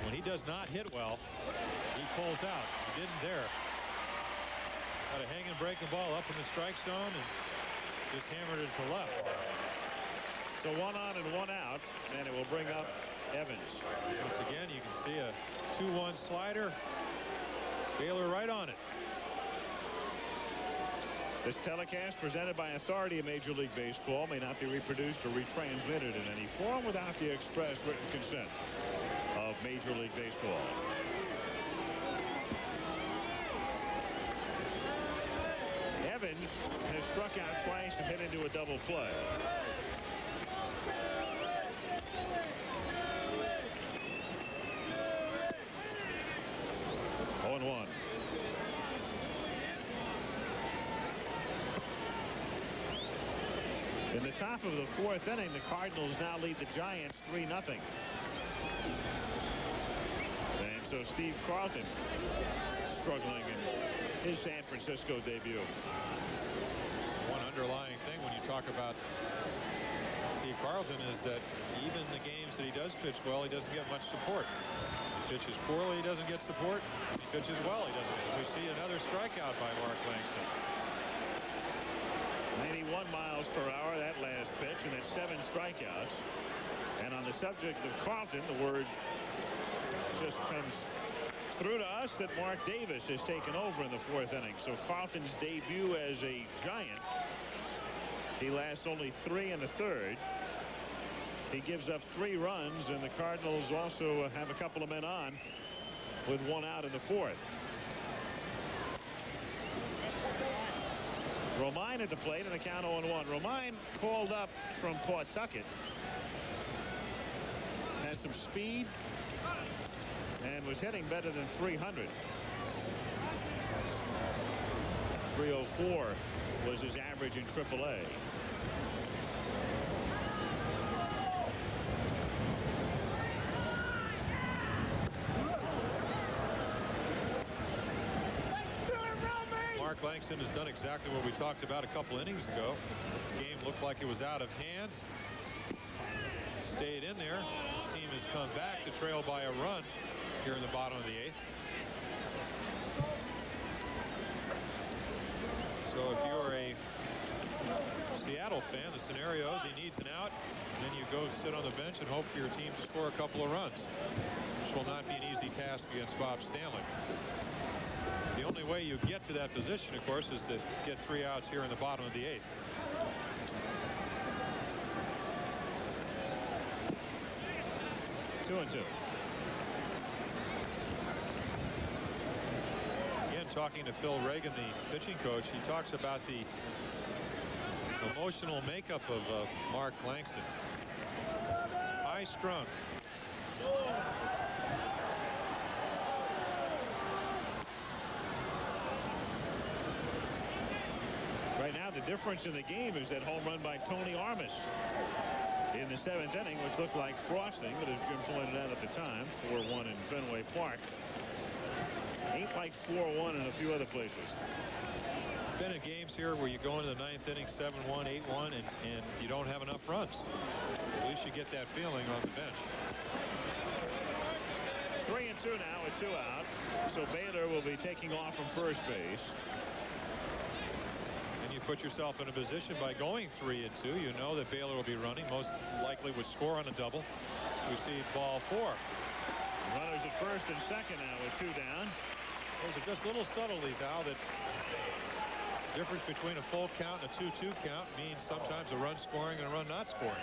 When he does not hit well, he pulls out. He didn't there. Got a hanging breaking ball up in the strike zone and just hammered it to left. So 1 on and 1 out, and it will bring up Evans. Once again, you can see a 2-1 slider. Baylor right on it. This telecast, presented by authority of Major League Baseball, may not be reproduced or retransmitted in any form without the express written consent of Major League Baseball. Evans has struck out twice and hit into a double play. Oh, 1. In the top of the 4th inning, the Cardinals now lead the Giants 3-0. And so Steve Carlton struggling in his San Francisco debut. One underlying thing when you talk about Steve Carlton is that even the games that he does pitch well, he doesn't get much support. He pitches poorly, he doesn't get support. He pitches well, he doesn't. We see another strikeout by Mark Langston. 91 miles per hour that last pitch, and that's 7 strikeouts. And on the subject of Carlton, the word just comes through to us that Mark Davis has taken over in the 4th inning. So Carlton's debut as a Giant, he lasts only 3 1/3. He gives up 3 runs, and the Cardinals also have a couple of men on with 1 out in the 4th. Romine at the plate, and the count 0-1. Romine called up from Pawtucket. Has some speed and was hitting better than 300. 304 was his average in AAA. Mark Langston has done exactly what we talked about a couple innings ago. The game looked like it was out of hand. Stayed in there. His team has come back to trail by a run here in the bottom of the 8th. So if you're a Seattle fan, the scenario is he needs an out, and then you go sit on the bench and hope for your team to score a couple of runs, which will not be an easy task against Bob Stanley. The only way you get to that position, of course, is to get 3 outs here in the bottom of the 8th. Two and 2. Again, talking to Phil Reagan, the pitching coach, he talks about the emotional makeup of Mark Langston. High strung. Right now, the difference in the game is that home run by Tony Armas in the 7th inning, which looked like frosting, but as Jim pointed out at the time, 4-1 in Fenway Park. Ain't like 4-1 in a few other places. Been in games here where you go into the 9th inning 7-1, 8-1, and you don't have enough runs. At least you get that feeling on the bench. 3 and 2 now with 2 out. So Baylor will be taking off from first base. And you put yourself in a position by going 3 and 2. You know that Baylor will be running. Most likely would score on a double. We see ball 4. Runners at first and second now with 2 down. Those are just little subtleties, Al, that difference between a full count and a 2-2 count means sometimes a run scoring and a run not scoring.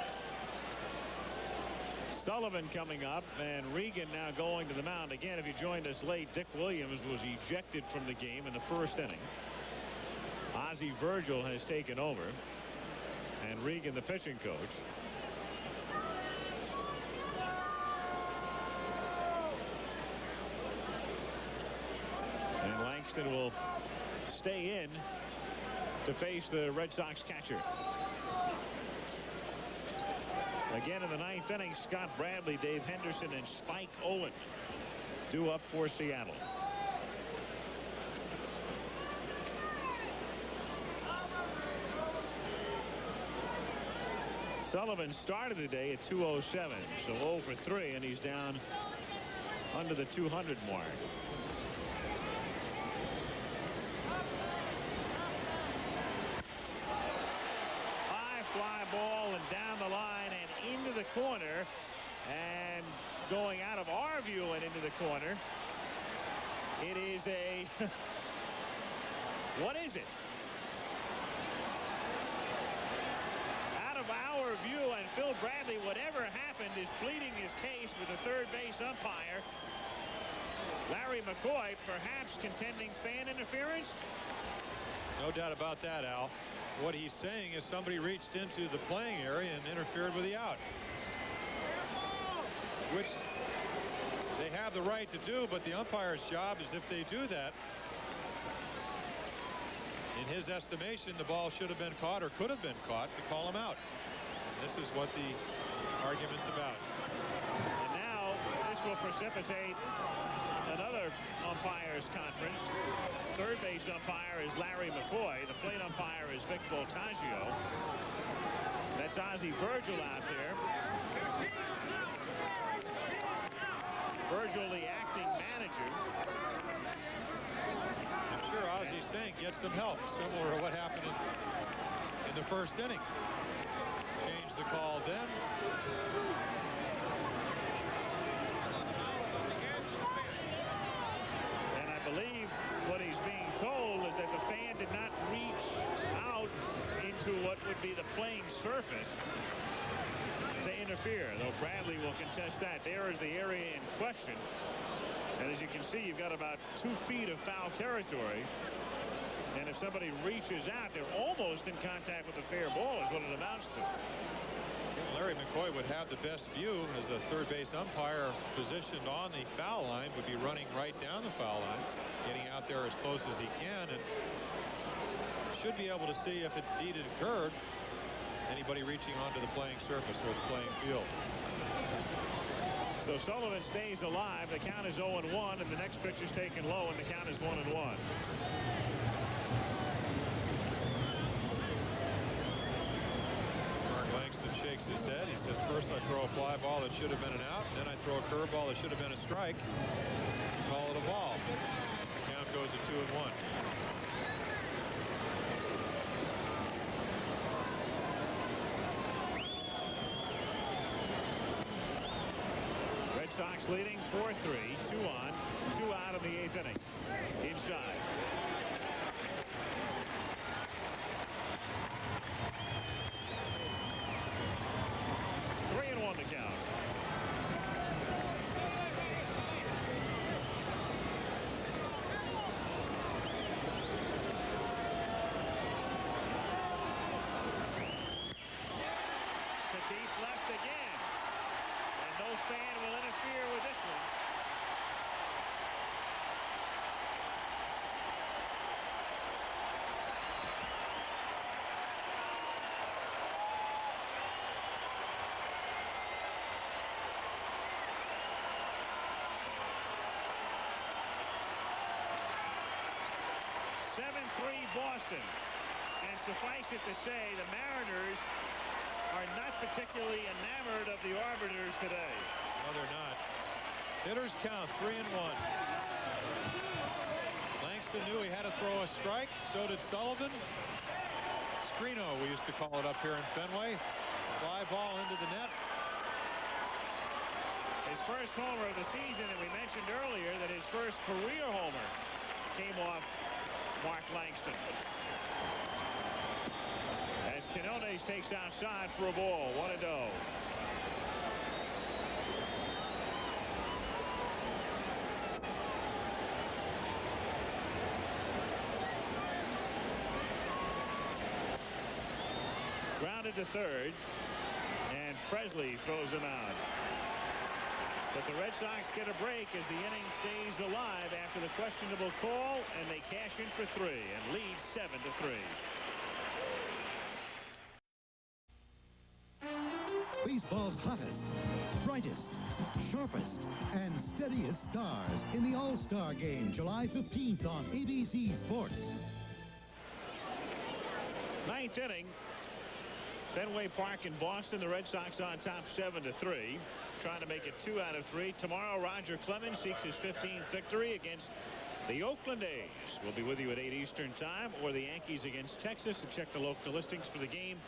Sullivan coming up, and Regan now going to the mound. Again, if you joined us late, Dick Williams was ejected from the game in the 1st inning. Ozzie Virgil has taken over, and Regan, the pitching coach. And Langston will stay in to face the Red Sox catcher. Again in the 9th inning, Scott Bradley, Dave Henderson, and Spike Owen due up for Seattle. Sullivan started today at 207, so 0 for 3, and he's down under the 200 mark. High fly ball and down the line and into the corner, and going out of our view and into the corner. It is a what is it? Out of our view, and Phil Bradley, whatever happened, is pleading his case with the third base umpire. Larry McCoy perhaps contending fan interference. No doubt about that, Al. What he's saying is somebody reached into the playing area and interfered with the out, which they have the right to do, but the umpire's job is, if they do that, in his estimation, the ball should have been caught or could have been caught, to call him out. This is what the argument's about. And now this will precipitate another umpires conference. Third base umpire is Larry McCoy. The plate umpire is Vic Voltaggio. That's Ozzie Virgil out there. Virgil, the acting manager. I'm sure Ozzie's saying get some help, similar to what happened in the first inning. Change the call then. And I believe what he's being told is that the fan did not reach out into what would be the playing surface to interfere, though Bradley will contest that. There is the area in question. And as you can see, you've got about 2 feet of foul territory. And if somebody reaches out, they're almost in contact with the fair ball, is what it amounts to. Larry McCoy would have the best view as the third base umpire, positioned on the foul line, would be running right down the foul line, getting out there as close as he can, and should be able to see if it indeed occurred, anybody reaching onto the playing surface or the playing field. So Sullivan stays alive. The count is 0-1, and the next pitch is taken low, and the count is 1-1. Mark Langston shakes his head. He says, first I throw a fly ball that should have been an out, then I throw a curveball that should have been a strike. Call it a ball. The count goes to 2-1. Red Sox leading 4-3, 2 on, 2 out of the 8th inning. Inside. Three and 1 to count. To deep left again. And no fan will interfere with this one. Boston. And suffice it to say, the Mariners are not particularly enamored of the arbiters today. No, they're not. Hitters count 3-1. Langston knew he had to throw a strike. So did Sullivan. Screeno, we used to call it up here in Fenway. Fly ball into the net. His first homer of the season, and we mentioned earlier that his first career homer came off Mark Langston. As Quinones takes outside for a ball, 1-0. Grounded to third, and Presley throws him out. But the Red Sox get a break as the inning stays alive after the questionable call, and they cash in for 3 and lead 7-3. Baseball's hottest, brightest, sharpest, and steadiest stars in the All-Star Game, July 15th on ABC Sports. 9th inning. Fenway Park in Boston, the Red Sox on top 7-3. Trying to make it 2 out of 3. Tomorrow, Roger Clemens seeks his 15th victory against the Oakland A's. We'll be with you at 8 Eastern time, or the Yankees against Texas. And check the local listings for the game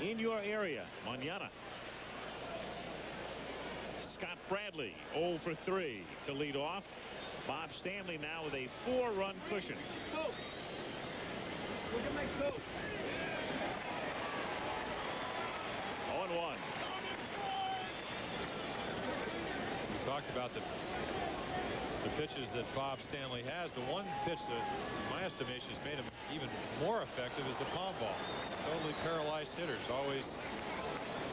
in your area. Mañana. Scott Bradley 0 for 3 to lead off. Bob Stanley now with a 4-run cushion. 0-1. We talked about the pitches that Bob Stanley has. The one pitch that, in my estimation, has made him even more effective is the palm ball. Totally paralyzed hitters. Always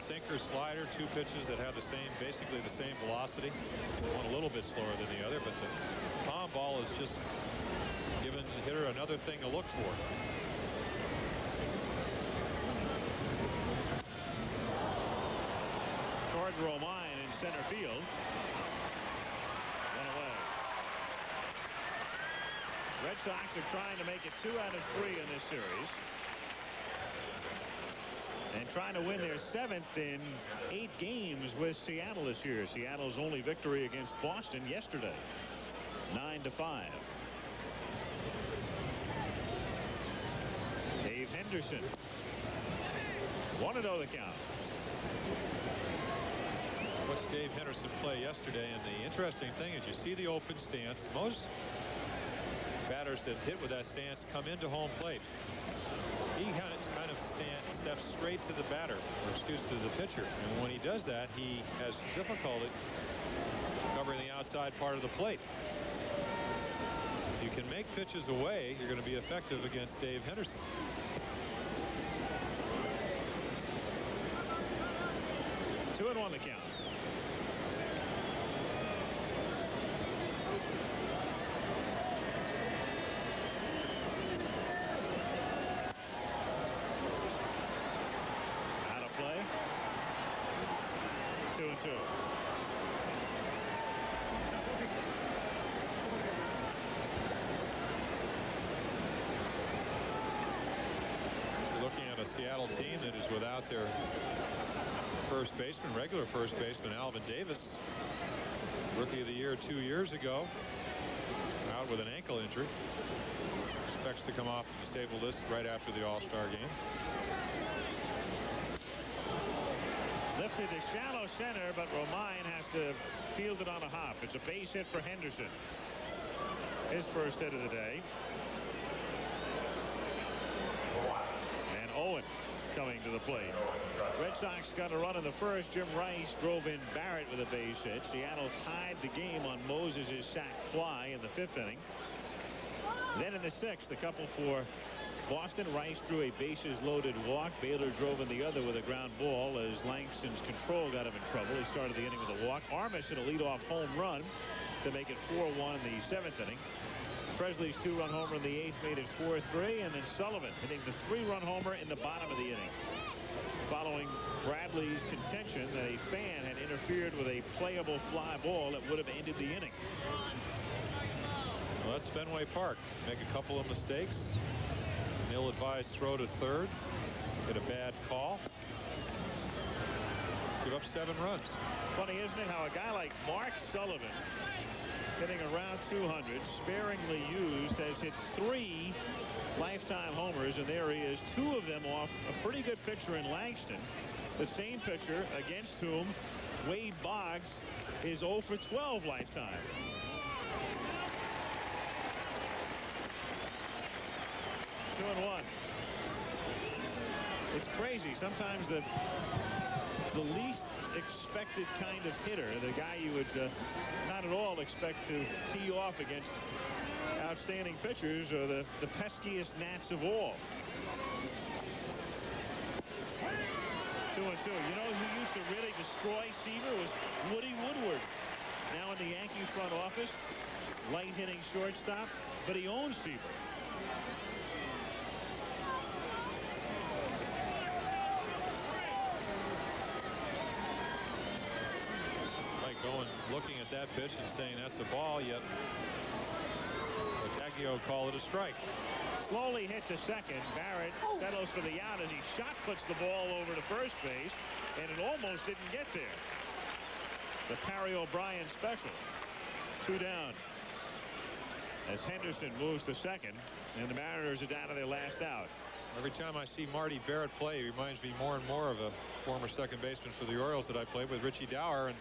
sinker, slider, 2 pitches that have the same, basically the same velocity. One a little bit slower than the other, but the palm ball is just giving the hitter another thing to look for. Toward Romine in center field. One away. Red Sox are trying to make it 2 out of 3 in this series. And trying to win their 7th in 8 games with Seattle this year. Seattle's only victory against Boston yesterday. 9-5. Dave Henderson. 1-0 the count. Watched Dave Henderson play yesterday, and the interesting thing is you see the open stance. Most batters that hit with that stance come into home plate. He kind of steps straight to the batter, or excuse to the pitcher, and when he does that, he has difficulty covering the outside part of the plate. If you can make pitches away, you're going to be effective against Dave Henderson. Two and 1 the count. Out of play. 2-2. You're looking at a Seattle team that is without their first baseman, regular first baseman Alvin Davis, rookie of the year 2 years ago, out with an ankle injury. Expects to come off the disabled list right after the All-Star game. Lifted to shallow center, but Romine has to field it on a hop. It's a base hit for Henderson. His first hit of the day. And Owen coming to the plate. Red Sox got a run in the first. Jim Rice drove in Barrett with a base hit. Seattle tied the game on Moses' sac fly in the 5th inning. Then in the 6th, a couple for Boston. Rice drew a bases loaded walk. Baylor drove in the other with a ground ball as Langston's control got him in trouble. He started the inning with a walk. Armas hit a leadoff home run to make it 4-1 in the 7th inning. Presley's 2-run homer in the 8th made it 4-3, and then Sullivan hitting the 3-run homer in the bottom of the inning. Following Bradley's contention that a fan had interfered with a playable fly ball that would have ended the inning. Well, that's Fenway Park. Make a couple of mistakes. An ill-advised throw to third. Get a bad call. Give up 7 runs. Funny, isn't it, how a guy like Mark Sullivan, hitting around 200, sparingly used, has hit 3 lifetime homers, and there he is, 2 of them off a pretty good pitcher in Langston. The same pitcher against whom Wade Boggs is 0 for 12 lifetime. Two and 1. It's crazy. Sometimes the least expected kind of hitter, the guy you would not at all expect to tee off against outstanding pitchers, are the peskiest gnats of all. 2-2. You know who used to really destroy Seaver was Woody Woodward. Now in the Yankee front office, light hitting shortstop, but he owns Seaver. Looking at that pitch and saying that's a ball, yet Ocasio called it a strike. Slowly hit to second. Barrett settles for the out as he shot puts the ball over to first base, and it almost didn't get there. The Perry O'Brien special. 2 down. As Henderson moves to second, and the Mariners are down to their last out. Every time I see Marty Barrett play, he reminds me more and more of a former second baseman for the Orioles that I played with, Richie Dower, and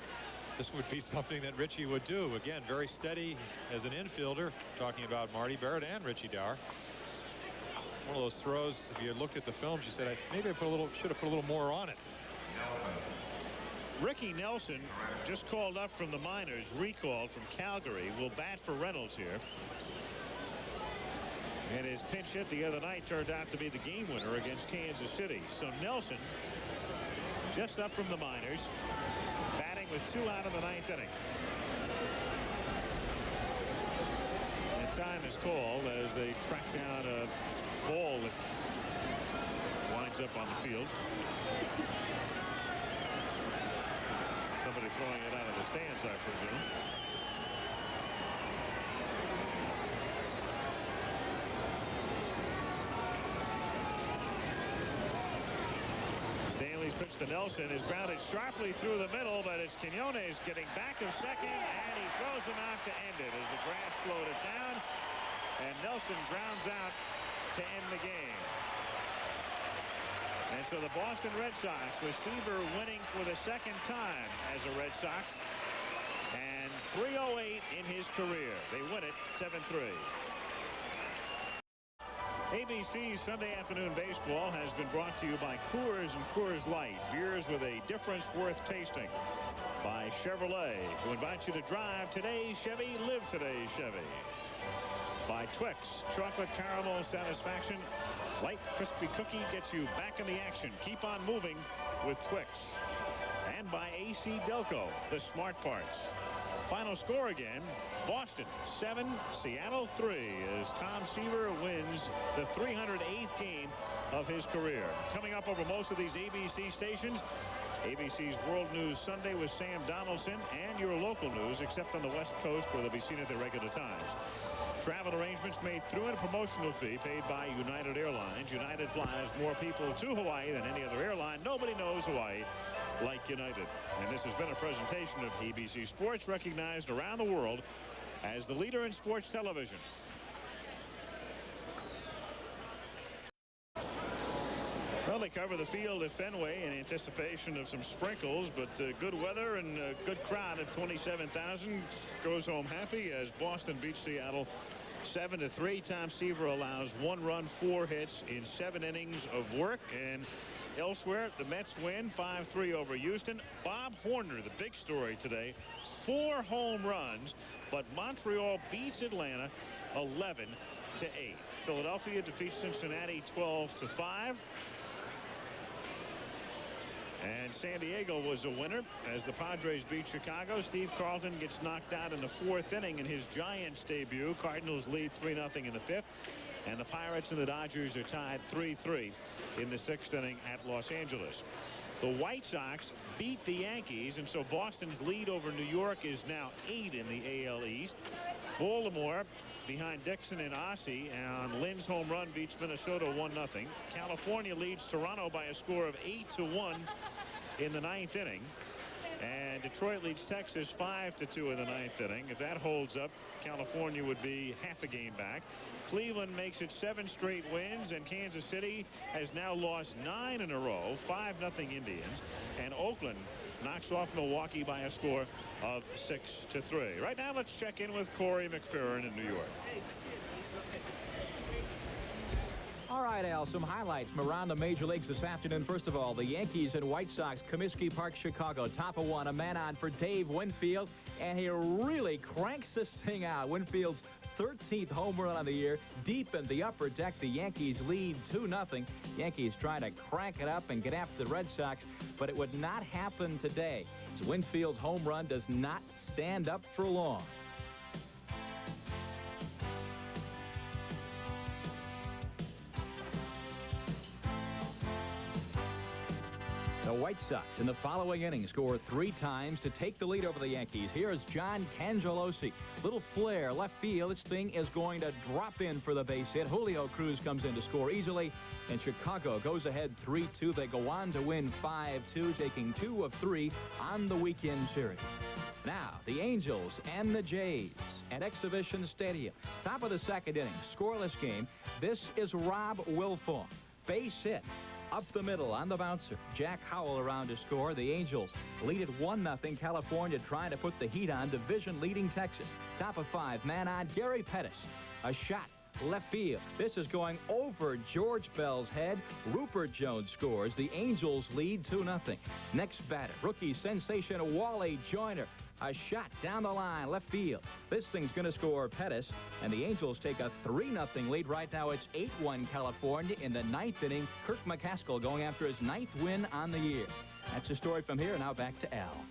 this would be something that Richie would do. Again, very steady as an infielder, talking about Marty Barrett and Richie Dower. One of those throws, if you had looked at the films, you said, maybe I should have put a little more on it. Ricky Nelson, just called up from the minors, recalled from Calgary, will bat for Reynolds here. And his pinch hit the other night turned out to be the game winner against Kansas City. So Nelson, just up from the minors, batting with 2 out of the 9th inning. And time is called as they track down a ball that winds up on the field. Somebody throwing it out of the stands, I presume. Stanley's pitch to Nelson is grounded sharply through the middle, but it's Quinones getting back to second, and he throws him out to end it as the grass slowed it down, and Nelson grounds out to end the game. And so the Boston Red Sox with Seaver winning for the 2nd time as a Red Sox, and 308 in his career. They win it 7-3. ABC's Sunday Afternoon Baseball has been brought to you by Coors and Coors Light, beers with a difference worth tasting. By Chevrolet, who invites you to drive today Chevy, live today Chevy. By Twix, chocolate caramel satisfaction. Light crispy cookie gets you back in the action. Keep on moving with Twix. And by AC Delco, the smart parts. Final score again, Boston 7, Seattle 3, as Tom Seaver wins the 308th game of his career. Coming up over most of these ABC stations, ABC's World News Sunday with Sam Donaldson, and your local news, except on the West Coast where they'll be seen at their regular times. Travel arrangements made through a promotional fee paid by United Airlines. United flies more people to Hawaii than any other airline. Nobody knows Hawaii like United. And this has been a presentation of ABC Sports, recognized around the world as the leader in sports television. Well, they cover the field at Fenway in anticipation of some sprinkles, but good weather and a good crowd of 27,000 goes home happy as Boston beats Seattle 7-3. Tom Seaver allows 1 run, 4 hits in 7 innings of work. And elsewhere, the Mets win 5-3 over Houston. Bob Horner, the big story today, 4 home runs, but Montreal beats Atlanta 11-8. Philadelphia defeats Cincinnati 12-5. And San Diego was a winner as the Padres beat Chicago. Steve Carlton gets knocked out in the 4th inning in his Giants debut. Cardinals lead 3-0 in the 5th. And the Pirates and the Dodgers are tied 3-3 in the 6th inning at Los Angeles. The White Sox beat the Yankees, and so Boston's lead over New York is now 8 in the AL East. Baltimore behind Dixon and Ossie, and Lynn's home run beats Minnesota 1-0. California leads Toronto by a score of 8-1 in the 9th inning. And Detroit leads Texas 5-2 in the 9th inning. If that holds up, California would be half a game back. Cleveland makes it 7 straight wins, and Kansas City has now lost 9 in a row, 5-0 Indians. And Oakland knocks off Milwaukee by a score of 6-3. Right now, let's check in with Corey McFerrin in New York. All right, Al, some highlights from around the major leagues this afternoon. First of all, the Yankees and White Sox, Comiskey Park, Chicago. Top of 1, a man on for Dave Winfield, and he really cranks this thing out. Winfield's 13th home run of the year. Deep in the upper deck, the Yankees lead 2-0. Yankees trying to crank it up and get after the Red Sox, but it would not happen today. So Winfield's home run does not stand up for long. The White Sox in the following inning score 3 times to take the lead over the Yankees. Here's John Cangelosi. Little flare, left field. This thing is going to drop in for the base hit. Julio Cruz comes in to score easily. And Chicago goes ahead 3-2. They go on to win 5-2, taking 2 of 3 on the weekend series. Now, the Angels and the Jays at Exhibition Stadium. Top of the second inning, scoreless game. This is Rob Wilfong. Base hit. Up the middle on the bouncer. Jack Howell around to score. The Angels lead at 1-0. California trying to put the heat on. Division-leading Texas. Top of 5, man on. Gary Pettis. A shot. Left field. This is going over George Bell's head. Rupert Jones scores. The Angels lead 2-0. Next batter, rookie sensation Wally Joyner. A shot down the line, left field. This thing's going to score Pettis, and the Angels take a 3-0 lead. Right now it's 8-1 California in the 9th inning. Kirk McCaskill going after his 9th win on the year. That's the story from here. Now back to Al.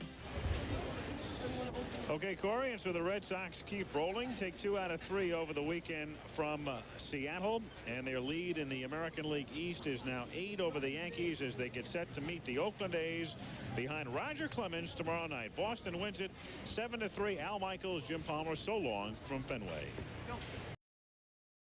Okay, Corey, and so the Red Sox keep rolling, take 2 out of 3 over the weekend from Seattle, and their lead in the American League East is now 8 over the Yankees as they get set to meet the Oakland A's behind Roger Clemens tomorrow night. Boston wins it 7-3. Al Michaels, Jim Palmer, so long from Fenway.